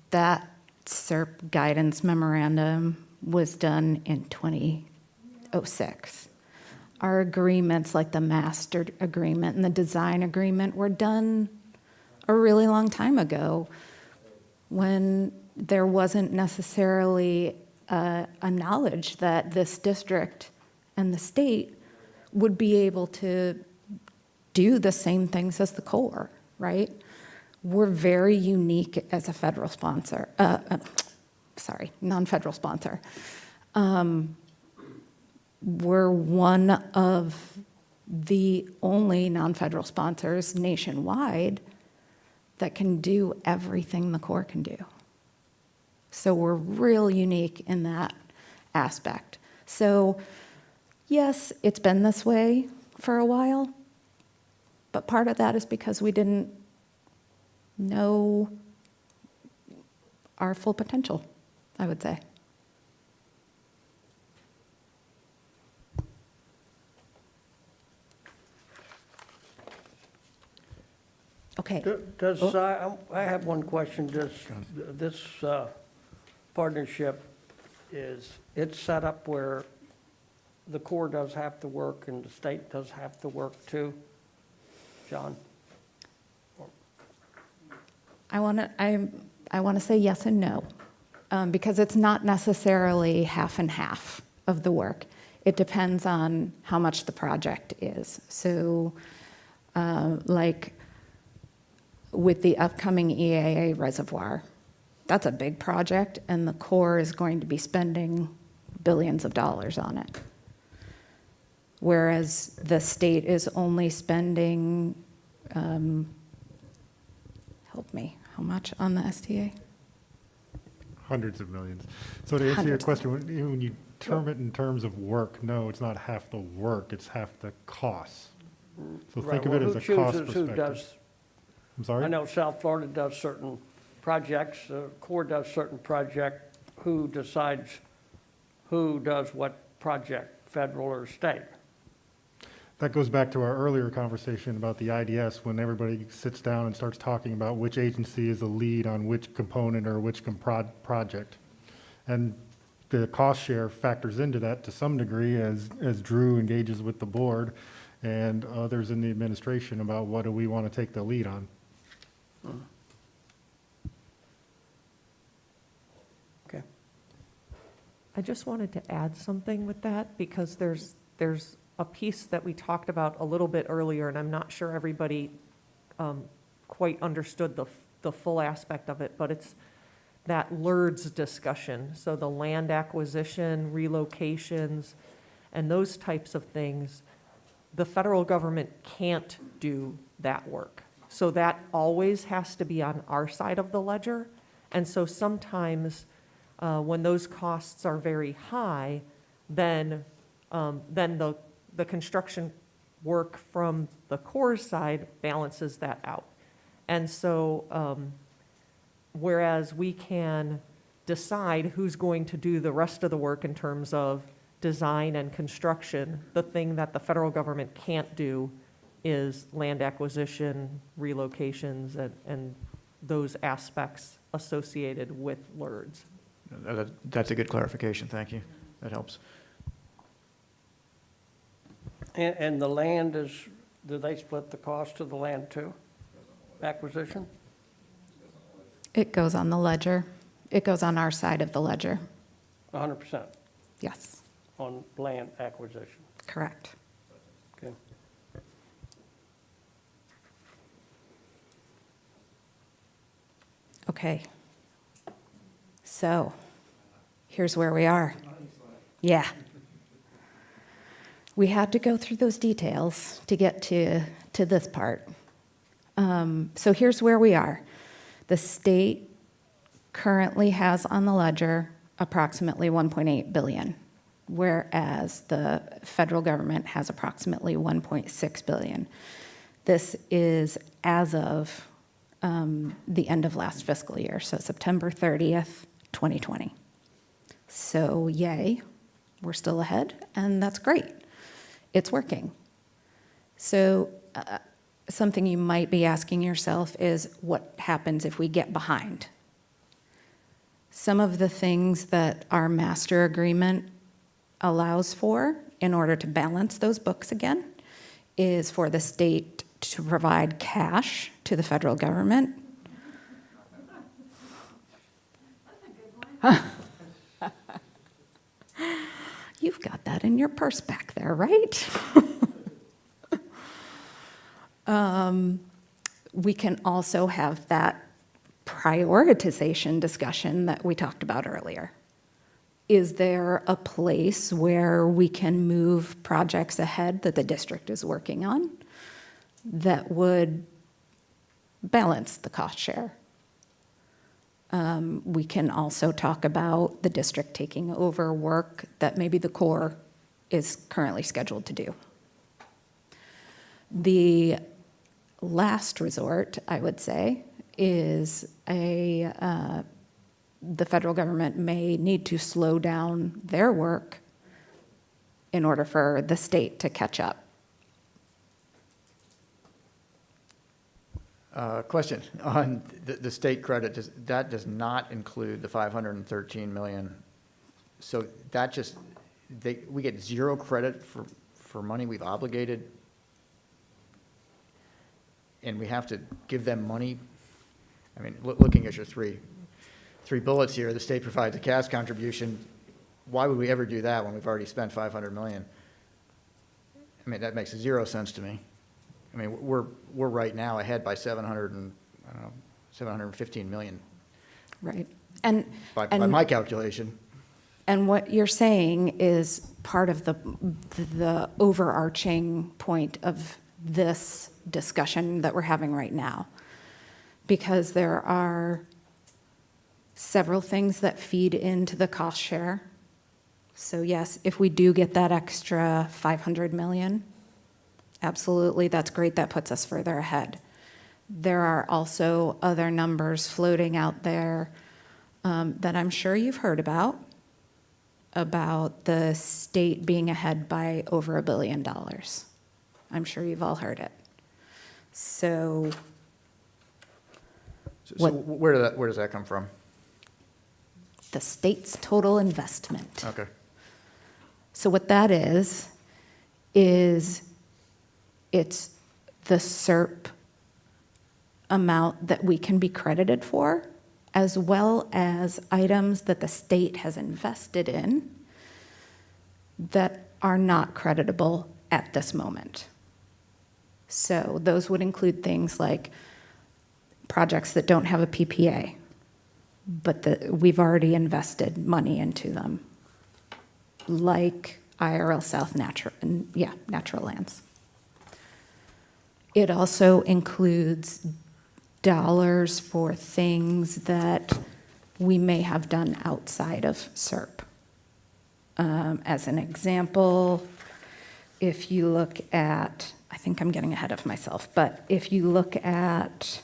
that SERP guidance memorandum was done in 2006. Our agreements, like the master agreement and the design agreement, were done a really long time ago when there wasn't necessarily a knowledge that this district and the state would be able to do the same things as the Corps, right? we're very unique as a federal sponsor, non-federal sponsor. We're one of the only non-federal sponsors nationwide that can do everything the Corps can do. So we're real unique in that aspect. So yes, it's been this way for a while, but part of that is because we didn't know our full potential, I would say. Okay. Does, I have one question. Does this partnership, is it set up where the Corps does have to work and the state does have to work too? John? I want to say yes and no, because it's not necessarily half and half of the work. It depends on how much the project is. So, like with the upcoming EAA reservoir, that's a big project, and the Corps is going to be spending billions of dollars on it. Whereas the state is only spending, help me, how much on the STA? Hundreds of millions. So to answer your Hundreds. question, when you term it in terms of work, no, it's not half the work, it's half the costs. So Right, think of it well, as a who cost chooses who perspective. does? I'm sorry? I know South Florida does certain projects, the Corps does certain project. Who decides who does what project, federal or state? That goes back to our earlier conversation about the IDS, when everybody sits down and starts talking about which agency is the lead on which component or which project. And the cost share factors into that to some degree as Drew engages with the board and others in the administration about what do we want to take the lead on. Okay. I just wanted to add something with that, because there's a piece that we talked about a little bit earlier, and I'm not sure everybody quite understood the full aspect of it, but it's that LERDS discussion. So the land acquisition, relocations, and those types of things, the federal government can't do that work. So that always has to be on our side of the ledger. And so sometimes when those costs are very high, then the construction work from the Corps side balances that out. And so whereas we can decide who's going to do the rest of the work in terms of design and construction, the thing that the federal government can't do is land acquisition, relocations, and those aspects associated with LERDs. That's a good clarification, thank you. That helps. And the land is, do they split the cost of the land too? Acquisition? It goes on the ledger. It goes on our side of the ledger. 100% Yes, on land acquisition? correct. Okay. Okay. So, here's where we are. Yeah. We had to go through those details to get to this part. So here's where we are. The state currently has on the ledger approximately 1.8 billion, whereas the federal government has approximately 1.6 billion. This is as of the end of last fiscal year, so September 30th, 2020. So yay, we're still ahead, and that's great. It's working. So something you might be asking yourself is, what happens if we get behind? Some of the things that our master agreement allows for in order to balance those books again is for the state to provide cash to the federal government. You've got that in your purse back there, right? we can also have that prioritization discussion that we talked about earlier. Is there a place where we can move projects ahead that the district is working on that would balance the cost share? We can also talk about the district taking over work that maybe the Corps is currently scheduled to do. The last resort, I would say, is the federal government may need to slow down their work in order for the state to catch up. Question on the state credit, that does not include the 513 million. So that just, we get zero credit for money we've obligated, and we have to give them money. I mean, looking at your three bullets here, the state provides a cash contribution. Why would we ever do that when we've already spent 500 million? I mean, that makes zero sense to me. I mean, we're right now ahead by 715 million. Right. By my calculation. And what you're saying is part of the overarching point of this discussion that we're having right now. Because there are several things that feed into the cost share. So yes, if we do get that extra 500 million, absolutely, that's great. That puts us further ahead. There are also other numbers floating out there that I'm sure you've heard about the state being ahead by over $1 billion. I'm sure you've all heard it. So where does that come from? The state's total investment. Okay. So what that is it's the SERP amount that we can be credited for, as well as items that the state has invested in that are not creditable at this moment. So those would include things like projects that don't have a PPA, but we've already invested money into them, like IRL South Natural Lands. It also includes dollars for things that we may have done outside of SERP. As an example, if you look at, I think I'm getting ahead of myself, but if you look at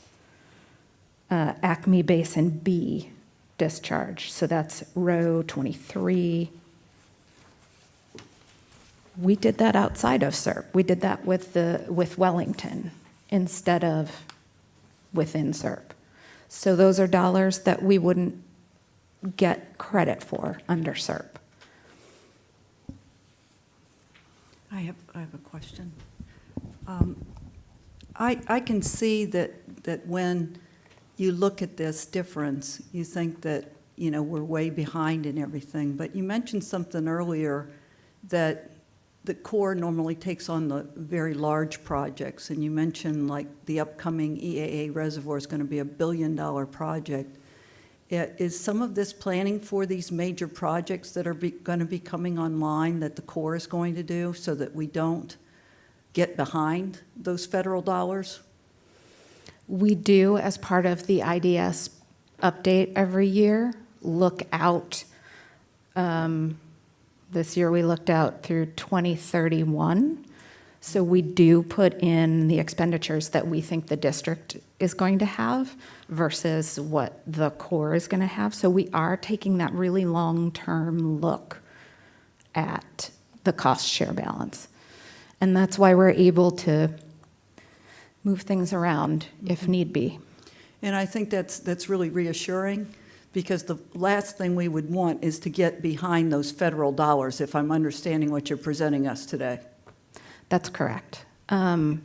Acme Basin B discharge, so that's row 23. We did that outside of SERP. We did that with Wellington instead of within SERP. So those are dollars that we wouldn't get credit for under SERP. I have a question. I can see that when you look at this difference, you think that, we're way behind in everything. But you mentioned something earlier that the Corps normally takes on the very large projects, and you mentioned like the upcoming EAA reservoir is going to be $1 billion project. Is some of this planning for these major projects that are going to be coming online that the Corps is going to do so that we don't get behind those federal dollars? We do, as part of the IDS update every year, look out. This year we looked out through 2031. So we do put in the expenditures that we think the district is going to have versus what the Corps is going to have. So we are taking that really long-term look at the cost share balance. And that's why we're able to move things around if need be. And I think that's really reassuring, because the last thing we would want is to get behind those federal dollars, if I'm understanding what you're presenting us today. That's correct. I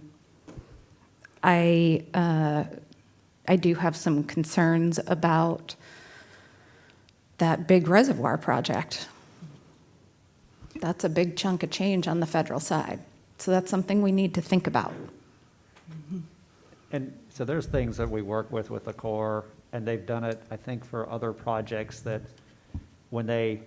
do have some concerns about that big reservoir project. That's a big chunk of change on the federal side. So that's something we need to think about. And so there's things that we work with the Corps, and they've done it, I think, for other projects that when they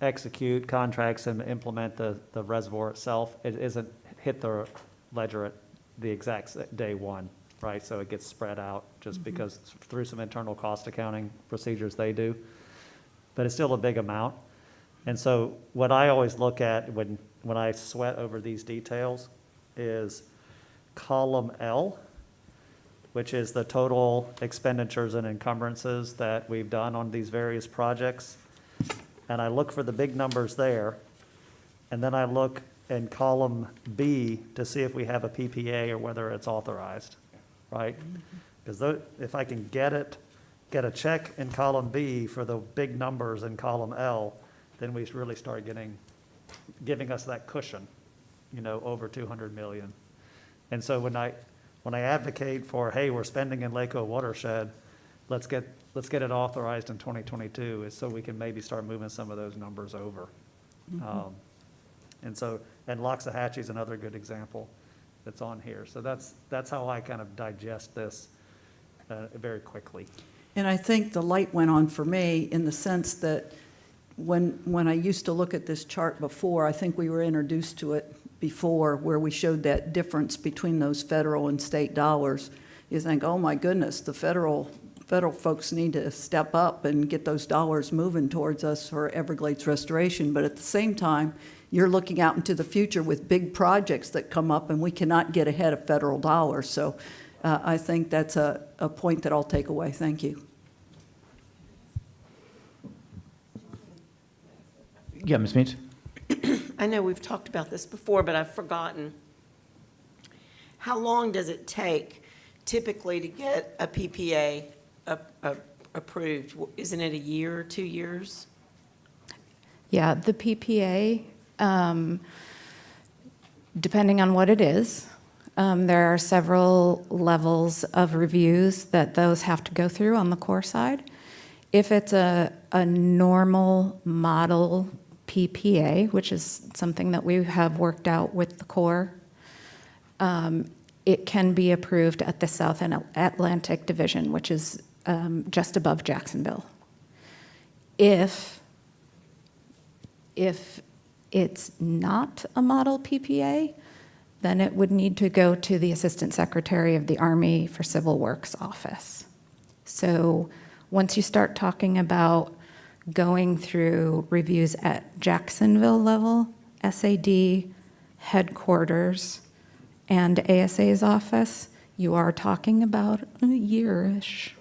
execute contracts and implement the reservoir itself, it isn't hit the ledger at the exact day one, right? So it gets spread out just because through some internal cost accounting procedures they do. But it's still a big amount. And so what I always look at when I sweat over these details is column L, which is the total expenditures and encumbrances that we've done on these various projects. And I look for the big numbers there. And then I look in column B to see if we have a PPA or whether it's authorized, right? Because if I can get a check in column B for the big numbers in column L, then we really start giving us that cushion, over 200 million. And so when I advocate for, hey, we're spending in Lake watershed, let's get it authorized in 2022, is so we can maybe start moving some of those numbers over. And Loxahatchee is another good example that's on here. So that's how I kind of digest this very quickly. And I think the light went on for me in the sense that when I used to look at this chart before, I think we were introduced to it before, where we showed that difference between those federal and state dollars. You think, oh my goodness, the federal folks need to step up and get those dollars moving towards us for Everglades restoration. But at the same time, you're looking out into the future with big projects that come up, and we cannot get ahead of federal dollars. So I think that's a point that I'll take away. Thank you. Yeah, Ms. Means? I know we've talked about this before, but I've forgotten. How long does it take typically to get a PPA approved? Isn't it a year or 2 years? Yeah, the PPA, depending on what it is, there are several levels of reviews that those have to go through on the Corps side. If it's a normal model PPA, which is something that we have worked out with the Corps, it can be approved at the South Atlantic Division, which is just above Jacksonville. If it's not a model PPA, then it would need to go to the Assistant Secretary of the Army for Civil Works office. So once you start talking about going through reviews at Jacksonville level, SAD, headquarters, and ASA's office, you are talking about a year-ish.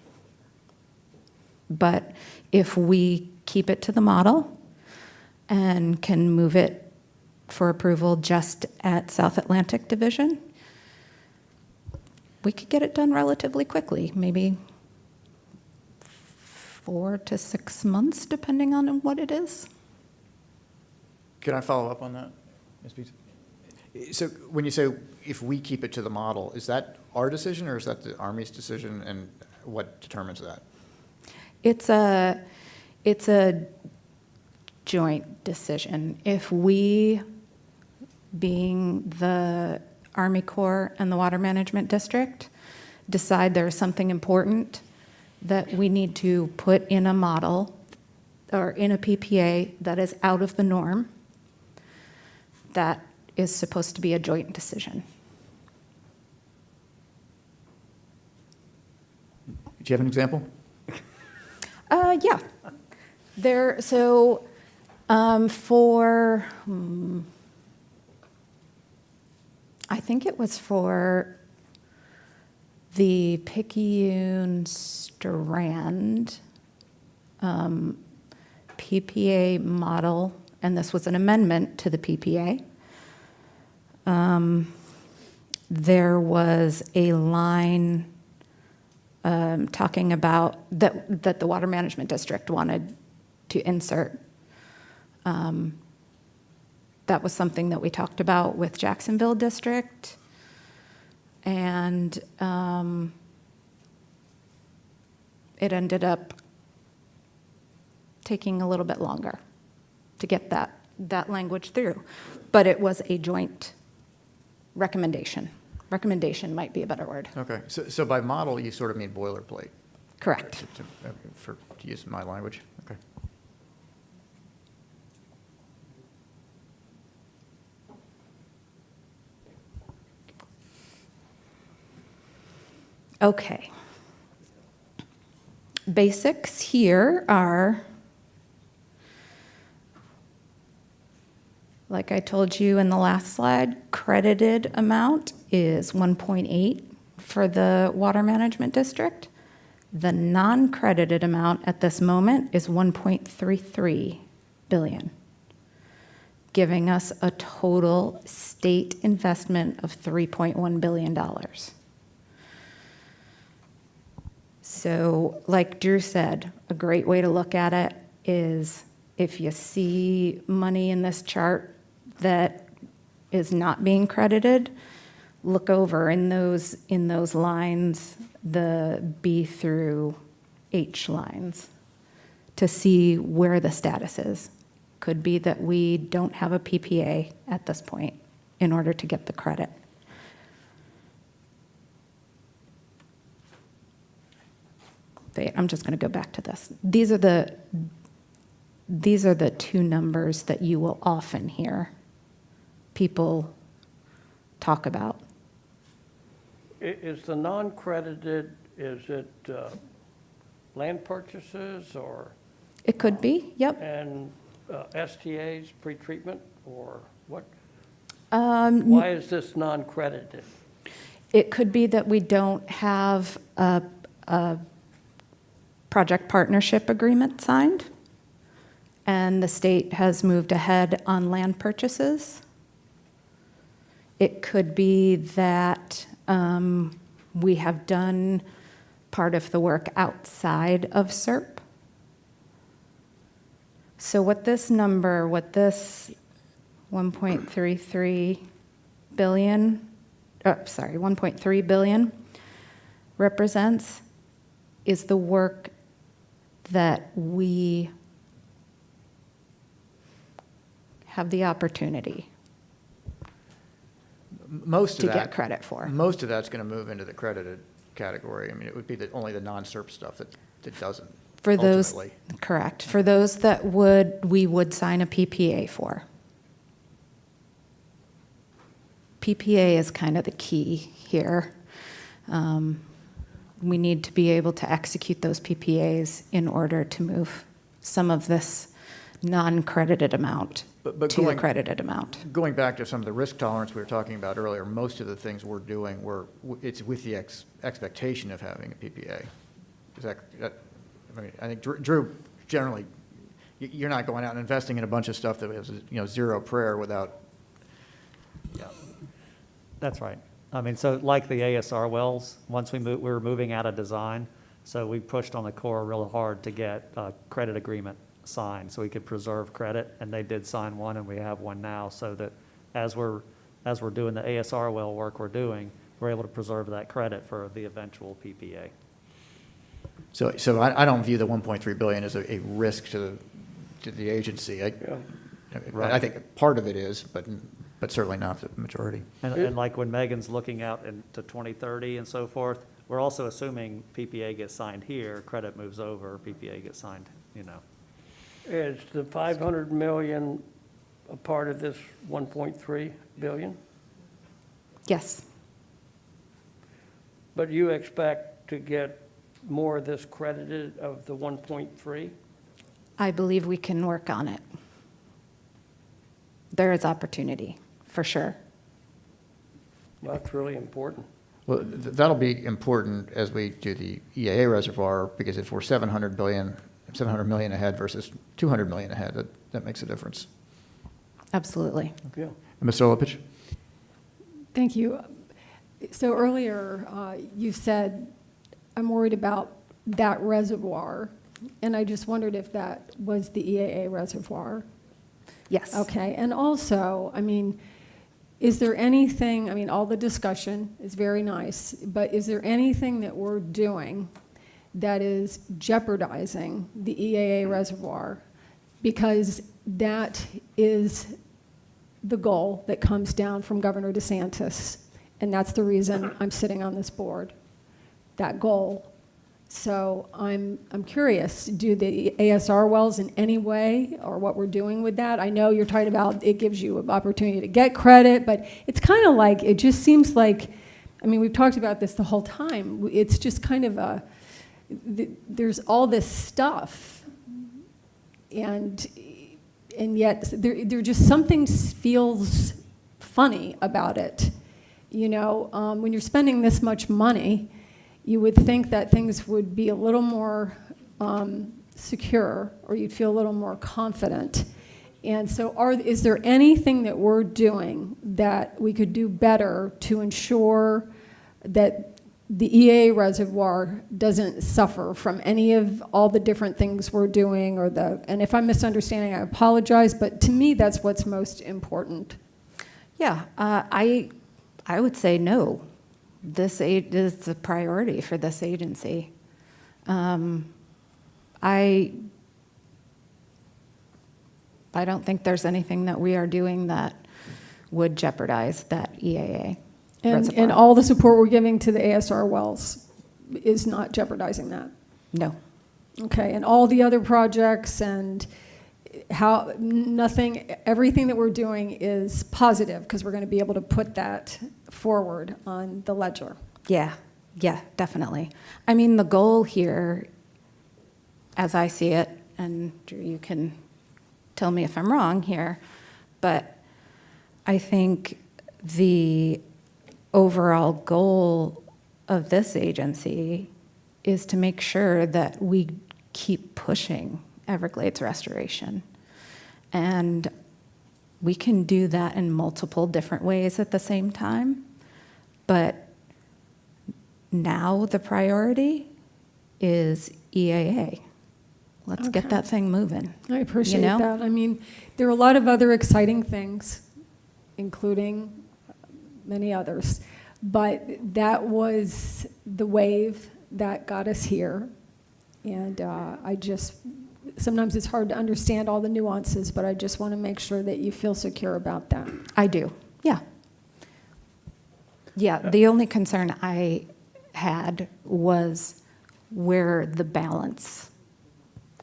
But if we keep it to the model and can move it for approval just at South Atlantic Division, we could get it done relatively quickly, maybe 4 to 6 months, depending on what it is. Can I follow up on that, Ms. Beats? So when you say if we keep it to the model, is that our decision or is that the Army's decision, and what determines that? It's a joint decision. If we, being the Army Corps and the Water Management District, decide there's something important that we need to put in a model or in a PPA that is out of the norm, that is supposed to be a joint decision. Do you have an example? Yeah. I think it was for the Picayune Strand PPA model, and this was an amendment to the PPA. There was a line talking about that the Water Management District wanted to insert. That was something that we talked about with Jacksonville District, and it ended up taking a little bit longer to get that language through, but it was a joint recommendation. Recommendation might be a better word. Okay, so by model, you sort of mean boilerplate? Correct. To use my language, okay. Okay. Basics here are, like I told you in the last slide, credited amount is 1.8 for the water management district. The non-credited amount at this moment is 1.33 billion, giving us a total state investment of $3.1 billion. So, like Drew said, a great way to look at it is if you see money in this chart that is not being credited, look over in those lines, the B through H lines, to see where the status is. Could be that we don't have a PPA at this point in order to get the credit. Wait, I'm just going to go back to this. These are the two numbers that you will often hear people talk about. Is the non-credited, is it land purchases or? It could be, yep. And STAs, pretreatment, or what? Why is this non-credited? It could be that we don't have a project partnership agreement signed, and the state has moved ahead on land purchases. It could be that we have done part of the work outside of SERP. So what this 1.33 billion, sorry, 1.3 billion represents is the work that we have the opportunity to get credit for. Most of that's going to move into the credited category. I mean, it would be only the non-SERP stuff that doesn't, For those, ultimately. correct. For those that we would sign a PPA for. PPA is kind of the key here. We need to be able to execute those PPAs in order to move some of this non-credited amount to a credited amount. Going back to some of the risk tolerance we were talking about earlier, most of the things we're doing, it's with the expectation of having a PPA. Is that, I mean, I think Drew, generally, you're not going out and investing in a bunch of stuff that has, zero prayer without. Yeah. That's right. I mean, so like the ASR wells, once we were moving out of design, so we pushed on the Corps real hard to get a credit agreement signed so we could preserve credit, and they did sign one, and we have one now, so that as we're doing the ASR well work we're doing, we're able to preserve that credit for the eventual PPA. So I don't view the 1.3 billion as a risk to the agency. I think part of it is, but certainly not the majority. And like when Megan's looking out into 2030 and so forth, we're also assuming PPA gets signed here, credit moves over, PPA gets signed, Is the 500 million a part of this 1.3 billion? Yes. But you expect to get more of this credited of the 1.3? I believe we can work on it. There is opportunity, for sure. Well, that's really important. Well, that'll be important as we do the EAA reservoir, because if we're 700 million ahead versus 200 million ahead, that makes a difference. Absolutely. Yeah. Ms. Solovich? Thank you. So earlier, you said, I'm worried about that reservoir, and I just wondered if that was the EAA reservoir. Yes. Okay, and also, I mean, is there anything, I mean, all the discussion is very nice, but is there anything that we're doing that is jeopardizing the EAA reservoir? Because that is the goal that comes down from Governor DeSantis, and that's the reason I'm sitting on this board, that goal. So I'm curious, do the ASR wells in any way, or what we're doing with that? I know you're talking about it gives you an opportunity to get credit, but it's kind of like, it just seems like, I mean, we've talked about this the whole time. It's just kind of there's all this stuff, and yet there just something feels funny about it. You know, when you're spending this much money, you would think that things would be a little more secure, or you'd feel a little more confident. And so is there anything that we're doing that we could do better to ensure that the EA reservoir doesn't suffer from any of all the different things we're doing, and if I'm misunderstanding, I apologize, but to me, that's what's most important. Yeah, I would say no. This is a priority for this agency. I don't think there's anything that we are doing that would jeopardize that EAA reservoir. And all the support we're giving to the ASR wells is not jeopardizing that? No. Okay, and all the other projects and everything that we're doing is positive, because we're going to be able to put that forward on the ledger. Yeah, definitely. I mean, the goal here, as I see it, and Drew, you can tell me if I'm wrong here, but I think the overall goal of this agency is to make sure that we keep pushing Everglades restoration. And we can do that in multiple different ways at the same time, but now the priority is EAA. Let's get that thing moving. I appreciate that. I mean, there are a lot of other exciting things, including many others, but that was the wave that got us here. And sometimes it's hard to understand all the nuances, but I just want to make sure that you feel secure about that. I do, yeah. Yeah, the only concern I had was where the balance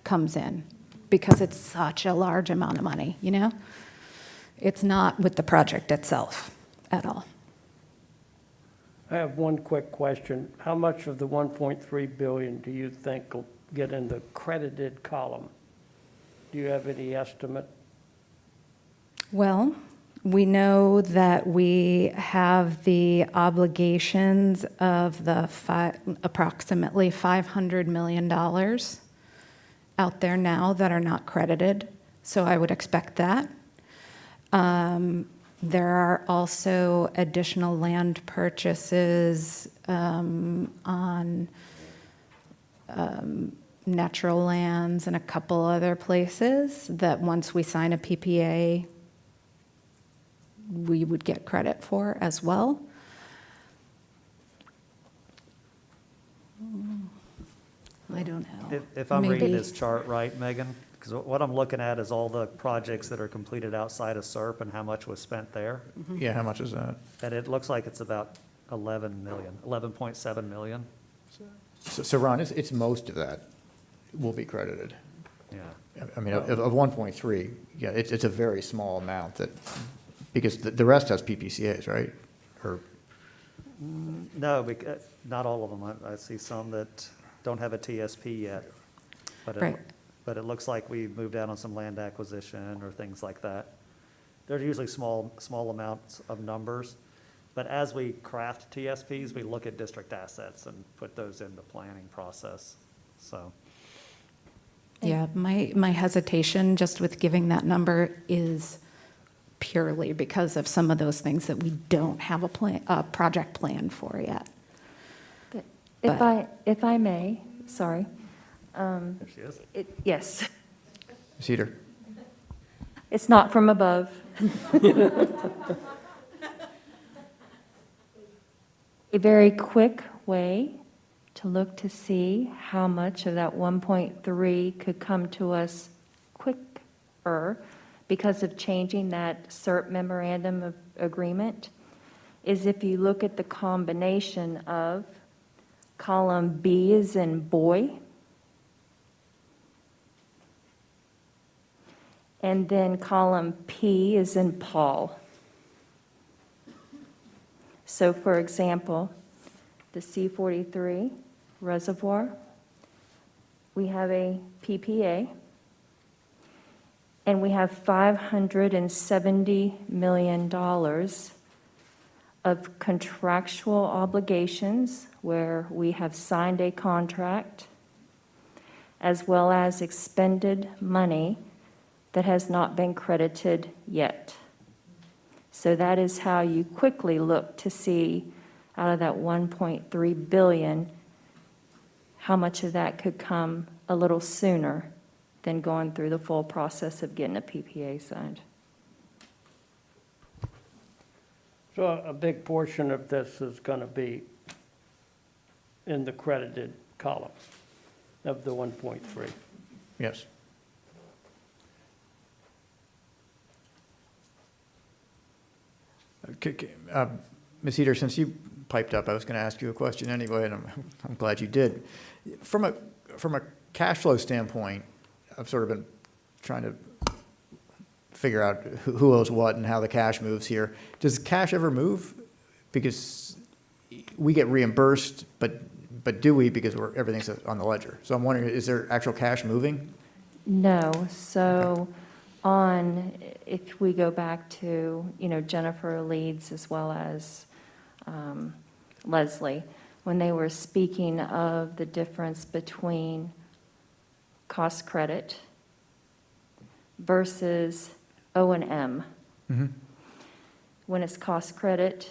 comes in, because it's such a large amount of money, you know? It's not with the project itself at all. I have one quick question. How much of the 1.3 billion do you think will get in the credited column? Do you have any estimate? Well, we know that we have the obligations of the approximately $500 million out there now that are not credited, so I would expect that. There are also additional land purchases on natural lands and a couple other places that once we sign a PPA, we would get credit for as well. I don't know. If I'm reading Maybe. this chart right, Megan, because what I'm looking at is all the projects that are completed outside of SERP and how much was spent there. Yeah, how much is that? And it looks like it's about 11.7 million. So Ron, it's most of that will be credited. Yeah. I mean, of 1.3, yeah, it's a very small amount because the rest has PPCAs, right? Or No, not all of them. I see some that don't have a TSP yet. Right. But it looks like we moved out on some land acquisition or things like that. They're usually small amounts of numbers. But as we craft TSPs, we look at district assets and put those in the planning process, so. Yeah, my hesitation just with giving that number is purely because of some of those things that we don't have a project plan for yet. If I may, sorry. There she is. Yes, Cedar. it's not from above. A very quick way to look to see how much of that 1.3 could come to us quicker because of changing that SERP memorandum of agreement is if you look at the combination of column B is in boy, and then column P is in Paul. So for example, the C-43 reservoir, we have a PPA, and we have $570 million of contractual obligations where we have signed a contract, as well as expended money that has not been credited yet. So that is how you quickly look to see out of that 1.3 billion, how much of that could come a little sooner than going through the full process of getting a PPA signed. So a big portion of this is going to be in the credited column of the 1.3. Yes. Ms. Heater, since you piped up, I was going to ask you a question anyway, and I'm glad you did. From a cash flow standpoint, I've sort of been trying to figure out who owes what and how the cash moves here. Does cash ever move? Because we get reimbursed, but do we? Because everything's on the ledger. So I'm wondering, is there actual cash moving? No, so if we go back to, Jennifer Leeds as well as Leslie, when they were speaking of the difference between cost credit versus O&M. Mm-hmm. When it's cost credit,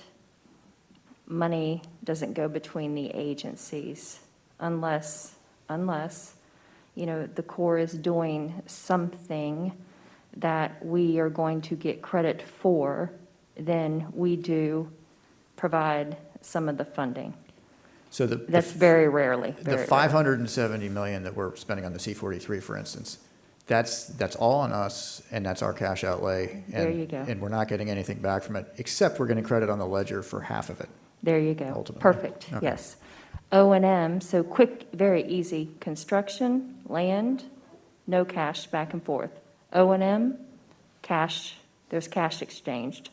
money doesn't go between the agencies unless, the Corps is doing something that we are going to get credit for, then we do provide some of the funding. So That's very rarely. The $570 million that we're spending on the C-43, for instance, that's all on us, and that's our cash outlay. There you go. And we're not getting anything back from it, except we're getting credit on the ledger for half of it. There you go. Ultimately. Perfect, Okay. yes. O&M, so quick, very easy. Construction, land, no cash back and forth. O&M, cash, there's cash exchanged.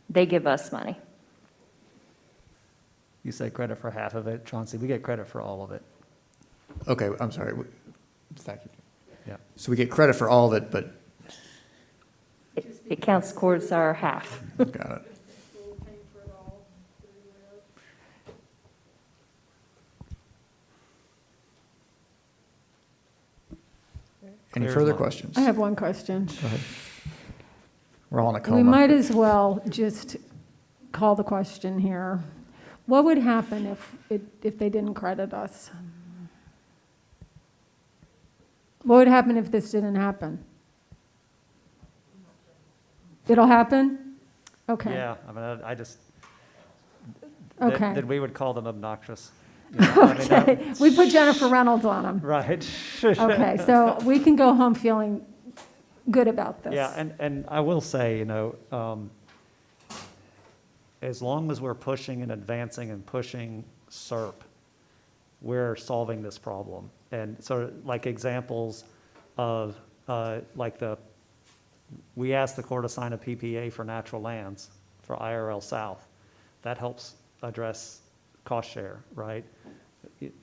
They give us money. You say credit for half of it, Chauncey, we get credit for all of it. Okay, I'm sorry. Thank you. Yeah. So we get credit for all of it, but, It counts towards our half. got it. Any Clear as further mud. questions? I have one question. Go ahead. We're all in a coma. We might as well just call the question here. What would happen if they didn't credit us? What would happen if this didn't happen? It'll happen? Okay. Yeah, I mean, I just, Okay. then we would call them obnoxious. You know, I mean, Okay, we put Jennifer Reynolds on them. Right. Okay, so we can go home feeling good about this. Yeah, and I will say, as long as we're pushing and advancing and pushing SERP, we're solving this problem. And so like examples of, we asked the Corps to sign a PPA for natural lands for IRL South. That helps address cost share, right?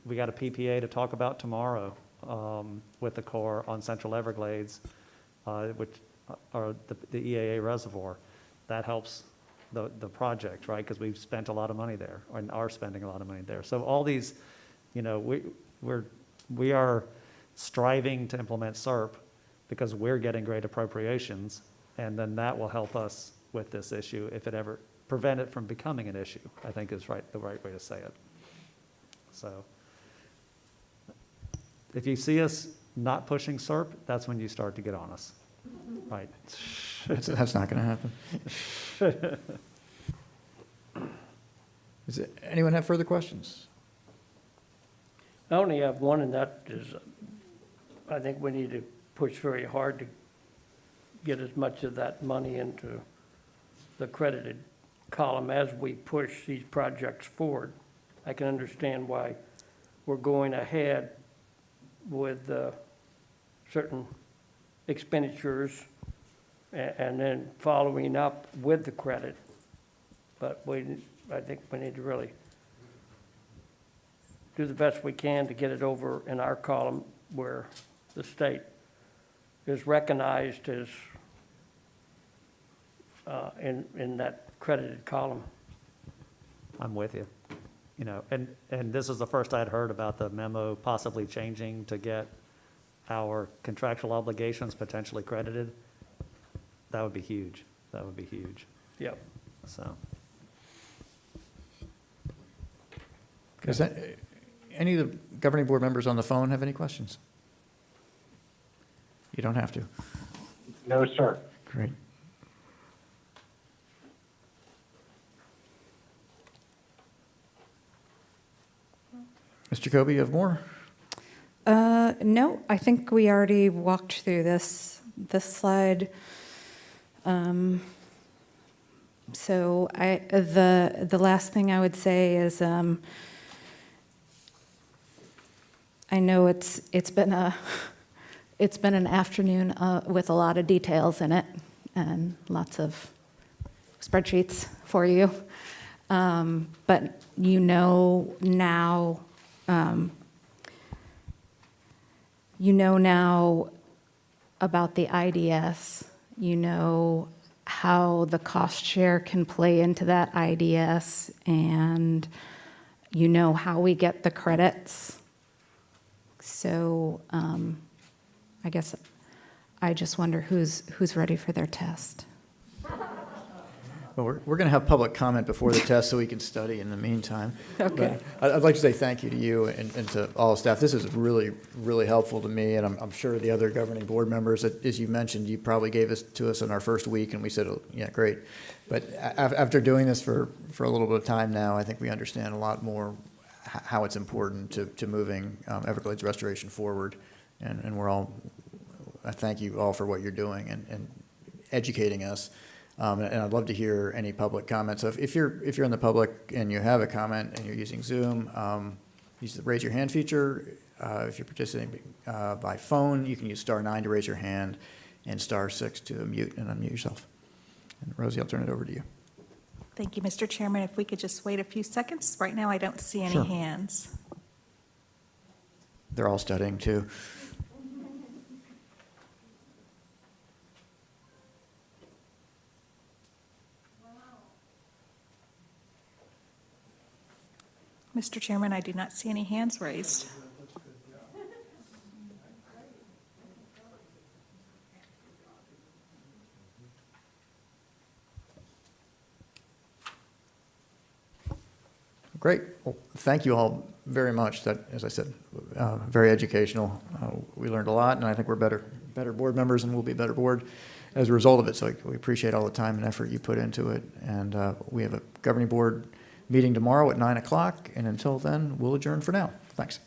We got a PPA to talk about tomorrow with the Corps on Central Everglades, which are the EAA reservoir. That helps the project, right? Because we've spent a lot of money there, and are spending a lot of money there. So all these, we are striving to implement SERP because we're getting great appropriations, and then that will help us with this issue if it ever prevent it from becoming an issue, I think is the right way to say it. So if you see us not pushing SERP, that's when you start to get on us, right? That's not going to happen. Anyone have further questions? I only have one, and that is, I think we need to push very hard to get as much of that money into the credited column as we push these projects forward. I can understand why we're going ahead with certain expenditures and then following up with the credit. But I think we need to really do the best we can to get it over in our column where the state is recognized as in that credited column. I'm with you. You know, and this is the first I'd heard about the memo possibly changing to get our contractual obligations potentially credited. That would be huge. That would be huge. Yep. So. Is that, any of the governing board members on the phone have any questions? You don't have to. No, sir. Great. Ms. Jacoby, you have more? No, I think we already walked through this slide. So the last thing I would say is, I know it's been an afternoon with a lot of details in it and lots of spreadsheets for you. But you know now about the IDS. You know how the cost share can play into that IDS, and you know how we get the credits. So I guess I just wonder who's ready for their test. Well, we're going to have public comment before the test so we can study in the meantime. Okay. But I'd like to say thank you to you and to all staff. This is really, really helpful to me, and I'm sure the other governing board members, as you mentioned, you probably gave this to us in our first week, and we said, oh, yeah, great. But after doing this for a little bit of time now, I think we understand a lot more how it's important to moving Everglades restoration forward. And I thank you all for what you're doing and educating us. And I'd love to hear any public comments. So if you're in the public and you have a comment and you're using Zoom, use the raise your hand feature. If you're participating by phone, you can use *9 to raise your hand and *6 to mute and unmute yourself. And Rosie, I'll turn it over to you. Thank you, Mr. Chairman. If we could just wait a few seconds. Right now, I don't see any Sure. hands. They're all studying too. Mr. Chairman, I do not see any hands raised. Great. Well, thank you all very much. That, as I said, very educational. We learned a lot, and I think we're better board members, and we'll be a better board as a result of it. So we appreciate all the time and effort you put into it. And we have a governing board meeting tomorrow at 9 o'clock, and until then, we'll adjourn for now. Thanks.